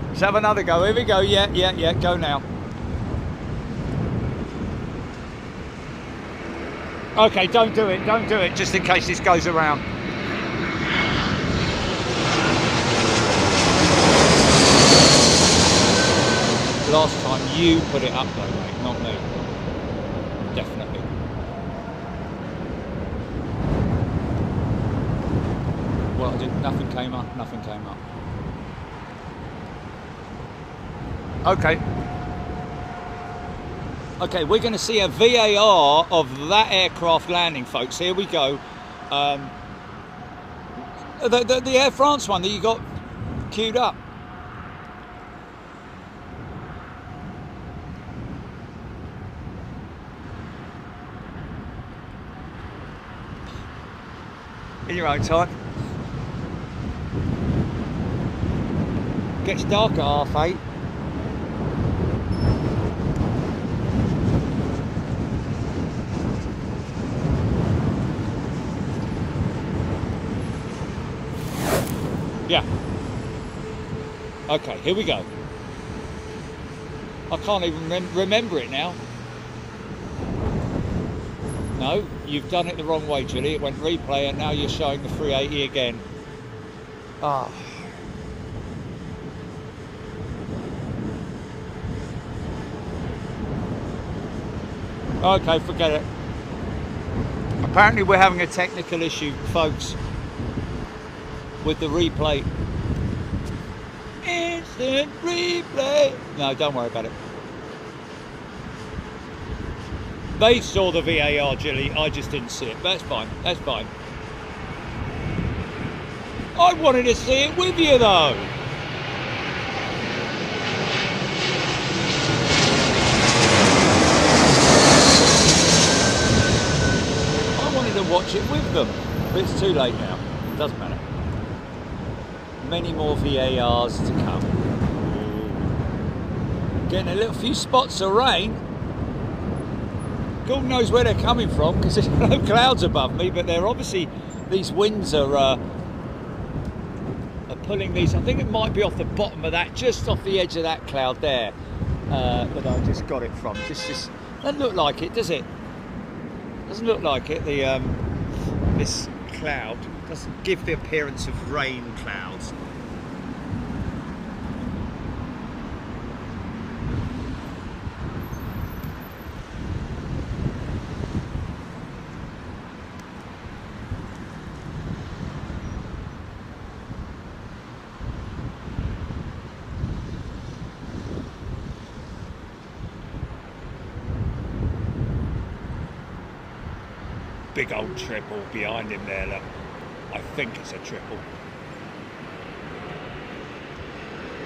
Let's have another go. Here we go. Yeah. Go now. Okay, don't do it. Don't do it, just in case this goes around. Last time you put it up though, mate, not me. Definitely. Well, I did. Nothing came up. Nothing came up. Okay. Okay, we're going to see a VAR of that aircraft landing, folks. Here we go. The Air France one that you got queued up. In your own time. Gets dark at 8:30. Yeah. Okay, here we go. I can't even remember it now. No, you've done it the wrong way, Julie. It went replay and now you're showing the 380 again. Ah. Okay, forget it. Apparently we're having a technical issue, folks, with the replay. Instant replay. No, don't worry about it. They saw the VAR, Jilly. I just didn't see it. But that's fine. That's fine. I wanted to see it with you though. I wanted to watch it with them, but it's too late now. It doesn't matter. Many more VARs to come. Getting a little few spots of rain. God knows where they're coming from because there's no clouds above me, but they're obviously, these winds are pulling these. I think it might be off the bottom of that, just off the edge of that cloud there, that I just got it from. Just doesn't look like it, does it? Doesn't look like it. The this cloud doesn't give the appearance of rain clouds. Big old triple behind him there, look. I think it's a triple.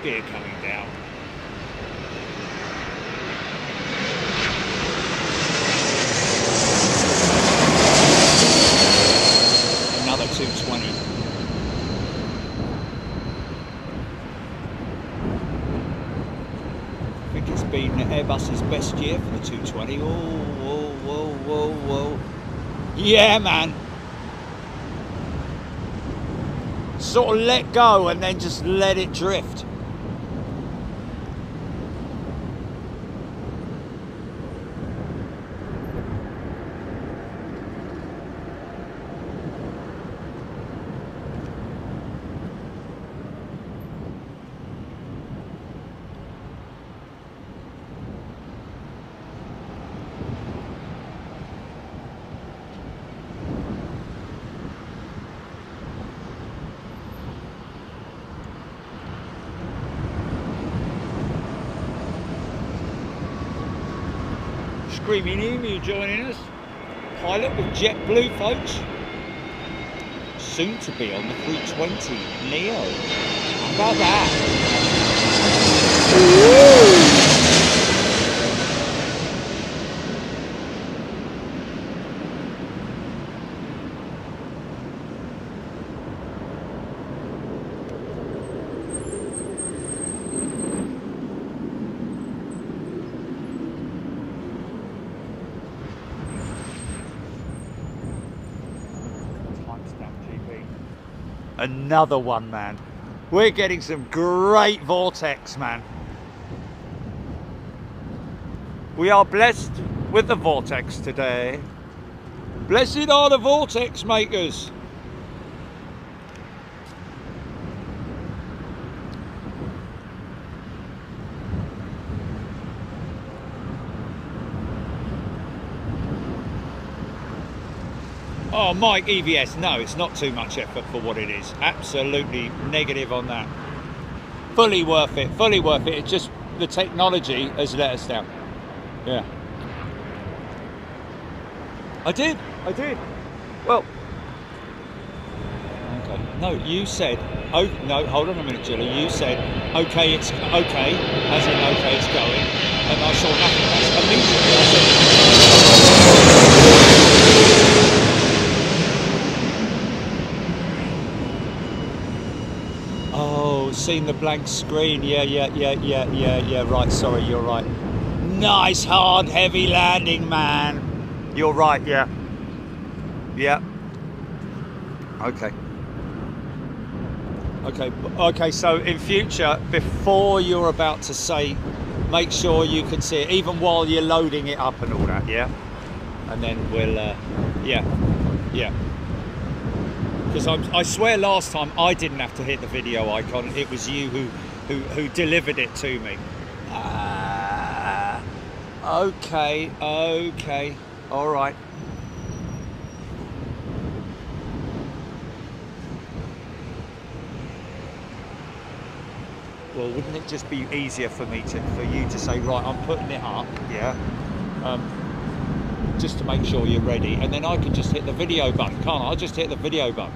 Gear coming down. Another 220. I think it's been Airbus's best year for the 220. Oh, whoa, whoa, whoa, whoa. Yeah, man. Sort of let go and then just let it drift. Screaming Emu joining us. Pilot with JetBlue, folks. Soon to be on the 320neo. How about that? Ooh. Another one, man. We're getting some great vortex, man. We are blessed with the vortex today. Blessed are the vortex makers. Oh, Mike, EVS, no, it's not too much effort for what it is. Absolutely negative on that. Fully worth it, fully worth it. It's just the technology has let us down. Yeah. I did. Well, okay. No, you said, oh, no, hold on a minute, Julie. You said, okay, it's okay, as in, okay, it's going. And I saw nothing else. Immediately I said, seen the blank screen. Yeah, right, sorry, you're right. Nice, hard, heavy landing, man. You're right, yeah. Okay, so in future, before you're about to say, make sure you can see it, even while you're loading it up and all that, yeah? And then we'll, yeah. Because I swear last time I didn't have to hit the video icon, it was you who delivered it to me. Okay, all right. Well, wouldn't it just be easier for you to say, right, I'm putting it up, yeah, just to make sure you're ready, and then I can just hit the video button, can't I? I'll just hit the video button.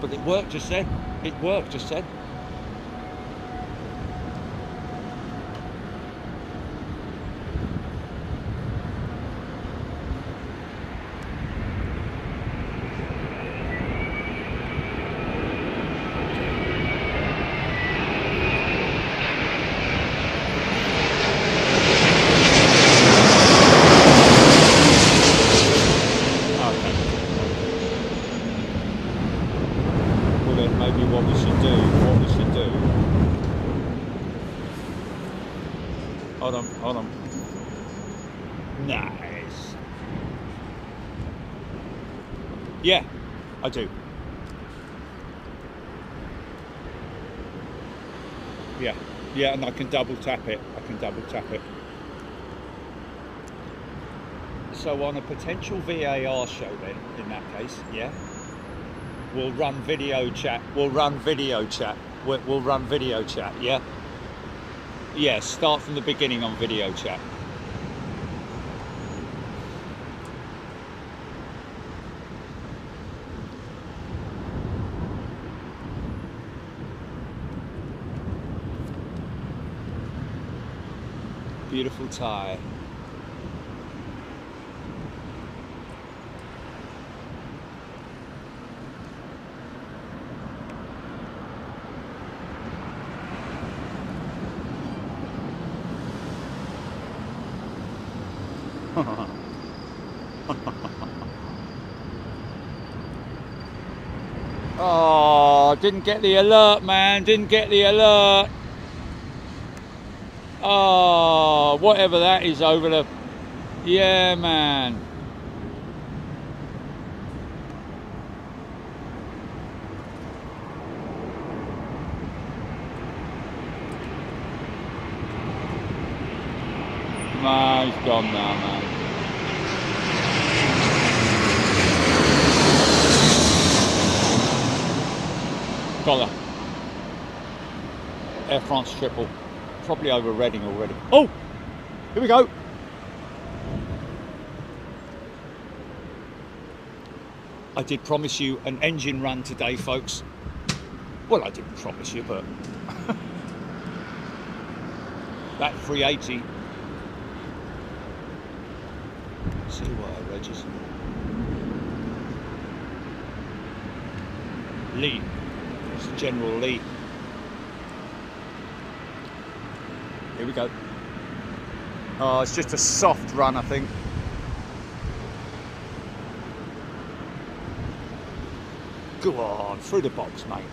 but it worked just then. It worked just then. Hold on. Nice. Yeah, I do. Yeah, and I can double tap it. So on a potential VAR show then, in that case, yeah, we'll run video chat. We'll run video chat, yeah? Yeah, start from the beginning on video chat. Beautiful tie. Oh, didn't get the alert, man. Didn't get the alert. Oh, whatever that is over the... Yeah, man. Nah, he's gone now, man. Got that. Air France triple. Probably over Reading already. Oh! Here we go. I did promise you an engine run today, folks. Well, I didn't promise you, but... that 380. See what I register. Lee. It's General Lee. Here we go. Oh, it's just a soft run, I think. Go on, through the box, mate.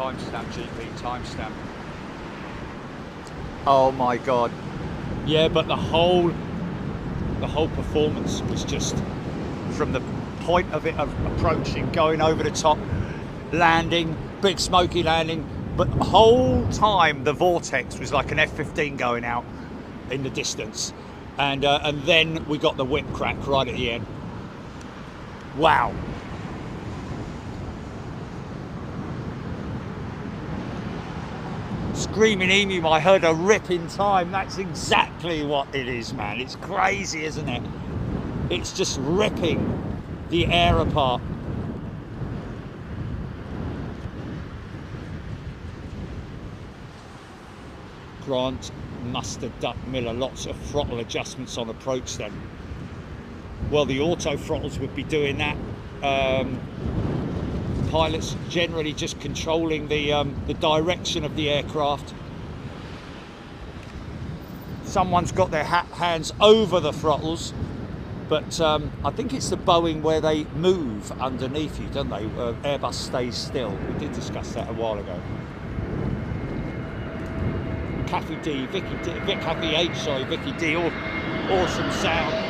Timestamp, GP, timestamp. Oh my God. Yeah, but the whole performance was just from the point of it of approaching, going over the top, landing, big smoky landing, but the whole time the vortex was like an F-15 going out in the distance, and then we got the whip crack right at the end. Wow. Screaming emu, I heard a rip in time. That's exactly what it is, man. It's crazy, isn't it? It's just ripping the air apart. Grant, Mustard, Duck, Miller, lots of throttle adjustments on approach then. Well, the auto throttles would be doing that. pilots generally just controlling the direction of the aircraft. Someone's got their hands over the throttles, but I think it's the Boeing where they move underneath you, don't they? Airbus stays still. We did discuss that a while ago. Cathy D, Cathy H, sorry, Vicky D, awesome sound.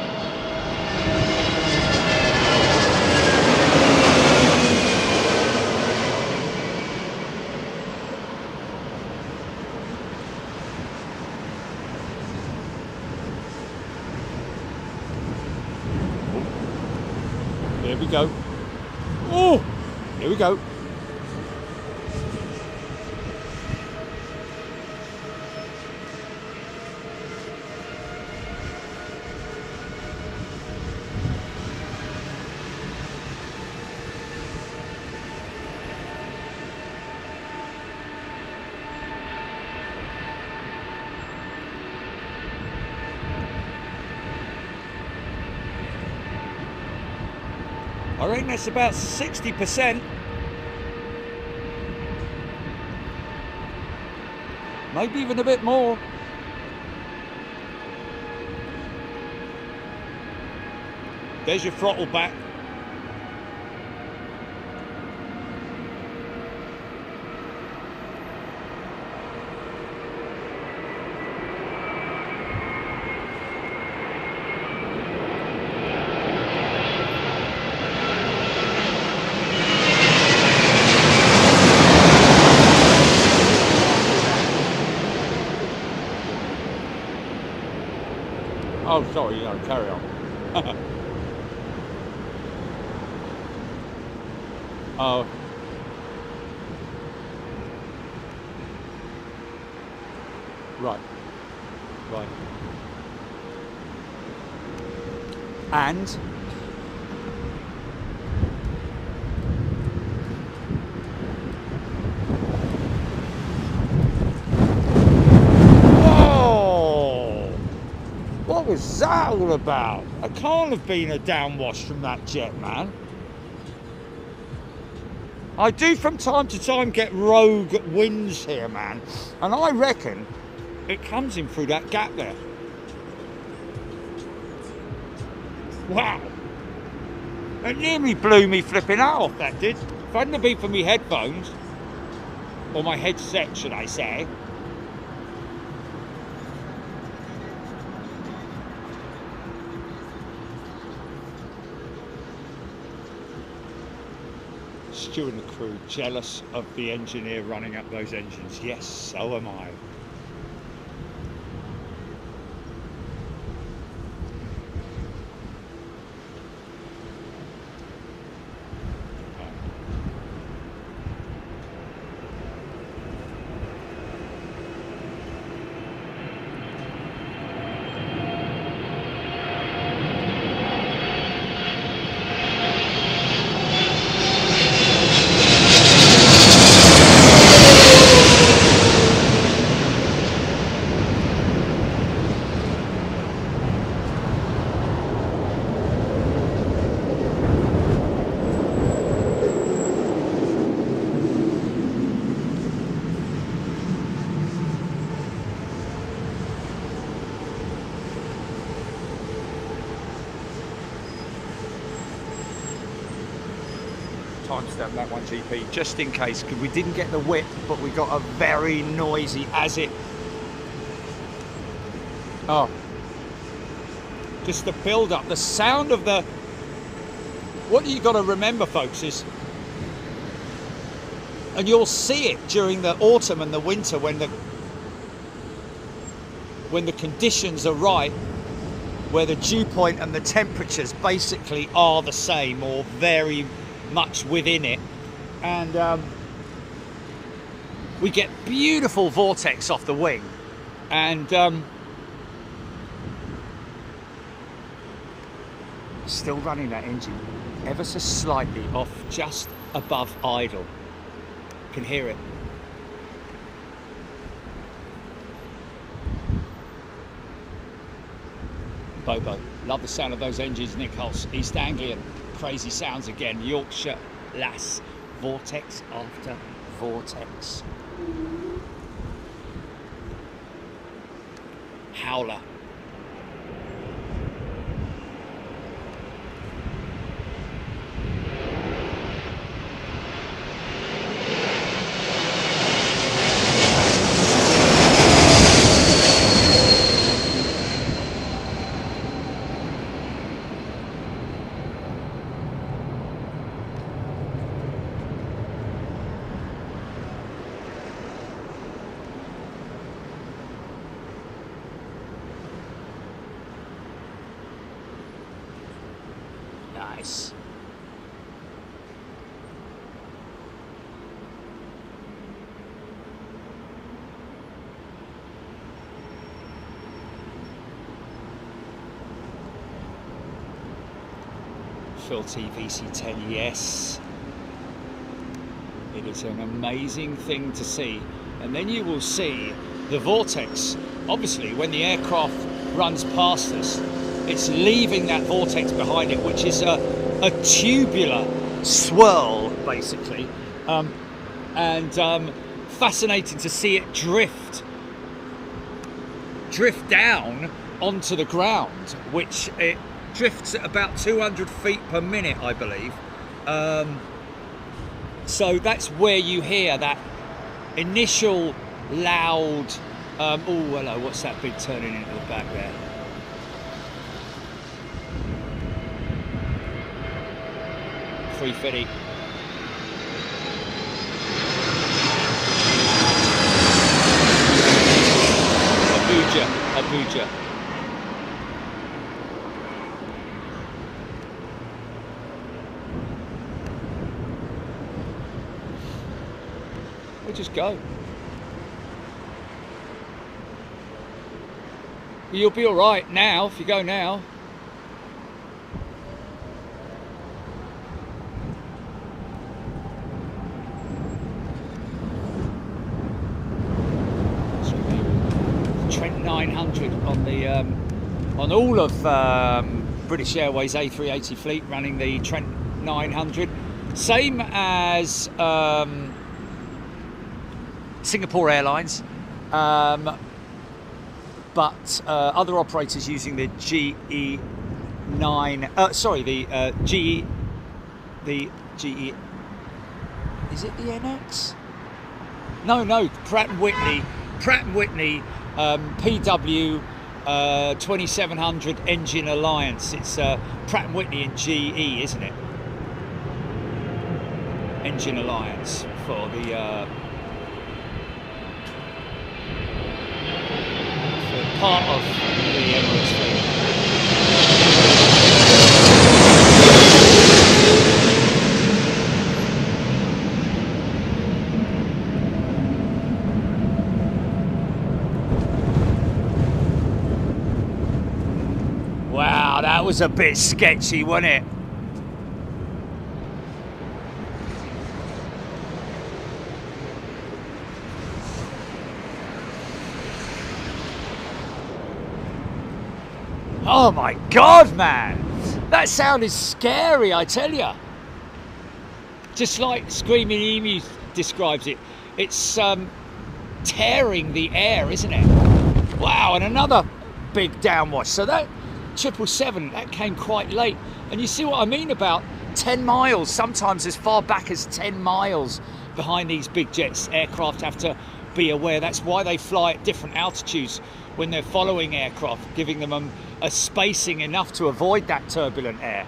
Here we go. Oh, here we go. I reckon that's about 60%. Maybe even a bit more. There's your throttle back. Oh, sorry, no, carry on. Oh. Right. Right. And what was that all about? I can't have been a downwash from that jet, man. I do from time to time get rogue winds here, man, and I reckon it comes in through that gap there. Wow. It nearly blew me flipping out off, that did. If it hadn't have been for me headphones, or my headset, should I say, Stu and the crew jealous of the engineer running up those engines. Yes, so am I. Timestamp that one, GP, just in case, because we didn't get the whip, but we got a very noisy as it. Oh, just the build up, the sound of the. What you got to remember, folks, is, and you'll see it during the autumn and the winter when the conditions are right, where the dew point and the temperatures basically are the same or very much within it, and we get beautiful vortex off the wing, and still running that engine ever so slightly off just above idle. Can hear it. Bobo, love the sound of those engines. Nick Hulse, East Anglian, crazy sounds again. Yorkshire Lass vortex after vortex. Howler. Nice. Filthy VC10, yes. It is an amazing thing to see. And then you will see the vortex. Obviously, when the aircraft runs past us, it's leaving that vortex behind it, which is a tubular swirl, basically. Fascinating to see it drift down onto the ground, which it drifts at about 200 feet per minute, I believe. So that's where you hear that initial loud, oh hello, what's that big turning into the back there? .350. Abuja. We'll just go. You'll be all right now if you go now. Trent 900 on the on all of British Airways A380 fleet, running the Trent 900, same as Singapore Airlines, but other operators using the GE, is it the NX? No, Pratt & Whitney PW 2700 Engine Alliance. It's Pratt & Whitney and GE, isn't it? Engine Alliance for the part of the Emirates fleet. Wow, that was a bit sketchy, wasn't it? Oh my God, man! That sound is scary, I tell you. Just like Screaming Emu describes it, it's tearing the air, isn't it? Wow, and another big downwash. So that 777, that came quite late. And you see what I mean about 10 miles, sometimes as far back as 10 miles behind these big jets. Aircraft have to be aware. That's why they fly at different altitudes when they're following aircraft, giving them a spacing enough to avoid that turbulent air.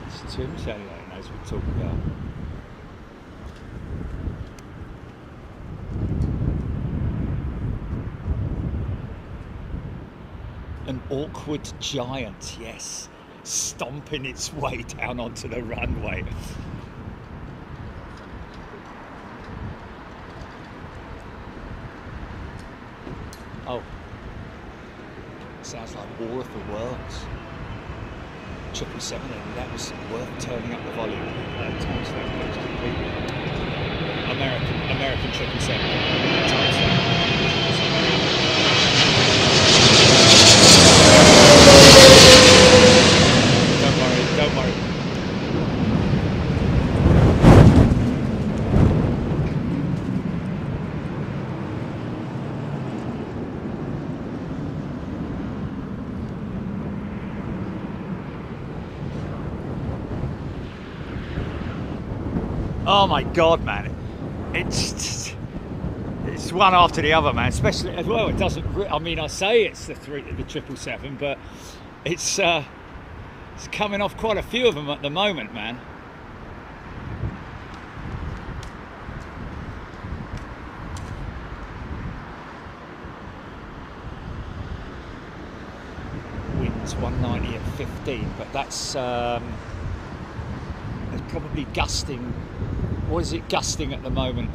It's Tim Shelley knows what we're talking about. An awkward giant, yes, stomping its way down onto the runway. Oh, sounds like War of the Worlds. 777, and that was worth turning up the volume. Times that goes completely. American 777. Times that. Don't worry. Oh my God, man. It's one after the other, man. Especially as well. It doesn't. I mean, I say it's the 777, but it's coming off quite a few of them at the moment, man. Winds 190 at 15, but that's probably gusting. What is it gusting at the moment?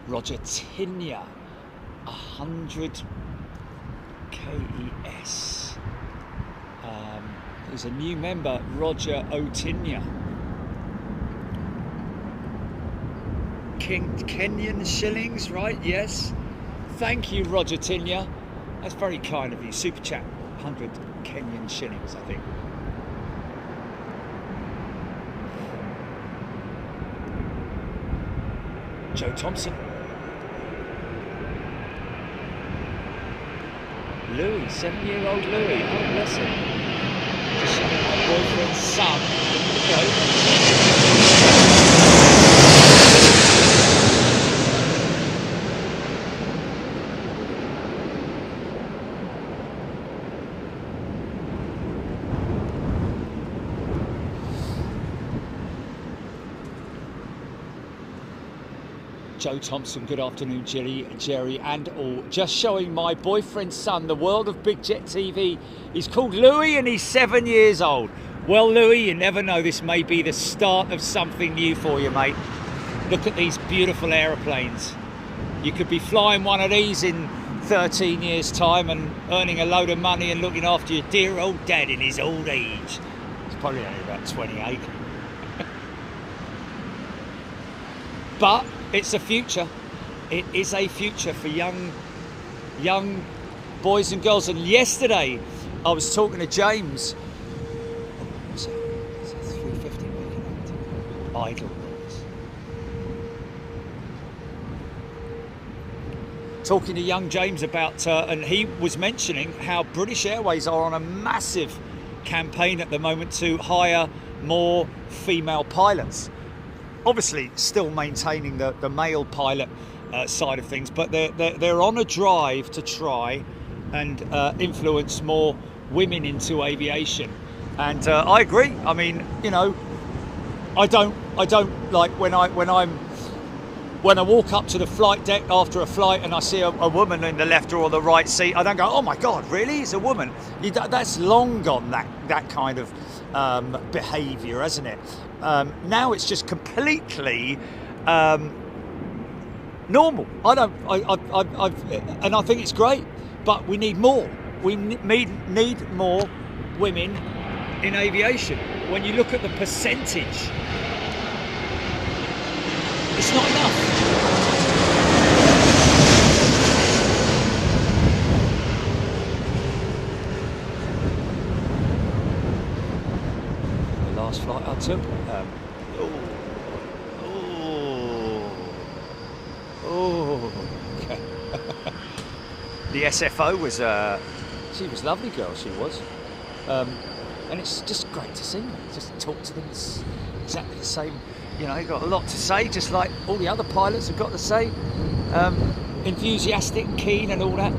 Roger Tinya, 100 KES. There's a new member, Roger Otinya. Kenyan shillings, right? Yes. Thank you, Roger Tinya. That's very kind of you. Super chat, 100 Kenyan shillings, I think. Joe Thompson. Louis, 7-year-old Louis. Oh, bless him. Just showing my boyfriend's son. Okay. Joe Thompson, good afternoon, Jerry and all. Just showing my boyfriend's son the world of Big Jet TV. He's called Louis and he's 7 years old. Well, Louis, you never know, this may be the start of something new for you, mate. Look at these beautiful aeroplanes. You could be flying one of these in 13 years' time and earning a load of money and looking after your dear old dad in his old age. He's probably only about 28. But it's a future. It is a future for young boys and girls. And yesterday, I was talking to James. What's that? It's a 350 making out. Idle noise. Talking to young James about, and he was mentioning how British Airways are on a massive campaign at the moment to hire more female pilots. Obviously still maintaining the male pilot side of things, but they're on a drive to try and influence more women into aviation. And I agree. I mean, you know, I don't like when I walk up to the flight deck after a flight and I see a woman in the left or the right seat, I don't go, oh my God, really? It's a woman. That's long gone, that kind of behaviour, hasn't it? Now it's just completely normal. And I think it's great, but we need more. We need more women in aviation. When you look at the percentage, it's not enough. The last flight I took, okay. The SFO was, she was a lovely girl, she was. And it's just great to see them, just talk to them. It's exactly the same, you know, got a lot to say, just like all the other pilots have got to say. Enthusiastic and keen and all that.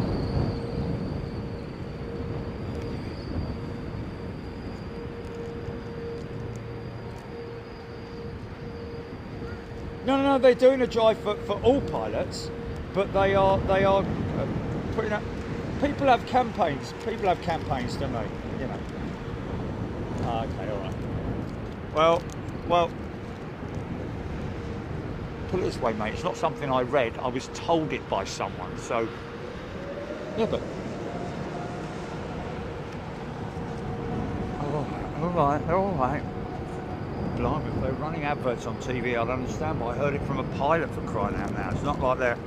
No, they're doing a drive for all pilots, but they are putting up. People have campaigns. People have campaigns, don't they? You know. Okay, all right. Well. Put it this way, mate. It's not something I read. I was told it by someone. So, yeah, but. All right. Blimey, if they're running adverts on TV, I'd understand, but I heard it from a pilot, for crying out loud. It's not like they're...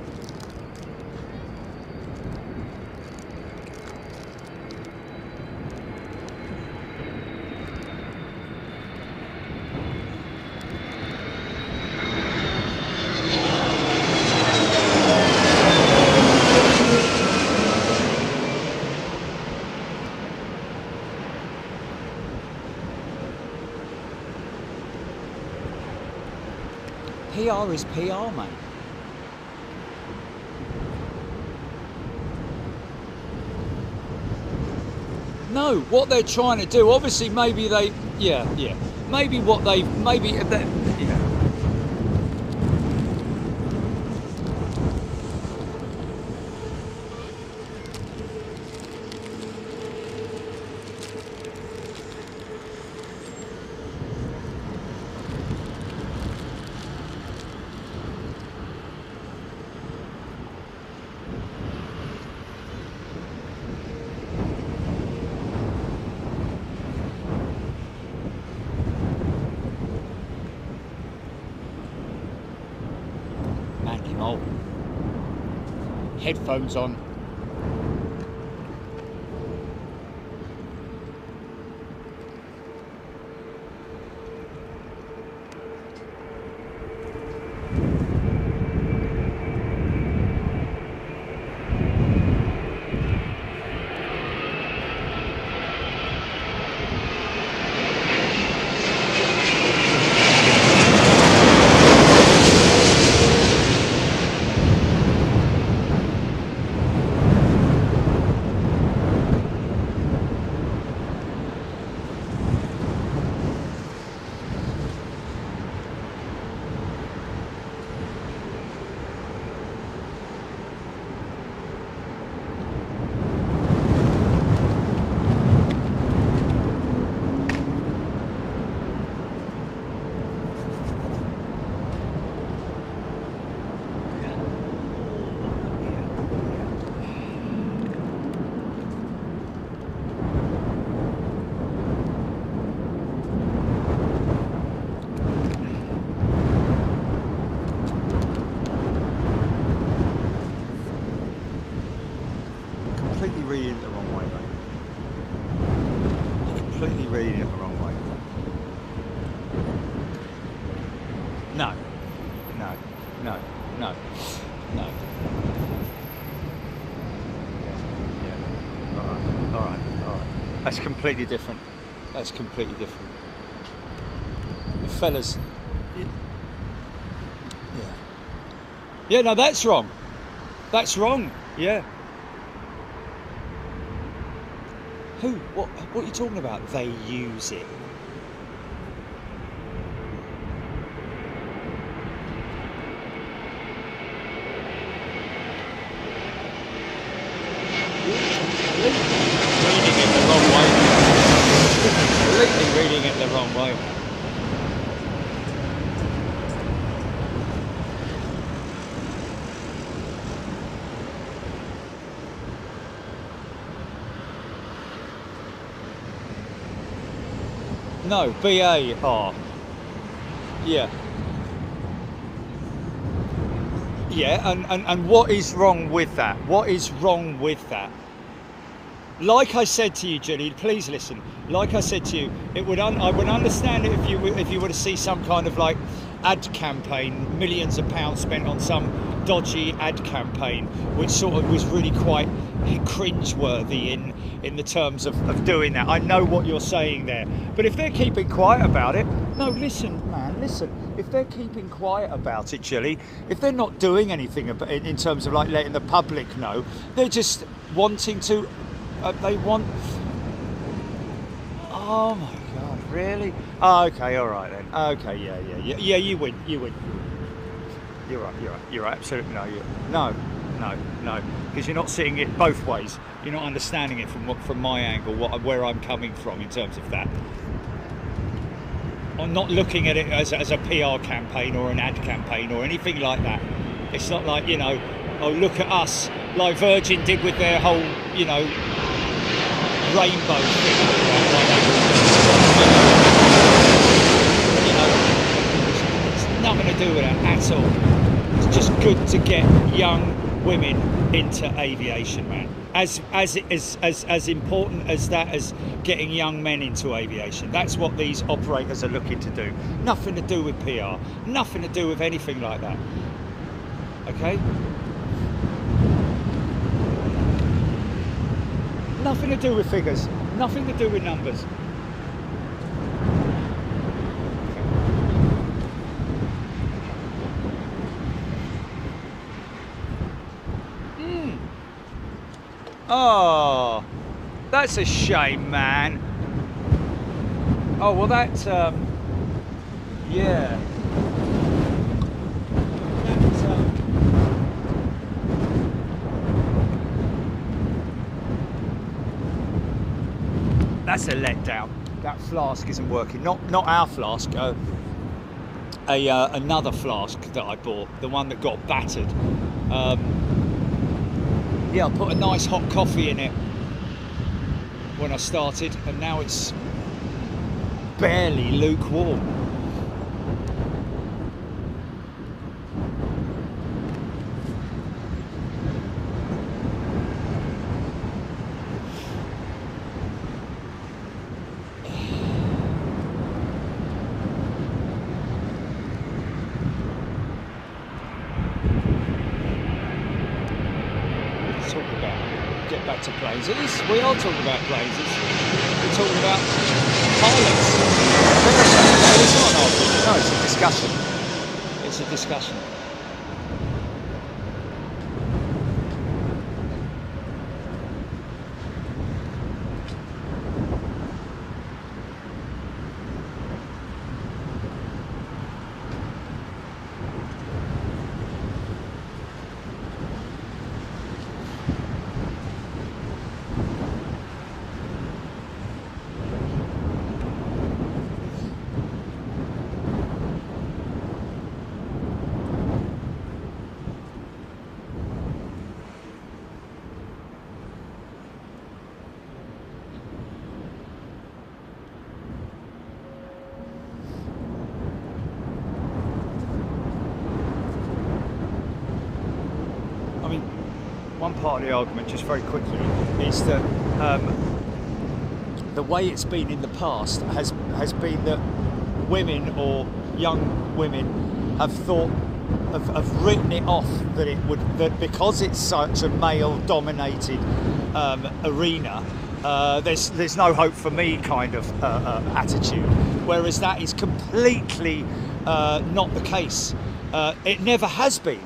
PR is PR, mate. No, what they're trying to do, obviously, maybe they, maybe what they, maybe, headphones on. Reading it the wrong way, mate. You're completely reading it the wrong way. No. No. No. No. No. Yeah. All right. That's completely different. That's completely different. The fellas. Yeah. Yeah, no, that's wrong. That's wrong. Yeah. Who? What are you talking about? They use it. Completely reading it the wrong way. No, BAR. Yeah. Yeah, and what is wrong with that? What is wrong with that? Like I said to you, Julie, please listen. Like I said to you, I would understand it if you were to see some kind of like ad campaign, millions of pounds spent on some dodgy ad campaign, which sort of was really quite cringe-worthy in the terms of doing that. I know what you're saying there, but if they're keeping quiet about it, no, listen, man, listen. If they're keeping quiet about it, Julie, if they're not doing anything about it in terms of like letting the public know, they're just wanting to. They want. Oh my God, really? Oh, okay, all right then. Okay, yeah. You win. You're right. Absolutely no. No. Because you're not seeing it both ways. You're not understanding it from my angle, where I'm coming from in terms of that. I'm not looking at it as a PR campaign or an ad campaign or anything like that. It's not like, oh, look at us, like Virgin did with their whole, rainbow thing. It's nothing to do with it at all. It's just good to get young women into aviation, man. As important as that as getting young men into aviation. That's what these operators are looking to do. Nothing to do with PR. Nothing to do with anything like that. Okay? Nothing to do with figures. Nothing to do with numbers. Oh, that's a shame, man. Oh, well, that's, yeah. That's a letdown. That flask isn't working. Not our flask. Another flask that I bought, the one that got battered. Yeah, I put a nice hot coffee in it when I started, and now it's barely lukewarm. Get back to planes. At least we are talking about planes. We're talking about pilots. No, it's not an argument. No, it's a discussion. It's a discussion. One part of the argument, just very quickly, is that the way it's been in the past has been that women or young women have thought have written it off that because it's such a male-dominated arena, there's no hope for me kind of attitude. Whereas that is completely not the case. It never has been.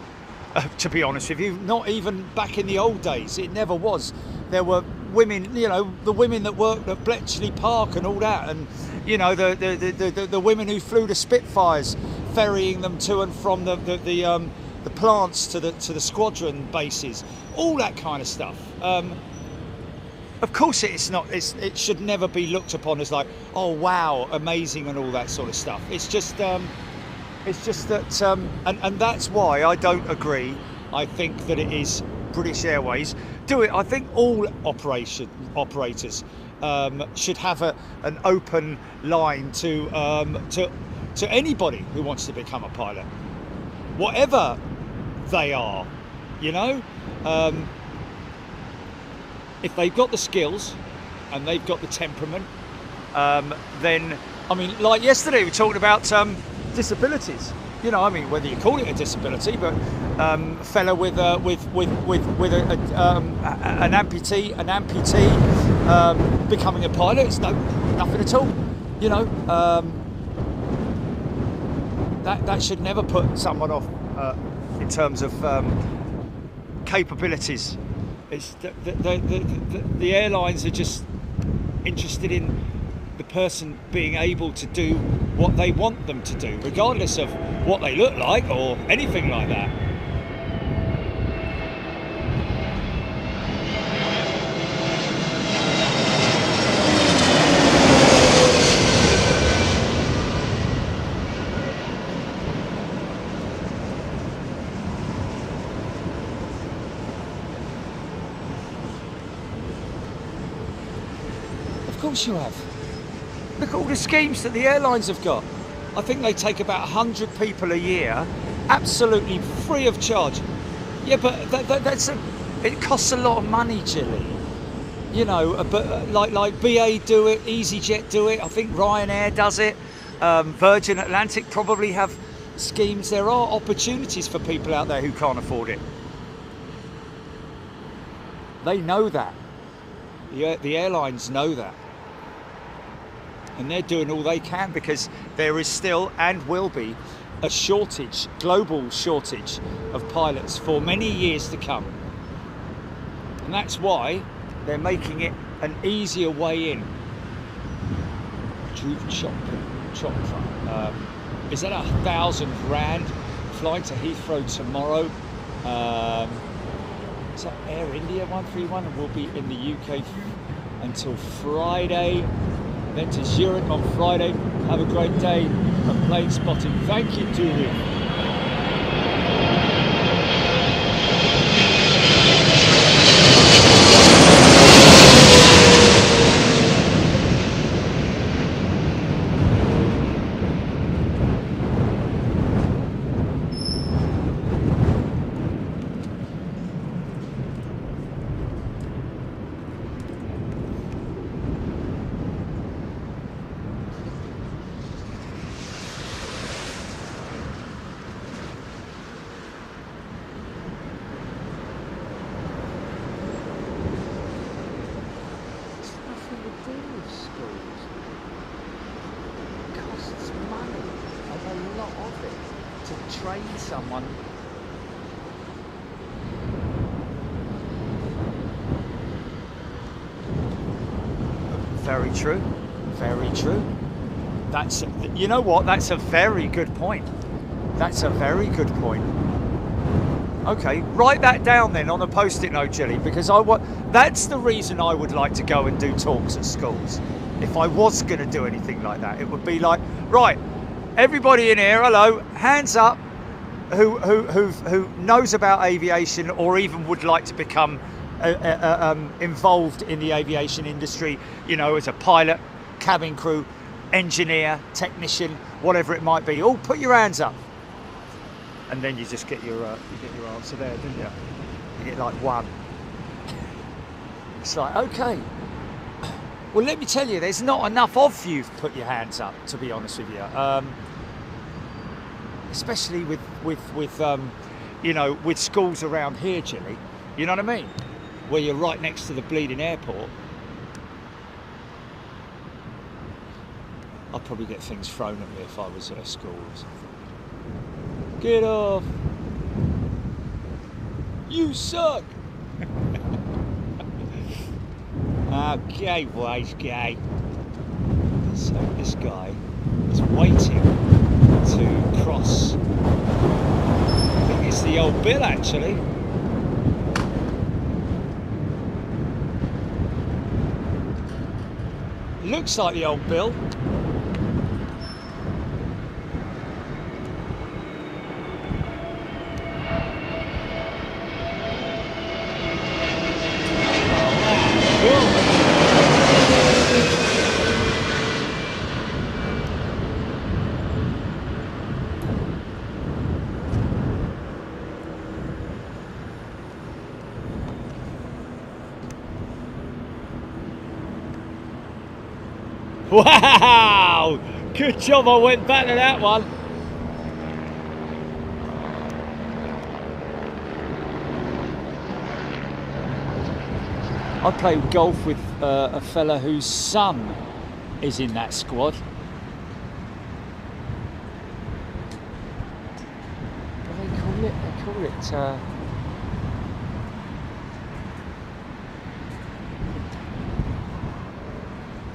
To be honest with you, not even back in the old days, it never was. There were women, you know, the women that worked at Bletchley Park and all that, and you know, the women who flew the Spitfires, ferrying them to and from the plants to the squadron bases, all that kind of stuff. Of course, it should never be looked upon as like, oh wow, amazing and all that sort of stuff. It's just that, and that's why I don't agree. I think that it is British Airways do it. I think all operators should have an open line to anybody who wants to become a pilot, whatever they are. You know, if they've got the skills and they've got the temperament, then I mean, like yesterday we were talking about disabilities. You know, I mean, whether you call it a disability, but a fella with an amputee becoming a pilot, it's nothing at all. You know, that should never put someone off in terms of capabilities. It's the airlines are just interested in the person being able to do what they want them to do, regardless of what they look like or anything like that. Of course you have. Look at all the schemes that the airlines have got. I think they take about 100 people a year, absolutely free of charge. Yeah, but it costs a lot of money, Jilly. You know, but like BA do it, EasyJet do it. I think Ryanair does it. Virgin Atlantic probably have schemes. There are opportunities for people out there who can't afford it. They know that. The airlines know that. And they're doing all they can because there is still and will be a shortage, global shortage of pilots for many years to come. And that's why They're making it an easier way in. Juve Chopra. Is that R1,000 flying to Heathrow tomorrow? Is that Air India 131 and will be in the UK until Friday. Then to Zurich on Friday. Have a great day and plane spotting. Thank you, Julie. Someone very true, very true. That's, you know what, that's a very good point. That's a very good point. Okay, write that down then on a post-it note, Jilly, because that's the reason I would like to go and do talks at schools. If I was going to do anything like that, it would be like, right, everybody in here, hello, hands up, who knows about aviation or even would like to become involved in the aviation industry, you know, as a pilot, cabin crew, engineer, technician, whatever it might be. All put your hands up, and then you just get your answer there, didn't you? You get like one. It's like, okay. Well, let me tell you, there's not enough of you put your hands up, to be honest with you. Especially with you know, with schools around here, Jilly, you know what I mean? Where you're right next to the bleeding airport. I'd probably get things thrown at me if I was at a school or something. Get off! You suck! Okay, wise guy. So this guy is waiting to cross. I think it's the old Bill, actually. Looks like the old Bill. Wow! Good job I went back to that one. I play golf with a fella whose son is in that squad. What do they call it? They call it...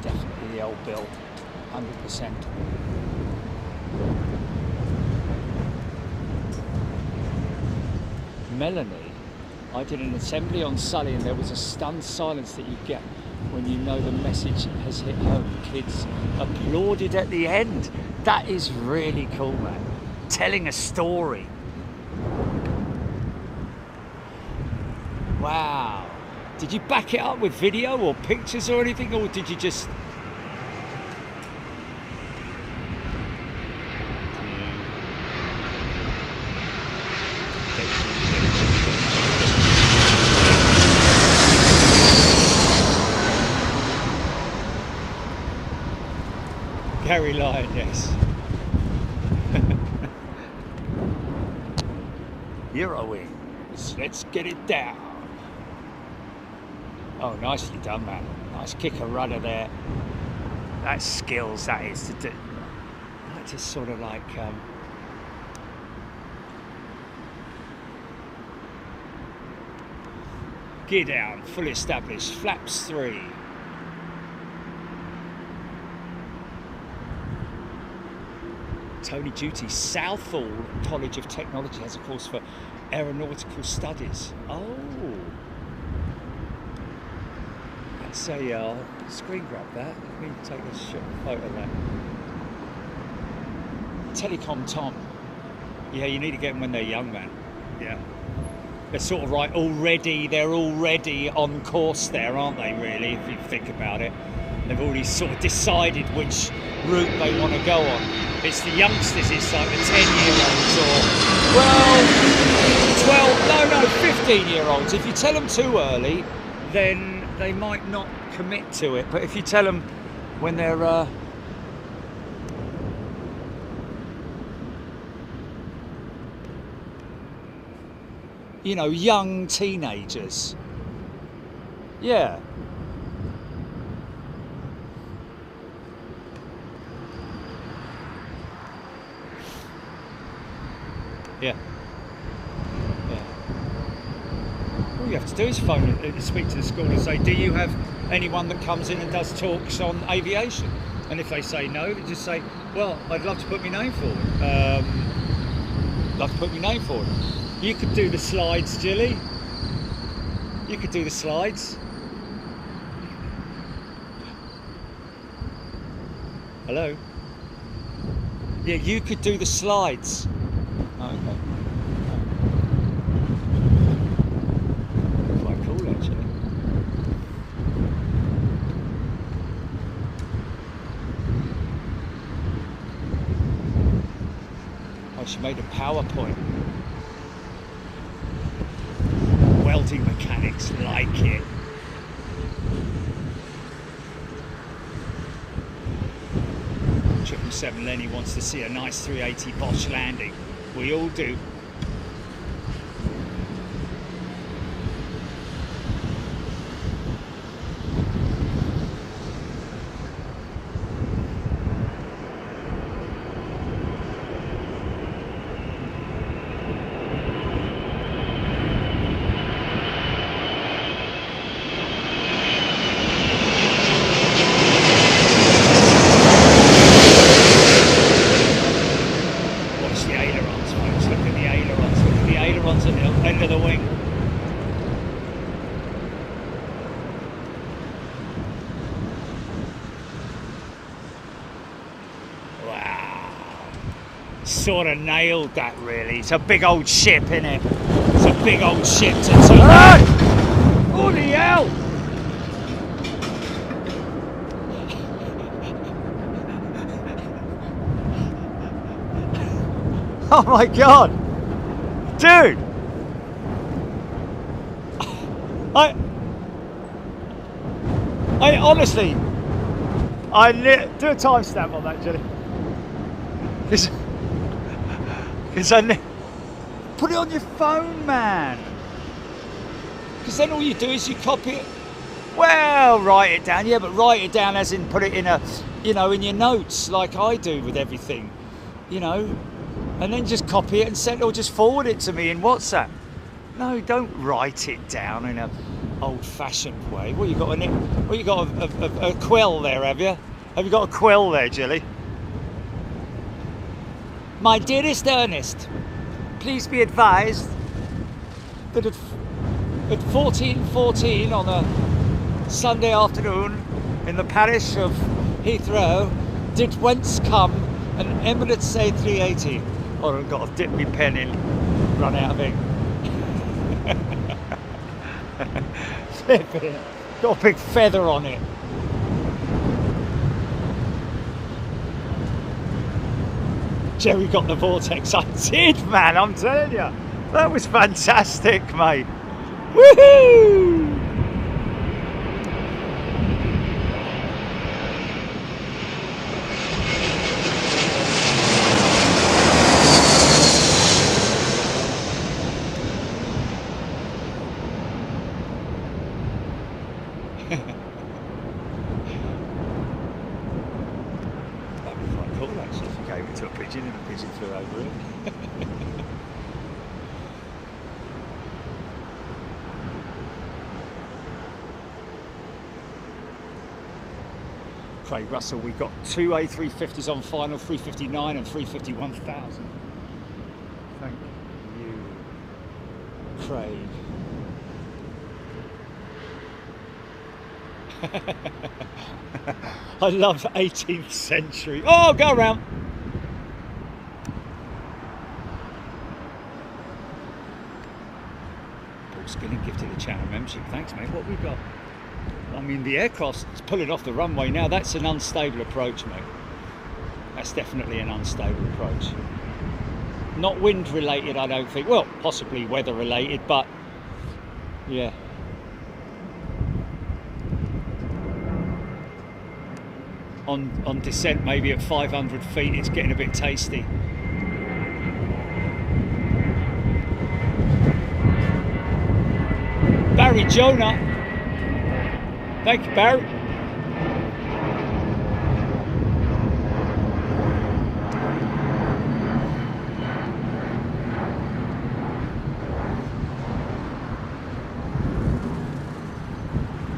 definitely the old Bill, 100%. Melanie, I did an assembly on Sully and there was a stunned silence that you get when you know the message has hit home. Kids applauded at the end. That is really cool, man. Telling a story. Wow. Did you back it up with video or pictures or anything, or did you just... Gary Lyon, yes. Eurowings, let's get it down. Oh, nicely done, man. Nice kicker rudder there. That's skills, that is, to do. I just sort of like... Gear down, fully established, flaps 3. Tony Duty, Southall College of Technology has a course for aeronautical studies. Oh, that's a screen grab that. Let me take a shot photo of that. Telecom Tom. Yeah, you need to get them when they're young, man. Yeah. They're sort of right already, they're already on course there, aren't they, really, if you think about it? They've already sort of decided which route they want to go on. It's the youngsters, it's like the 10-year-olds or, well, 15-year-olds. If you tell them too early, then they might not commit to it. But if you tell them when they're, you know, young teenagers, yeah. Yeah. Yeah. All you have to do is phone and speak to the school and say, do you have anyone that comes in and does talks on aviation? And if they say no, you just say, well, I'd love to put my name forward. You could do the slides, Jilly. You could do the slides. Hello? Yeah, you could do the slides. Oh, okay. Quite cool, actually. Oh, she made a PowerPoint. Welding mechanics like it. Seven Lenny wants to see a nice 380 Bosch landing. We all do. Sort of nailed that, really. It's a big old ship, isn't it? It's a big old ship to turn. Holy hell! Oh my god, dude! I honestly, do a timestamp on that, Jenny. Put it on your phone, man. Because then all you do is you copy it. Well, write it down, yeah, but write it down as in put it in a, you know, in your notes like I do with everything, you know, and then just copy it and send, or just forward it to me in WhatsApp. No, don't write it down in a old-fashioned way. What you got? You got a quill there, have you? Have you got a quill there, Jilly? My dearest Ernest, please be advised that at 14:14 on a Sunday afternoon in the parish of Heathrow did whence come an Emirates A380. Oh, I've got to dip my pen in, run out of ink. Flip it. Got a big feather on it. Jerry got the vortex. I did, man, I'm telling you. That was fantastic, mate. Woohoo! Craig Russell, we've got 2 A350s on final, 350-9 and 350-1000. Thank you, Craig. I love 18th century. Oh, go around. Paul Skilling gifted the channel membership. Thanks, mate. What we got? I mean, the aircraft's pulling off the runway now. That's an unstable approach, mate. That's definitely an unstable approach. Not wind related, I don't think. Well, possibly weather related, but yeah. On descent, maybe at 500 feet, it's getting a bit tasty. Barry Jonah. Thank you, Barry.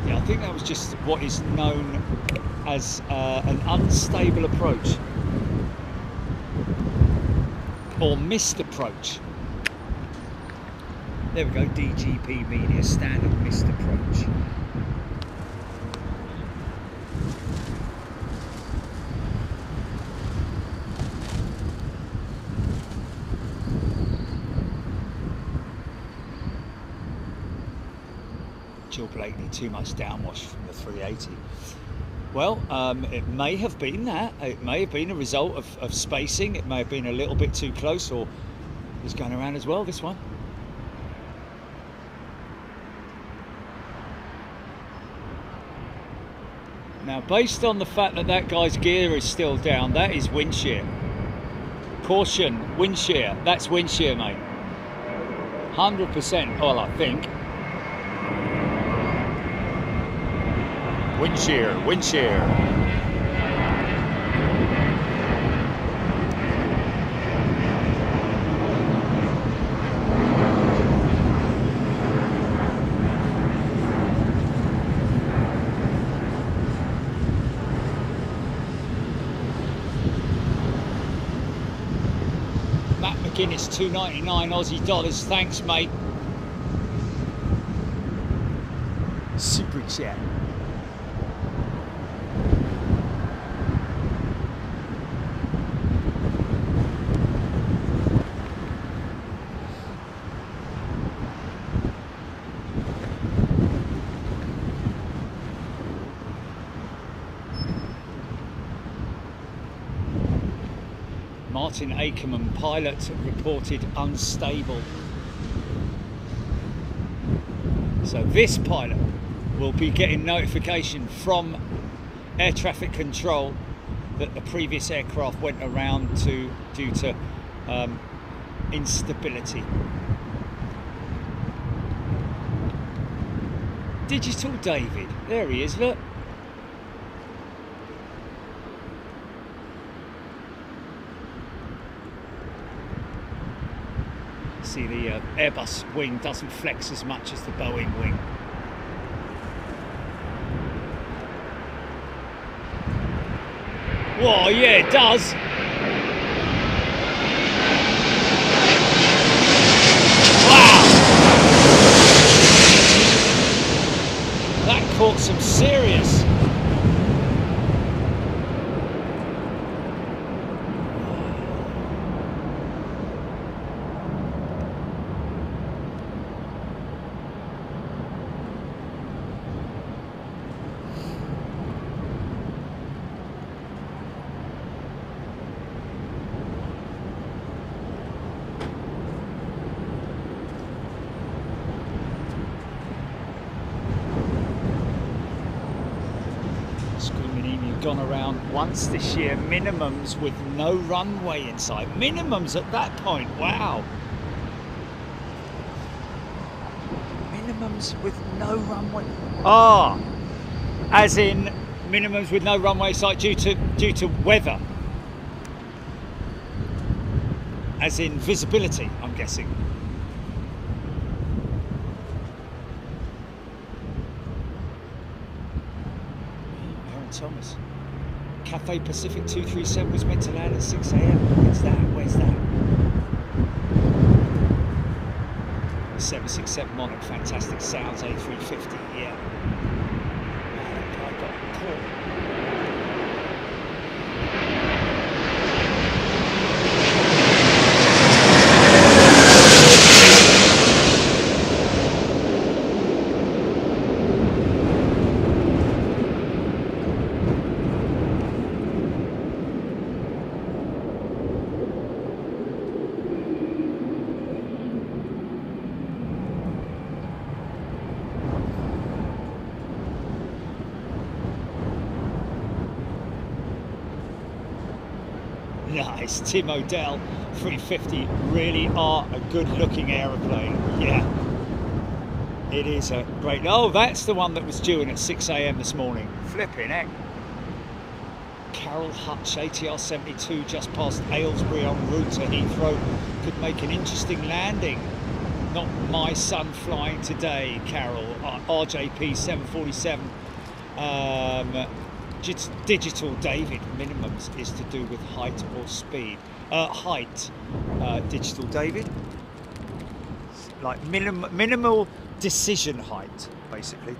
Yeah, I think that was just what is known as an unstable approach or missed approach. There we go, DGP Media, standard missed approach. Jill Blakely, too much downwash from the 380. Well, it may have been that. It may have been a result of spacing. It may have been a little bit too close, or it was going around as well, this one. Now, based on the fact that that guy's gear is still down, that is wind shear. Caution, wind shear. That's wind shear, mate. 100%, well, I think. Wind shear, wind shear. Matt McGuinness, $2.99 Aussie dollars. Thanks, mate. Super chat. Martin Ackerman, pilot, reported unstable. So this pilot will be getting notification from air traffic control that the previous aircraft went around due to instability. Digital David, there he is, look. See, the Airbus wing doesn't flex as much as the Boeing wing. Whoa, yeah, it does. Wow! That caught some serious. Gone around once this year, minimums with no runway inside. Minimums at that point, wow. Minimums with no runway. Ah, as in minimums with no runway inside due to weather. As in visibility, I'm guessing. Aaron Thomas. Cathay Pacific 237 was meant to land at 6 a.m. Where's that? Where's that? 767 Monarch, fantastic sounds, A350, yeah. I got caught. Nice, Tim O'Dell, 350, really are a good looking aeroplane, yeah. It is a great, oh that's the one that was due in at 6 a.m. this morning, flipping heck. Carol Hutch, ATR 72, just past Aylesbury en route to Heathrow, could make an interesting landing. Not my son flying today, Carol, RJP 747. Digital David minimums is to do with height or speed. Digital David, like minimal decision height, basically.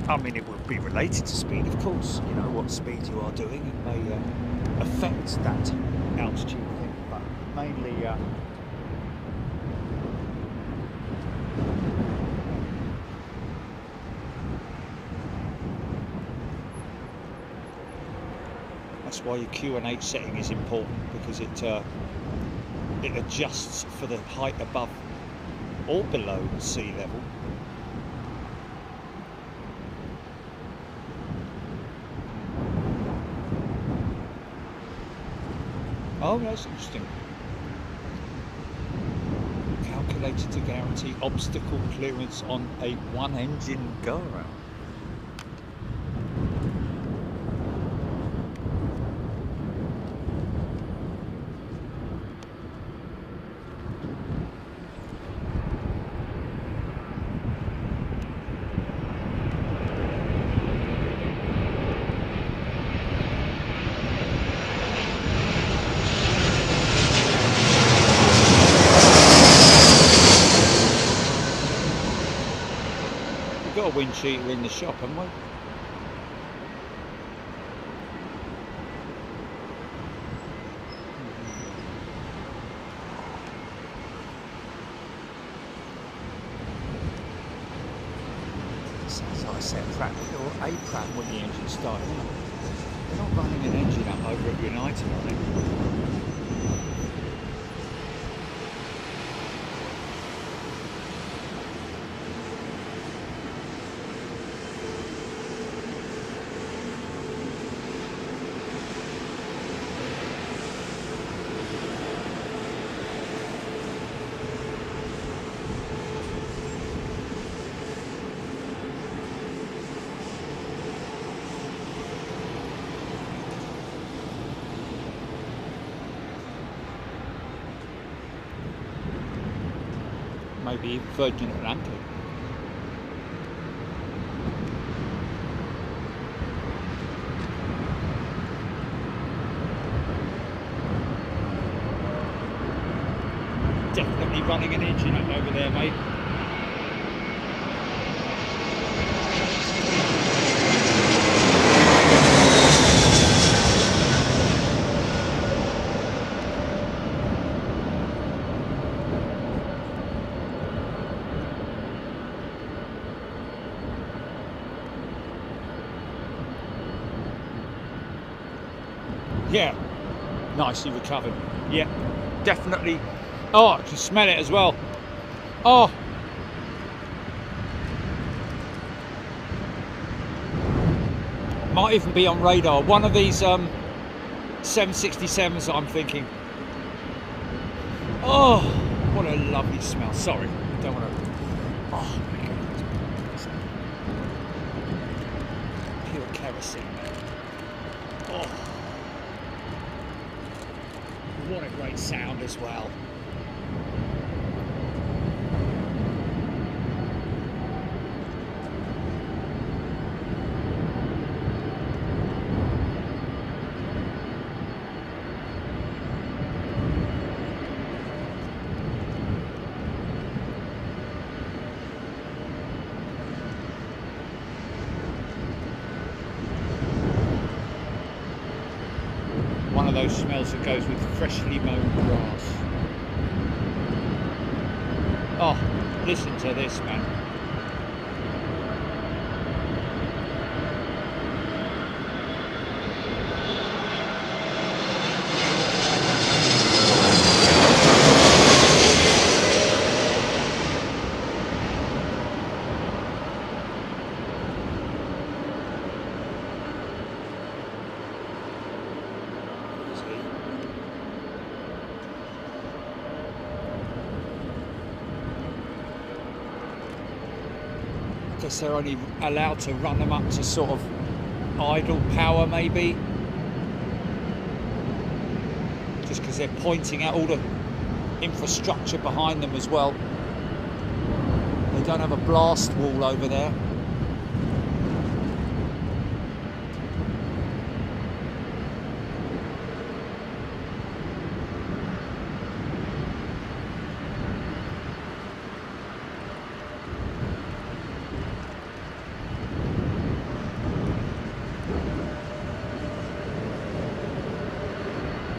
I mean, it will be related to speed, of course. You know what speed you are doing, it may affect that altitude thing, but mainly. That's why your Q&H setting is important, because it adjusts for the height above or below sea level. Oh, that's interesting. Calculated to guarantee obstacle clearance on a one-engine go-around. Got a wind cheater in the shop, haven't we? Sounds like a set Pratt or a Pratt when the engine started. They're not running an engine up over at United, are they? Maybe Virgin Atlantic. Definitely running an engine up over there, mate. Yeah, nicely recovered. Yeah, definitely. Oh, I can smell it as well. Oh. Might even be on radar. One of these 767s that I'm thinking. Oh, what a lovely smell. Sorry, I don't want to. Oh my God. Pure kerosene. Oh. What a great sound as well. those smells that goes with freshly mown grass. Oh, listen to this, man. They're only allowed to run them up to sort of idle power, maybe, just because they're pointing out all the infrastructure behind them as well. They don't have a blast wall over there.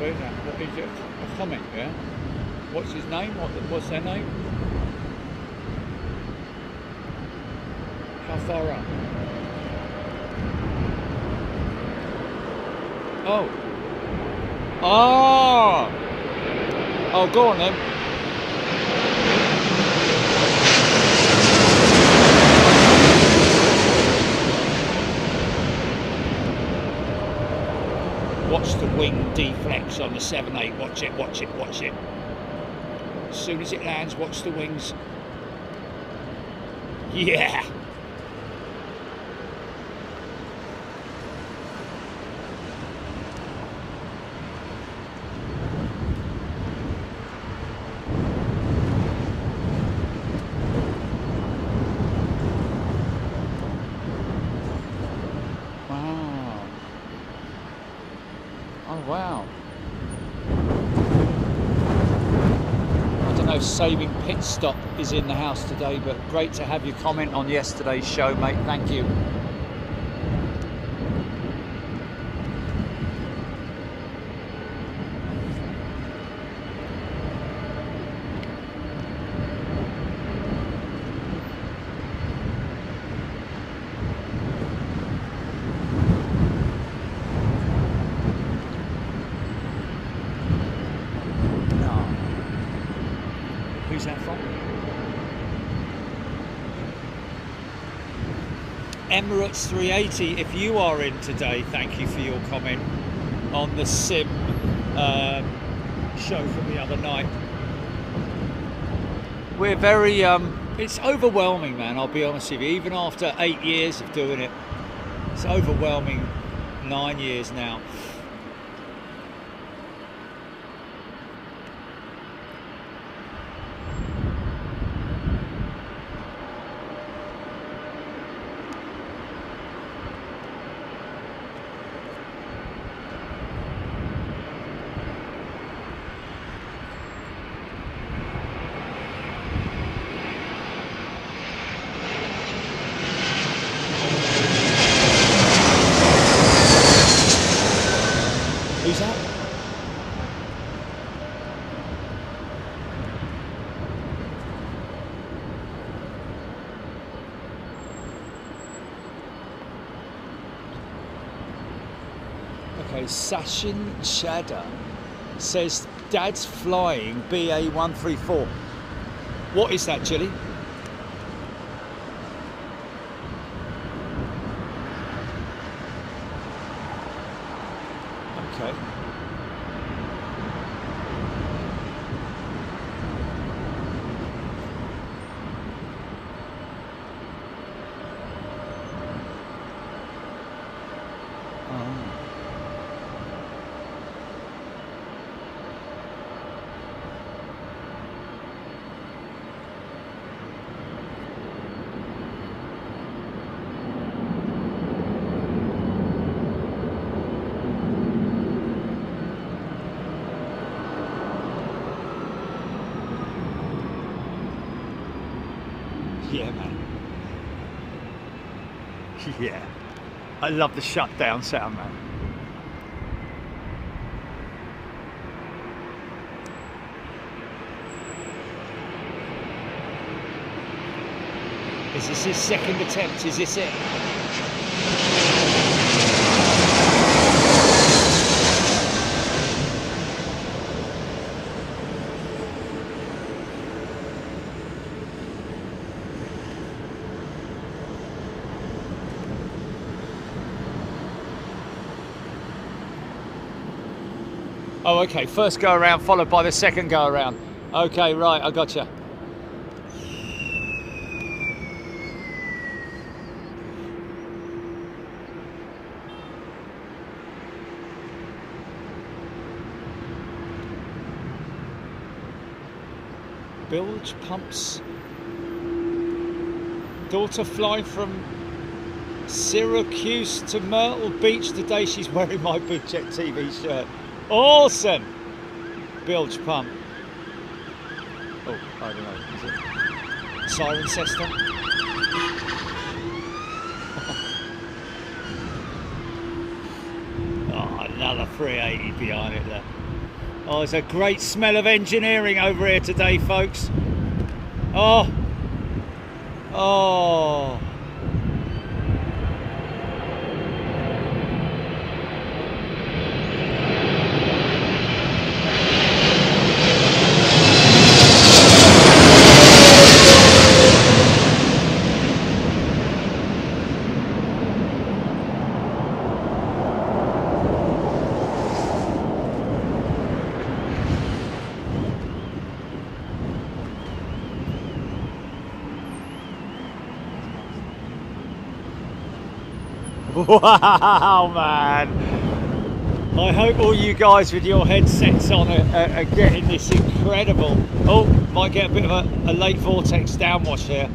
What is it? A comment, yeah? What's his name? What's their name? How far up? Oh. Oh! Oh, go on then. Watch the wing deflex on the 787. Watch it, watch it, watch it. As soon as it lands, watch the wings. Yeah. Wow. I don't know if Saving Pit Stop is in the house today, but great to have your comment on yesterday's show, mate. Thank you. Emirates 380, if you are in today, thank you for your comment on the sim show from the other night. We're very, it's overwhelming, man, I'll be honest with you. Even after 8 years of doing it, it's overwhelming. 9 years now. Sachin Chadha says Dad's flying BA134. What is that, Chili? Okay. Yeah, man. Yeah. I love the shutdown sound, man. Is this his second attempt? Is this it? Oh, okay, first go around followed by the second go around. Okay, right, I gotcha. Bilge pumps. Daughter flying from Syracuse to Myrtle Beach today. She's wearing my Budget TV shirt. Awesome! Bilge pump. Oh, I don't know. Is it siren system? Oh, another 380 behind it there. Oh, there's a great smell of engineering over here today, folks. Oh. Oh. Wow, man. I hope all you guys with your headsets on are getting this incredible. Oh, might get a bit of a late vortex downwash here.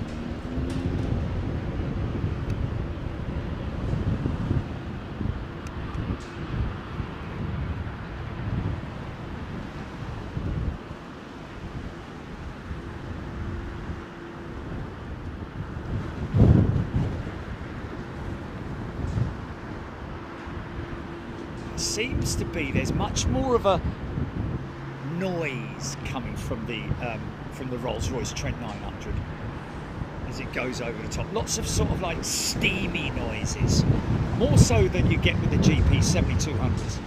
Seems to be there's much more of a noise coming from the Rolls-Royce Trent 900 as it goes over the top. Lots of sort of like steamy noises, more so than you get with the GP7200s.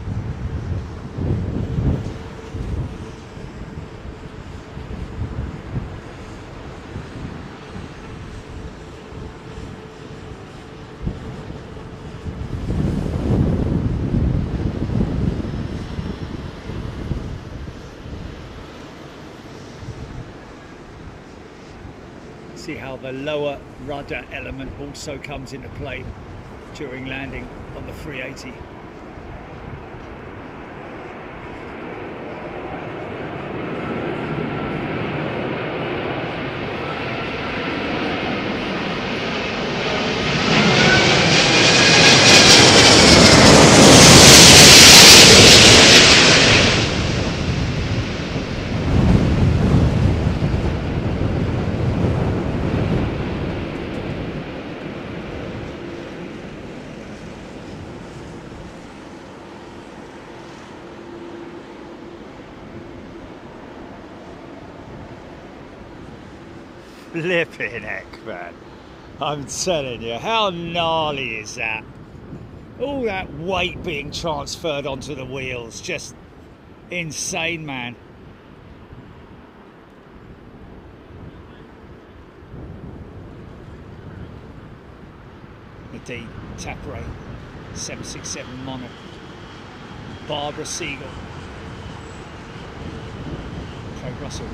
See how the lower rudder element also comes into play during landing on the 380. Flipping heck, man. I'm telling you, how gnarly is that? All that weight being transferred onto the wheels, just insane, man. The D Tapray 767 Mono, Barbara Siegel, Craig Russell.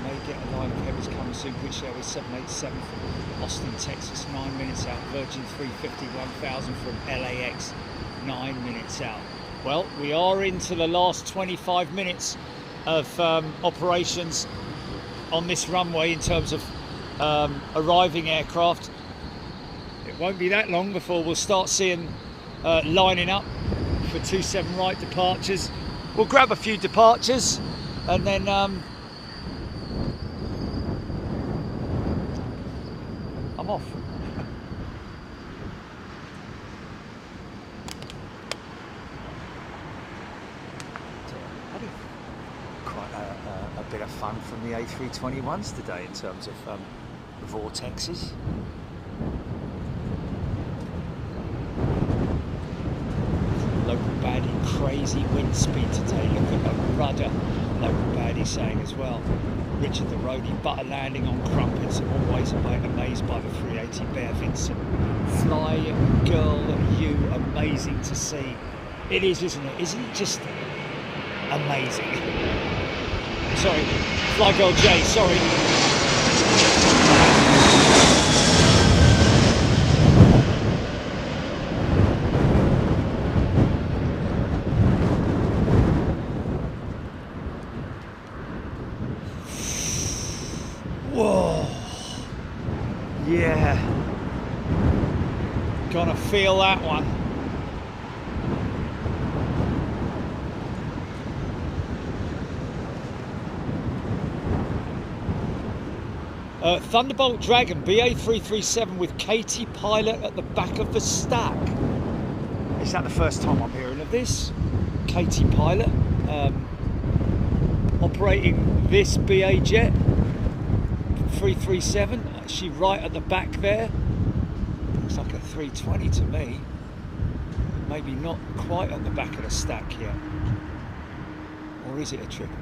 May get a line of heavies coming soon. British Airways 787 from Austin, Texas, 9 minutes out. Virgin 350-1000 from LAX, 9 minutes out. Well, we are into the last 25 minutes of operations on this runway in terms of arriving aircraft. It won't be that long before we'll start seeing lining up for 27 right departures. We'll grab a few departures and then I'm off. Having quite a bit of fun from the A321s today in terms of vortexes. Local baddie, crazy wind speed today. Look at the rudder. Local baddie saying as well. Richard the roadie, butter landing on crumpets. Always amazed by the 380 Bear Vincent. Fly girl, you amazing to see. It is, isn't it? Isn't it just amazing? Sorry, Fly girl J. Sorry. Whoa, yeah, gonna feel that one. Thunderbolt Dragon BA337 with Katie pilot at the back of the stack. Is that the first time I'm hearing of this? Katie pilot operating this BA jet 337, actually right at the back there. Looks like a 320 to me. Maybe not quite at the back of the stack yet. Or is it a triple?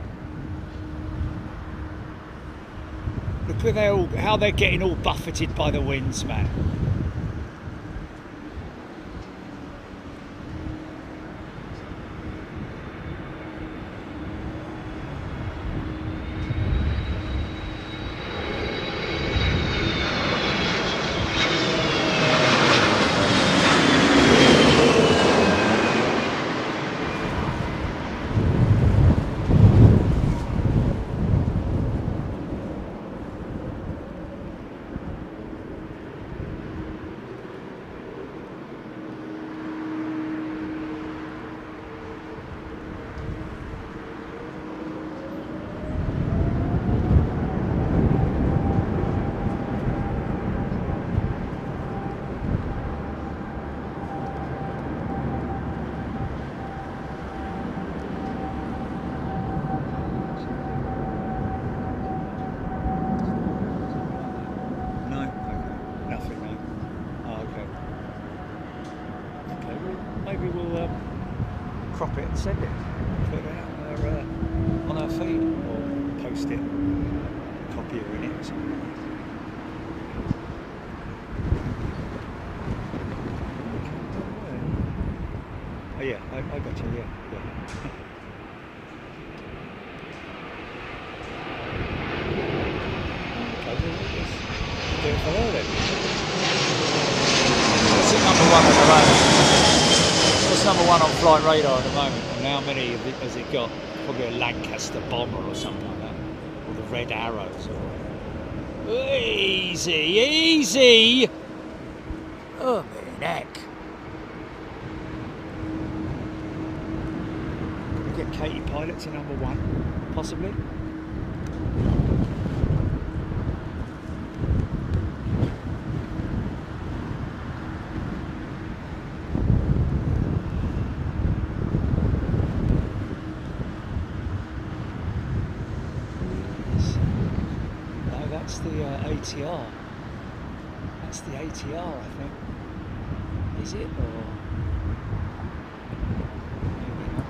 Look at how they're getting all buffeted by the winds, man. Crop it and send it, put it out on our feed, or post it, copy it in it or something. Oh yeah, I got you, yeah. Okay, do it for her then. What's it number one at the moment? What's number one on flight radar at the moment? And how many has it got? Probably a Lancaster bomber or something like that. Or the Red Arrows. Or... Easy, easy! Oh, my neck. Can we get Katie pilot to number one? Possibly? That's the ATR. That's the ATR, I think. Is it? Or maybe not.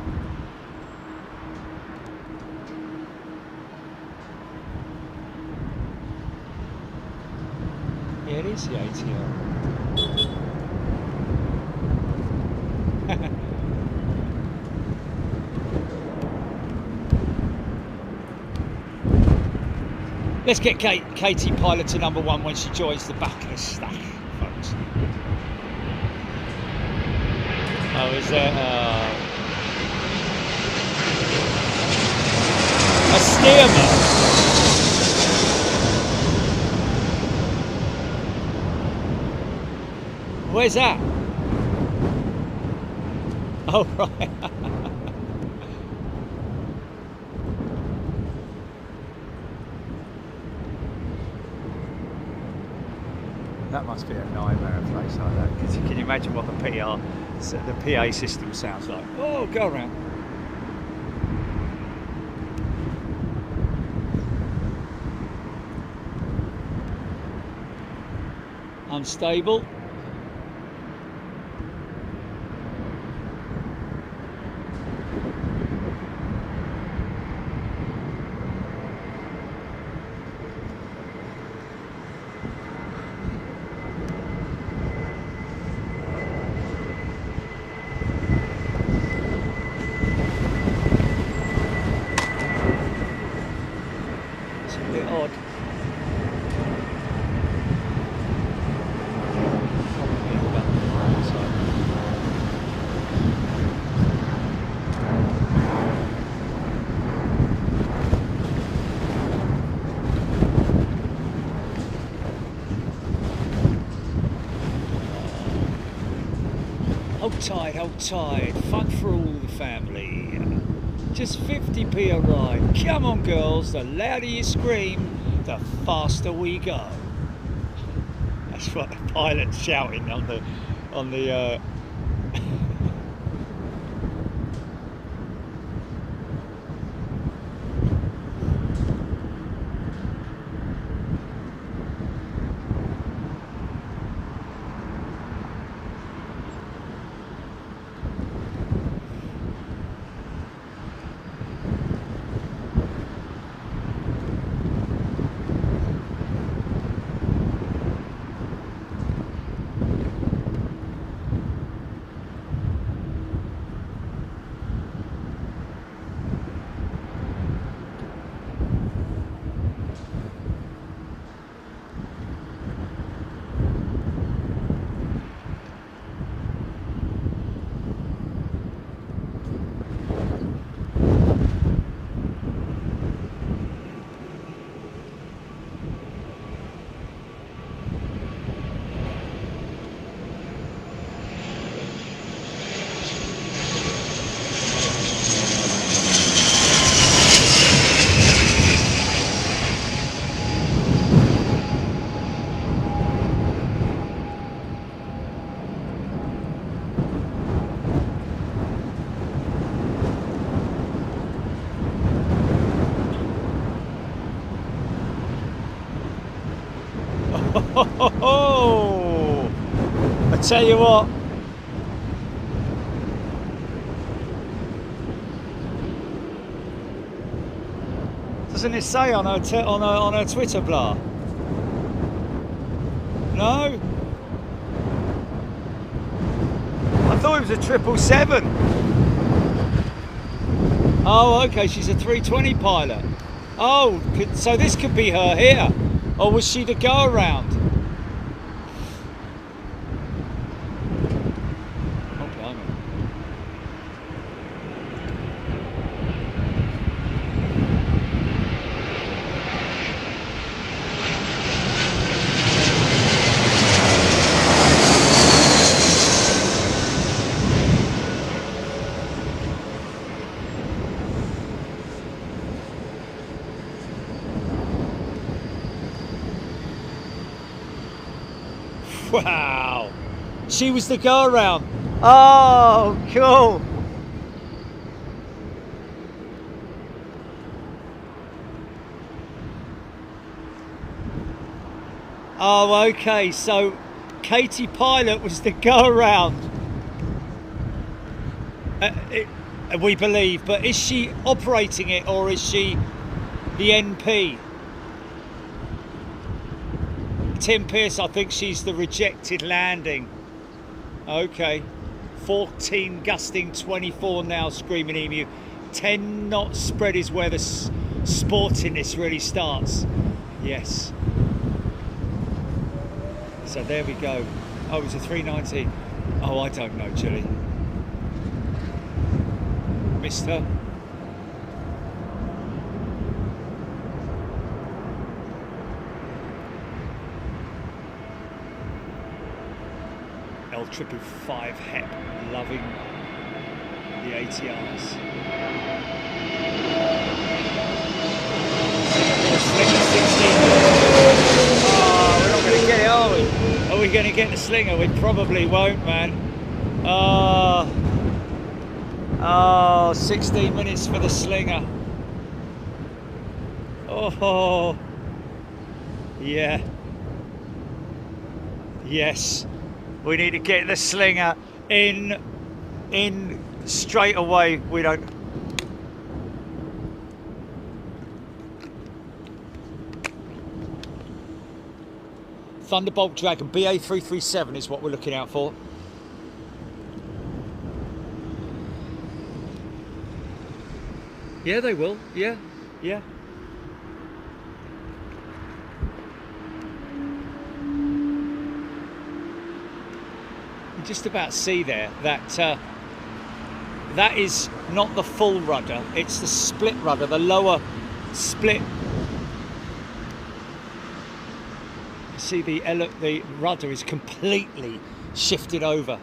Yeah, it is the ATR. Let's get Katie pilot to number one when she joins the back of the stack, folks. Oh, is there a steerman? Where's that? Oh, right. That must be a nightmare, a place like that. Can you imagine what the PA system sounds like? Oh, go around. Unstable. Hold tight, fun for all the family. Just 50p a ride. Come on girls, the louder you scream, the faster we go. That's what the pilot's shouting on the Oh, I tell you what. Doesn't it say on her Twitter blog? No? I thought it was a 777. Oh, okay, she's a 320 pilot. Oh, so this could be her here. Or was she the go-around? Oh, blimey. Wow, she was the go-around. Oh, cool. Oh, okay, so Katie Pilot was the go-around. We believe, but is she operating it or is she the NP? Tim Pearce, I think she's the rejected landing. Okay. 14 gusting, 24 now, screaming emu. 10 knot spread is where the sportiness really starts. Yes. So there we go. Oh, it was a 390. Oh, I don't know, Julie. Missed her. L555 HEP, loving the ATRs. Oh, we're not going to get it, are we? Are we going to get the slinger? We probably won't, man. Oh, 16 minutes for the slinger. Oh, yeah. Yes, we need to get the slinger in straight away. We don't. Thunderbolt Dragon BA337 is what we're looking out for. Yeah, they will. Yeah, yeah. You just about see there that that is not the full rudder, it's the split rudder, the lower split. You see the rudder is completely shifted over.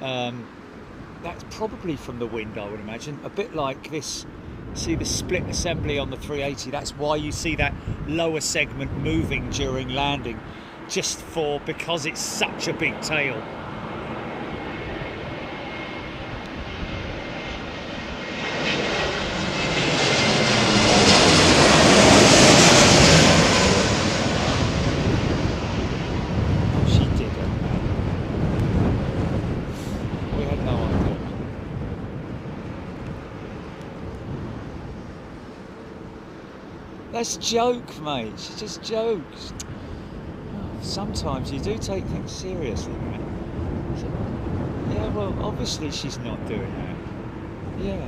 That's probably from the wind, I would imagine. A bit like this. See the split assembly on the 380. That's why you see that lower segment moving during landing, because it's such a big tail. That's a joke, mate. She just jokes. Sometimes you do take things seriously, mate. So, yeah, well, obviously she's not doing that. Yeah.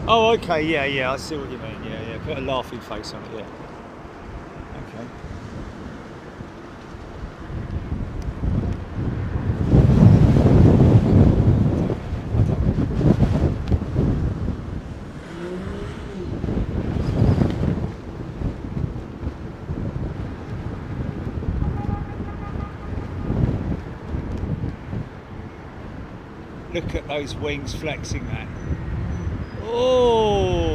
Oh, okay. Yeah. I see what you mean. Yeah. Put a laughing face on it. Yeah. Okay. Look at those wings flexing that. Oh!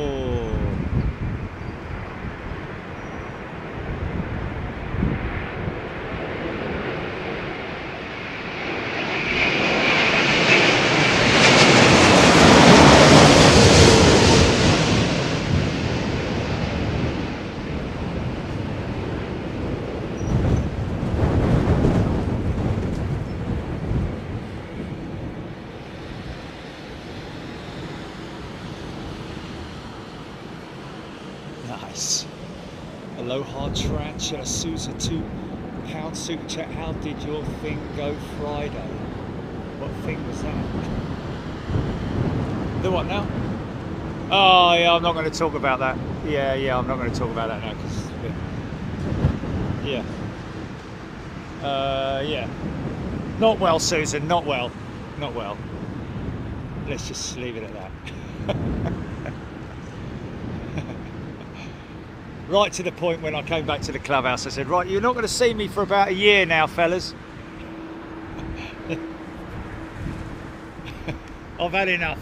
Nice. Aloha Tarantula Sousa £2 super chat. How did your thing go Friday? What thing was that? The what now? Oh yeah, I'm not going to talk about that. Yeah, I'm not going to talk about that now because yeah. Not well, Susan. Not well. Let's just leave it at that. Right to the point when I came back to the clubhouse, I said, right, you're not going to see me for about a year now, fellas. I've had enough.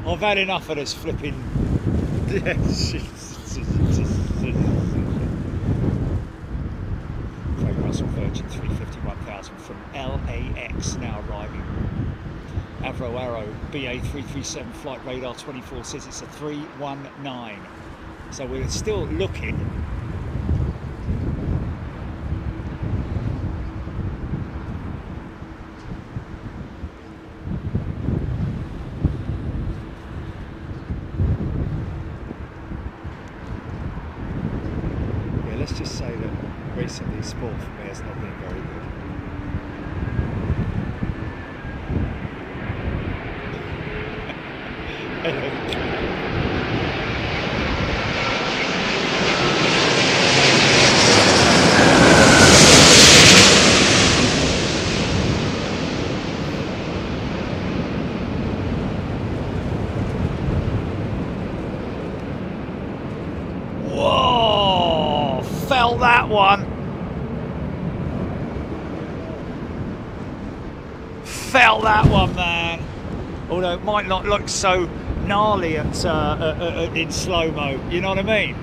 I've had enough of this flipping... Craig Russell Virgin 350-1000 from LAX now arriving. Avro Arrow BA337 flight radar 24 says it's a 319. So we're still looking. Yeah, let's just say that recently sport for me has not been very good. That one felt that one, man. Although it might not look so gnarly in slow-mo, you know what I mean?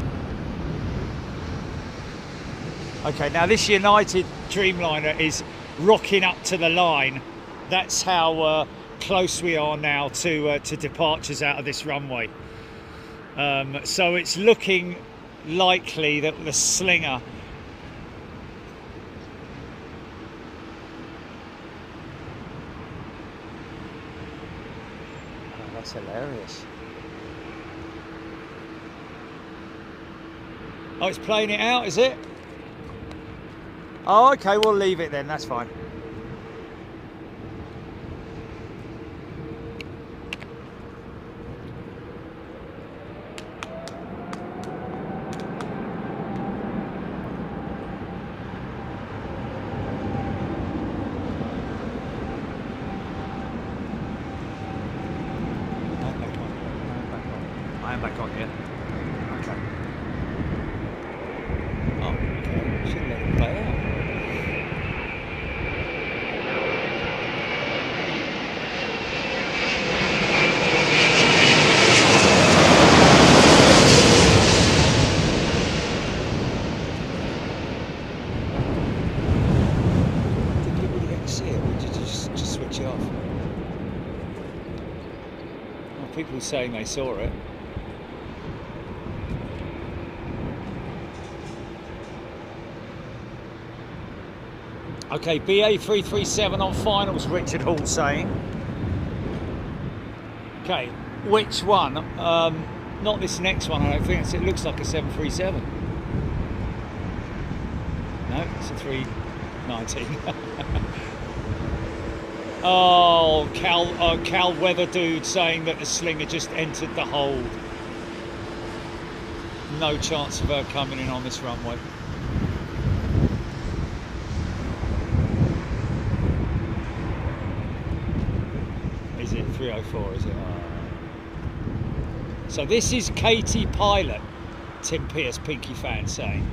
Okay, now this United Dreamliner is rocking up to the line. That's how close we are now to departures out of this runway. So it's looking likely that the slinger That's hilarious. Oh, it's playing it out, is it? Oh, okay, we'll leave it then, that's fine. I am back on here. Okay. Oh, okay. Should let it play out. Did people get to see it, or did you just switch it off? Well, people saying they saw it. Okay, BA337 on finals, Richard Hall saying. Okay, which one? Not this next one, I don't think. It looks like a 737. No, it's a 319. Oh, Cal Weather Dude saying that the Slinger just entered the hold. No chance of her coming in on this runway. Is it 304, is it? So this is Katie Pilot, Tim Pierce, Pinky fan saying.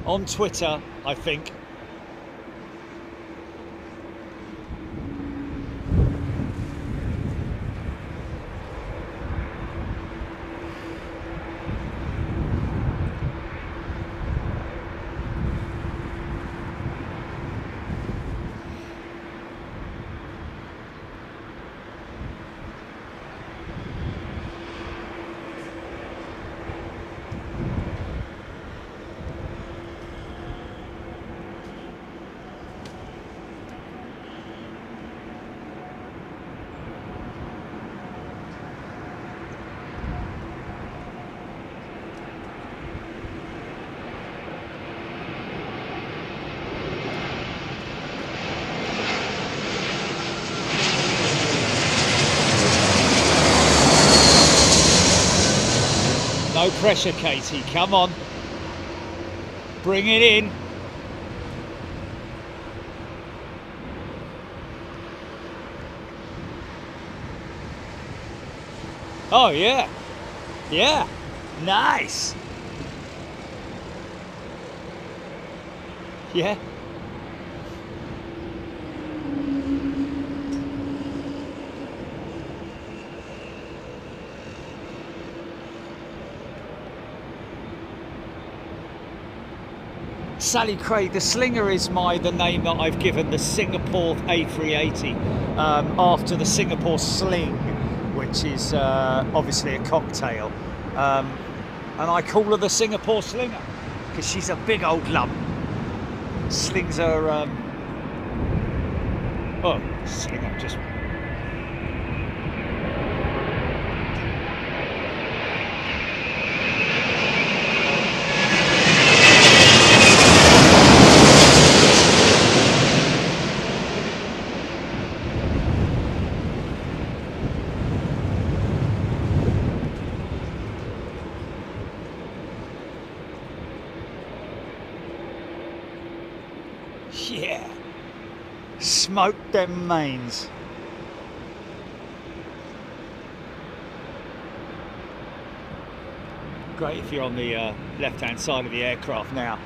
On Twitter, I think. No pressure, Katie, come on. Bring it in. Oh, yeah. Yeah. Nice. Yeah. Sally Craig, the Slinger is the name that I've given the Singapore A380 after the Singapore Sling, which is obviously a cocktail. And I call her the Singapore Slinger because she's a big old lump. Slings are... Oh, Slinger just... Yeah, smoke them mains. Great if you're on the left-hand side of the aircraft now,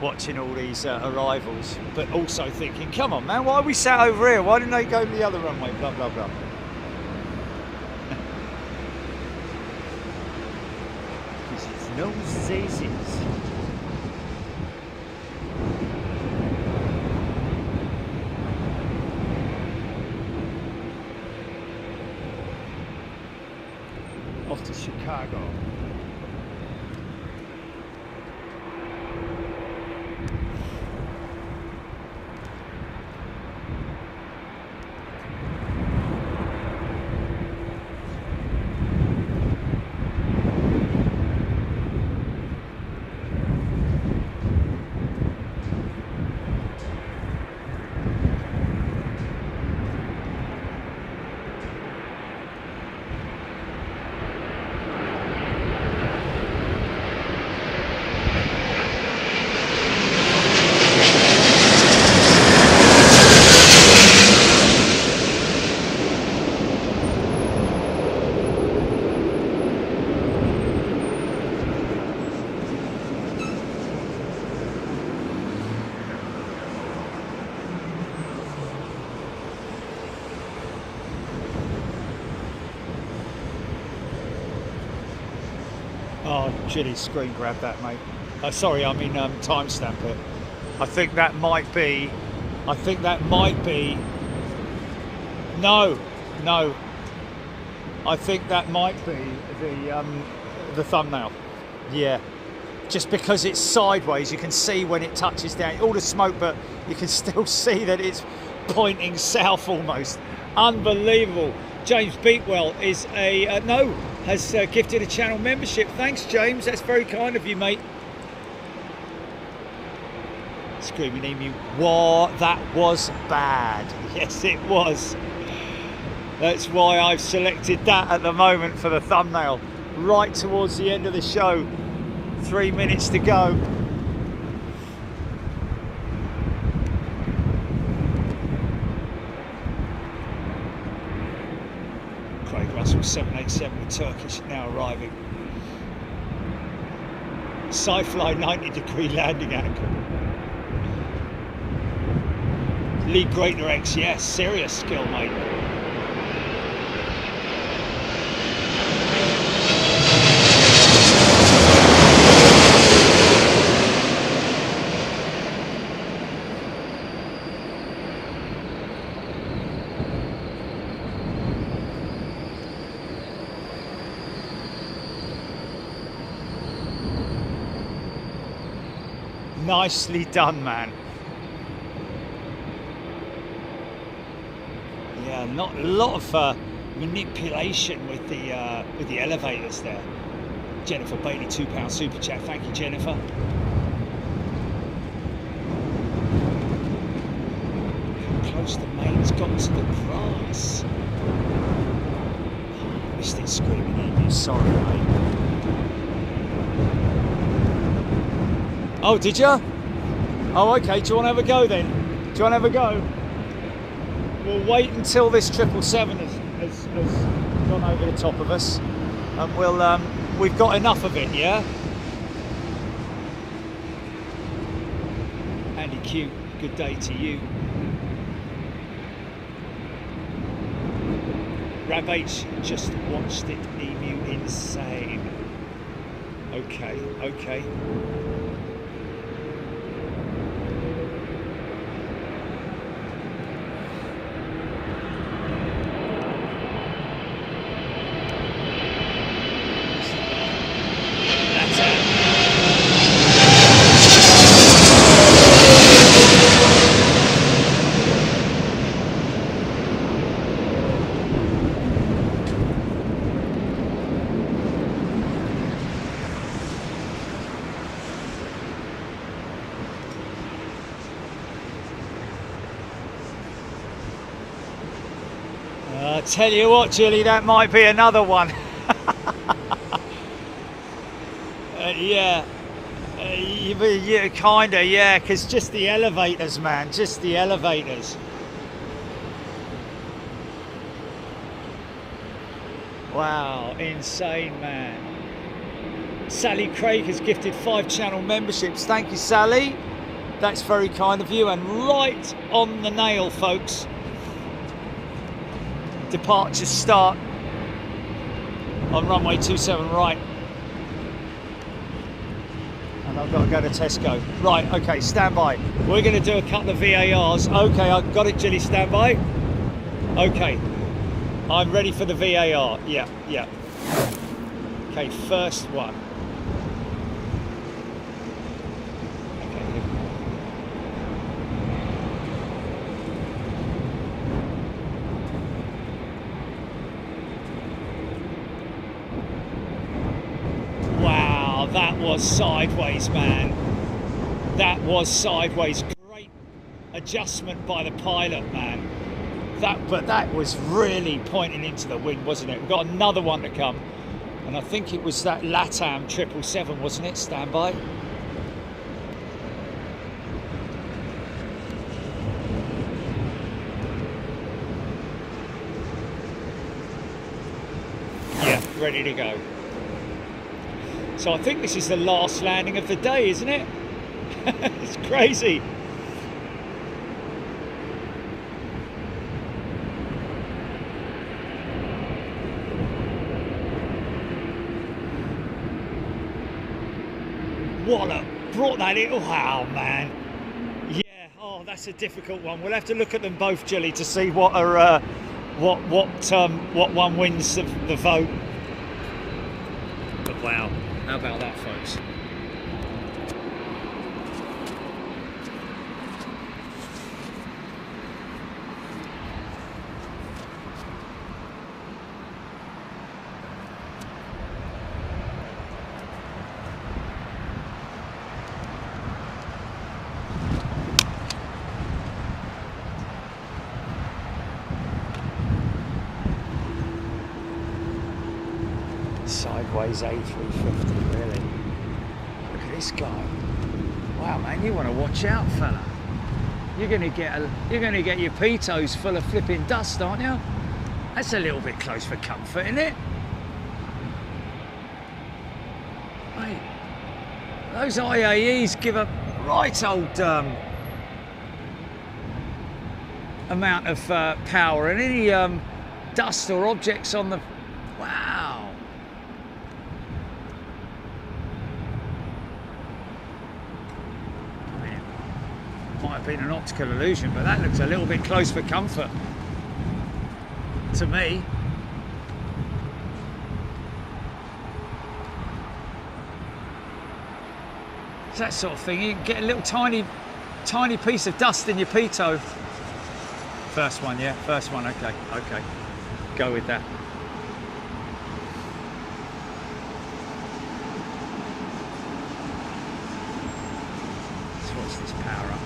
watching all these arrivals, but also thinking, come on man, why are we sat over here? Why didn't they go to the other runway? Blah, blah, blah. Because it's no zazies. Off to Chicago. Oh, Chili, screen grab that, mate. Sorry, I mean timestamp it. I think that might be. No. I think that might be the thumbnail. Yeah. Just because it's sideways, you can see when it touches down all the smoke, but you can still see that it's pointing south almost. Unbelievable. James Beatwell is has gifted a channel membership. Thanks, James. That's very kind of you, mate. Screaming Emu. Whoa, that was bad. Yes, it was. That's why I've selected that at the moment for the thumbnail. Right towards the end of the show. 3 minutes to go. Craig Russell 787 with Turkish now arriving. Sci-fly 90-degree landing angle. Lee Greater X, yes, serious skill, mate. Nicely done, man. Yeah, not a lot of manipulation with the elevators there. Jennifer Bailey, £2 super chat. Thank you, Jennifer. How close the main's got to the grass. Oh, missed it screaming at you. Sorry, mate. Oh, did you? Oh, okay. Do you want to have a go then? Do you want to have a go? We'll wait until this 777 has gone over the top of us, and we've got enough of it, yeah? Andy Q, good day to you. Rab H just watched it, Emu, insane. Okay. Tell you what, Julie, that might be another one. Yeah, kinda, yeah, because just the elevators, man, just the elevators. Wow, insane, man. Sally Craig has gifted 5 channel memberships. Thank you, Sally. That's very kind of you, and right on the nail, folks. Departures start on runway 27 right. And I've got to go to Tesco. Right, okay, stand by. We're going to do a couple of VARs. Okay, I've got it, Jilly, stand by. Okay, I'm ready for the VAR. Yeah. Okay, first one. That was sideways, man. That was sideways. Great adjustment by the pilot, man. But that was really pointing into the wind, wasn't it? We've got another one to come, and I think it was that LATAM 777, wasn't it? Stand by. Yeah, ready to go. So I think this is the last landing of the day, isn't it? It's crazy. wallop. Brought that in. Wow, man. Yeah. Oh, that's a difficult one. We'll have to look at them both, Jilly, to see what are what one wins the vote. But wow, how about that, folks? Sideways A350, really. Look at this guy. Wow, man, you want to watch out, fella. You're gonna get your pitos full of flipping dust, aren't you? That's a little bit close for comfort, isn't it? Mate, those IAEs give a right old amount of power, and any dust or objects on the... Wow. Might have been an optical illusion, but that looks a little bit close for comfort to me. It's that sort of thing. You can get a little tiny piece of dust in your pito. First one, yeah, first one. Okay, okay, go with that. So what's this power up?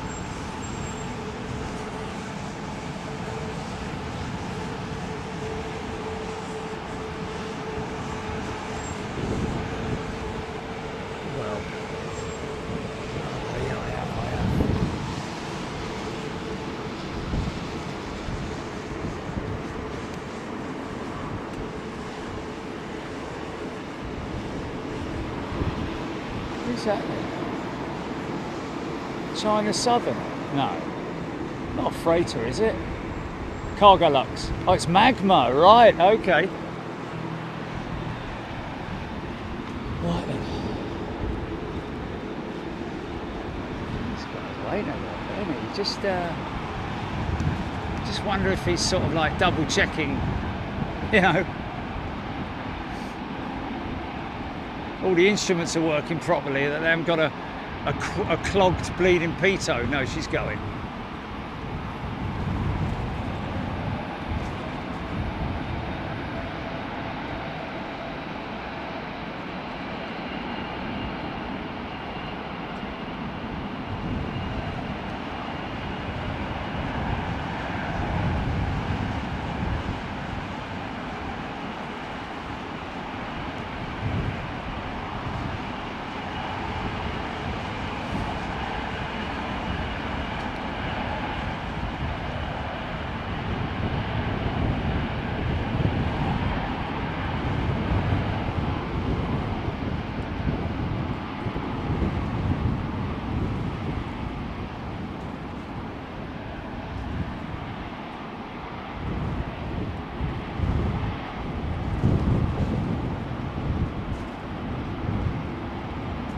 China Southern? No, not a freighter, is it? Cargo Lux. Oh, it's Magma, right? Okay. Right then. This guy's waiting a little bit, isn't he? Just wonder if he's sort of like double checking, you know. All the instruments are working properly, that they haven't got a clogged bleeding pito. No, she's going.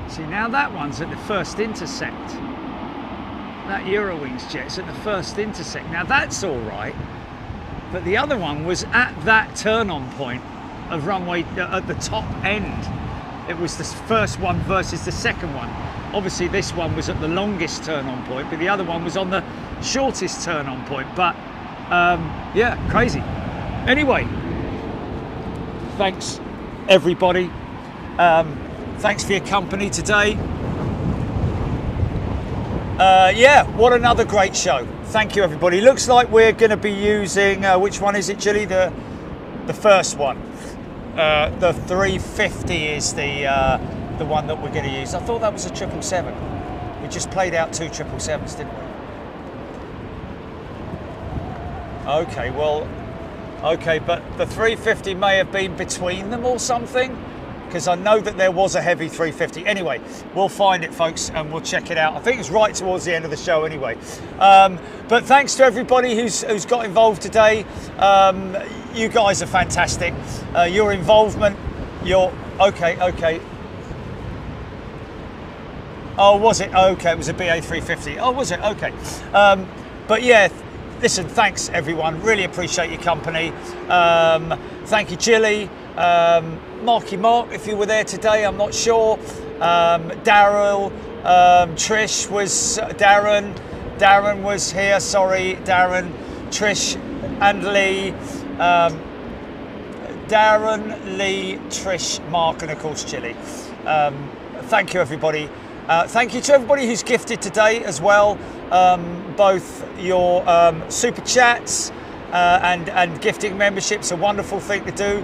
See, now that one's at the first intersect. That Eurowings jet's at the first intersect. Now that's all right, but the other one was at that turn-on point of runway at the top end. It was the first one versus the second one. Obviously this one was at the longest turn-on point, but the other one was on the shortest turn-on point. But yeah, crazy. Anyway, thanks everybody. Thanks for your company today. Yeah, what another great show. Thank you, everybody. Looks like we're going to be using, which one is it, Gilly? The first one. The 350 is the one that we're going to use. I thought that was a 777. We just played out 2 777s, didn't we? Okay, well, okay, but the 350 may have been between them or something, because I know that there was a heavy 350. Anyway, we'll find it, folks, and we'll check it out. I think it's right towards the end of the show anyway. But thanks to everybody who's got involved today. You guys are fantastic. Your involvement, okay. Oh, was it? Okay, it was a BA350. Oh, was it? Okay. But yeah, listen, thanks everyone. Really appreciate your company. Thank you, Jilly. Marky Mark, if you were there today, I'm not sure. Daryl, Trish was, Darren was here, sorry, Darren, Trish and Lee. Darren, Lee, Trish, Mark, and of course Jilly. Thank you, everybody. Thank you to everybody who's gifted today as well. Both your super chats and gifting memberships, a wonderful thing to do.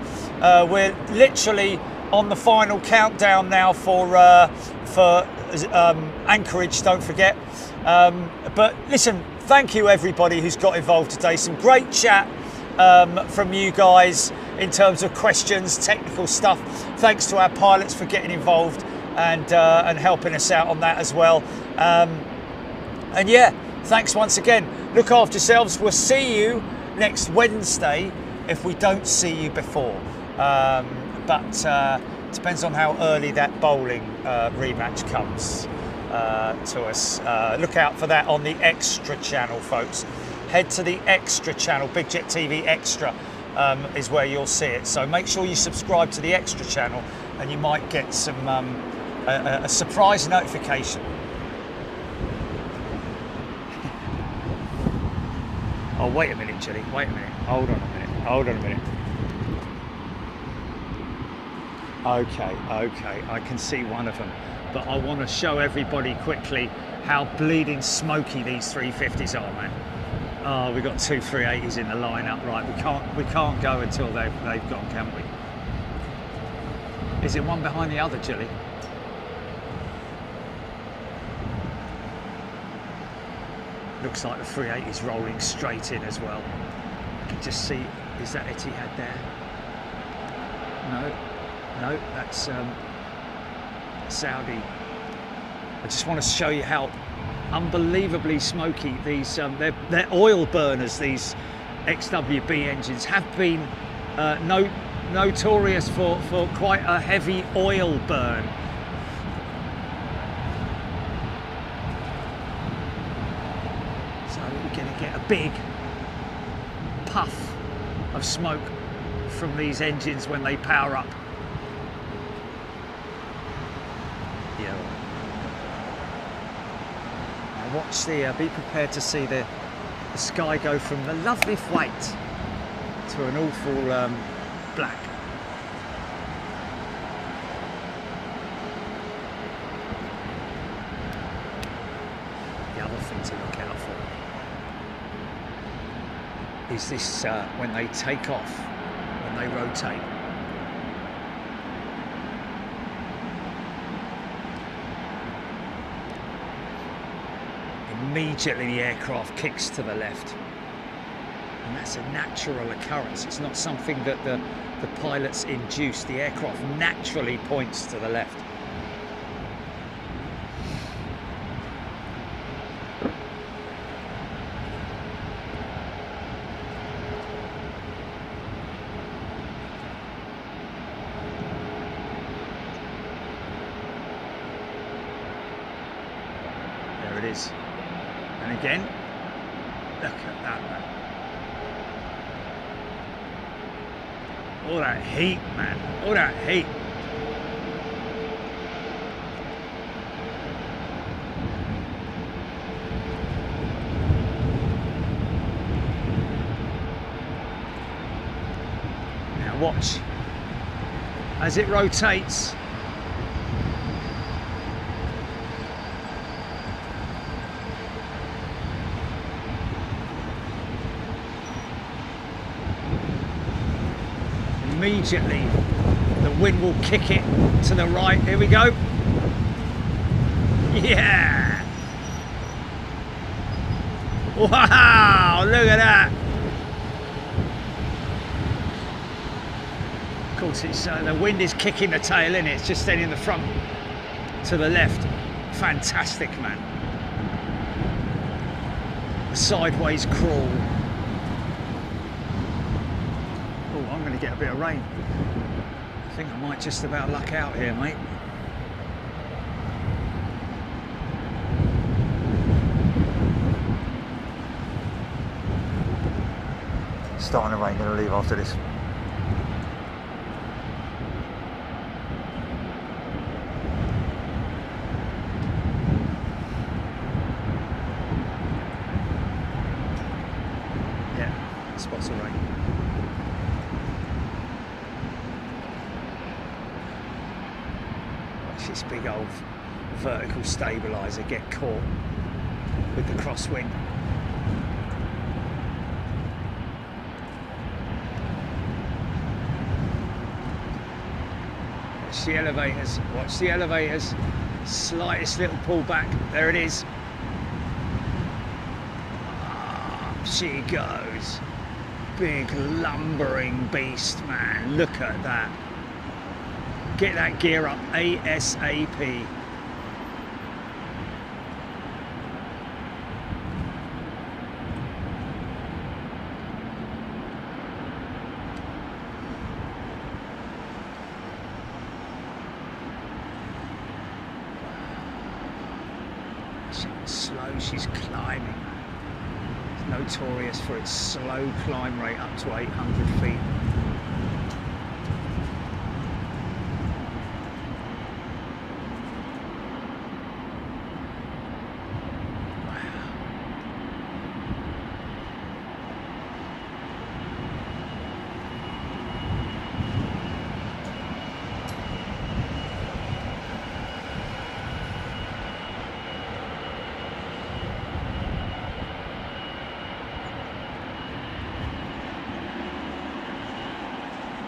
We're literally on the final countdown now for Anchorage, don't forget. But listen, thank you everybody who's got involved today. Some great chat from you guys in terms of questions, technical stuff. Thanks to our pilots for getting involved and helping us out on that as well. And yeah, thanks once again. Look after yourselves. We'll see you next Wednesday if we don't see you before. But depends on how early that bowling rematch comes to us. Look out for that on the Extra channel, folks. Head to the Extra channel, Big Jet TV Extra is where you'll see it. So make sure you subscribe to the Extra channel and you might get some a surprise notification. Oh, wait a minute, Jilly, wait a minute. Hold on a minute, hold on a minute. Okay, I can see one of them. But I want to show everybody quickly how bleeding smoky these 350s are, man. Oh, we've got two 380s in the lineup, right? We can't go until they've gone, can we? Is it one behind the other, Jilly? Looks like the 380's rolling straight in as well. I can just see, is that Etihad there? No, that's Saudi. I just want to show you how unbelievably smoky these, they're oil burners, these XWB engines have been notorious for quite a heavy oil burn. Get a big puff of smoke from these engines when they power up. Yeah. Now watch the, be prepared to see the sky go from the lovely white to an awful black. The other thing to look out for is this when they take off, when they rotate. Immediately the aircraft kicks to the left. And that's a natural occurrence. It's not something that the pilots induce. The aircraft naturally points to the left. And again, look at that, man. All that heat, man. All that heat. Now watch as it rotates. Immediately the wind will kick it to the right. Here we go. Yeah. Wow, look at that. Of course, it's the wind is kicking the tail in. It's just then in the front to the left. Fantastic, man. A sideways crawl. Get a bit of rain. I think I might just about luck out here, mate. starting to rain, going to leave after this. Yeah, spots of rain. Watch this big old vertical stabiliser get caught with the crosswind. Watch the elevators, watch the elevators. Slightest little pullback, there it is. Up she goes. Big lumbering beast, man. Look at that. Get that gear up ASAP. Slow, she's climbing. It's notorious for its slow climb rate up to 800 feet.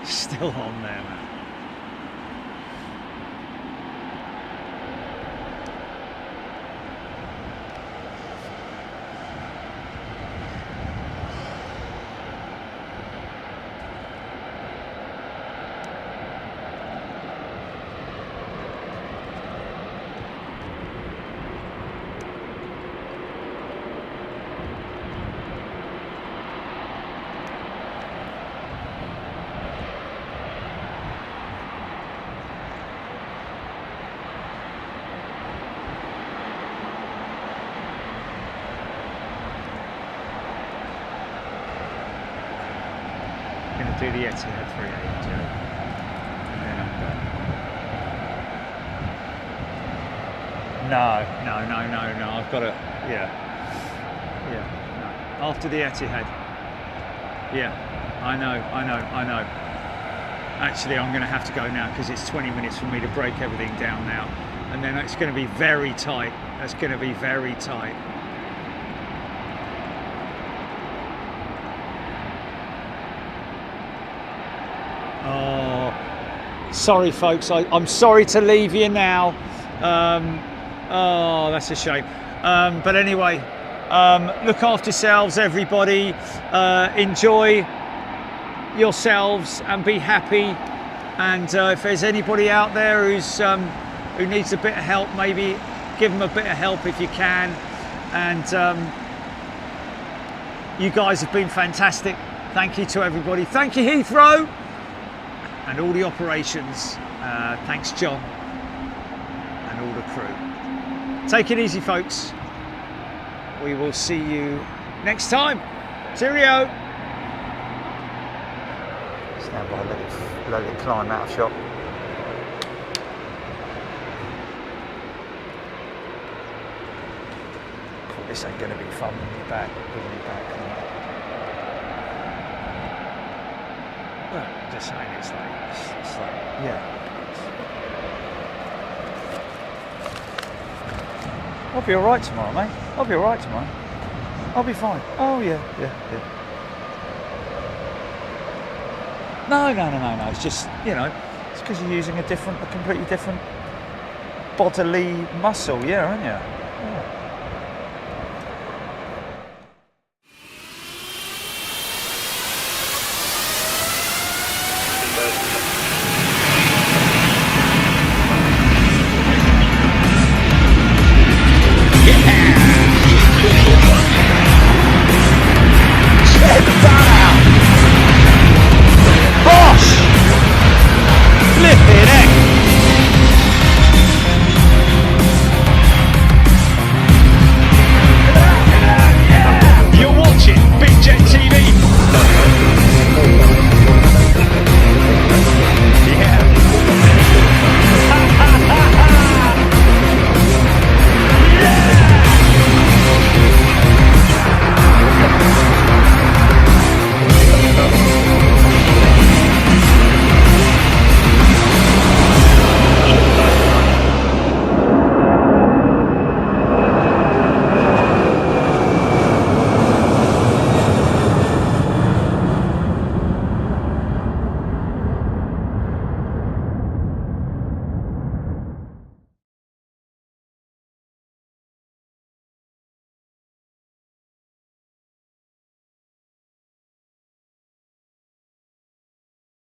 Still on there, man. Do the Etihad 380 and then I'm done. No, I've got to, yeah, no. After the Etihad, yeah, I know. Actually, I'm going to have to go now because it's 20 minutes for me to break everything down now, and then it's going to be very tight. That's going to be very tight. Oh, sorry folks, I'm sorry to leave you now. Oh, that's a shame. But anyway, look after yourselves, everybody. Enjoy yourselves and be happy. And if there's anybody out there who needs a bit of help, maybe give them a bit of help if you can. And you guys have been fantastic. Thank you to everybody. Thank you, Heathrow. And all the operations. Thanks, John, and all the crew. Take it easy, folks. We will see you next time. Cheerio. Stand by, let it climb out of shot. This ain't going to be fun when you're back. Well, just saying, it's like, yeah. I'll be all right tomorrow, mate. I'll be all right tomorrow. I'll be fine. Oh yeah. No. It's just, you know, it's because you're using a completely different bodily muscle, yeah, aren't you?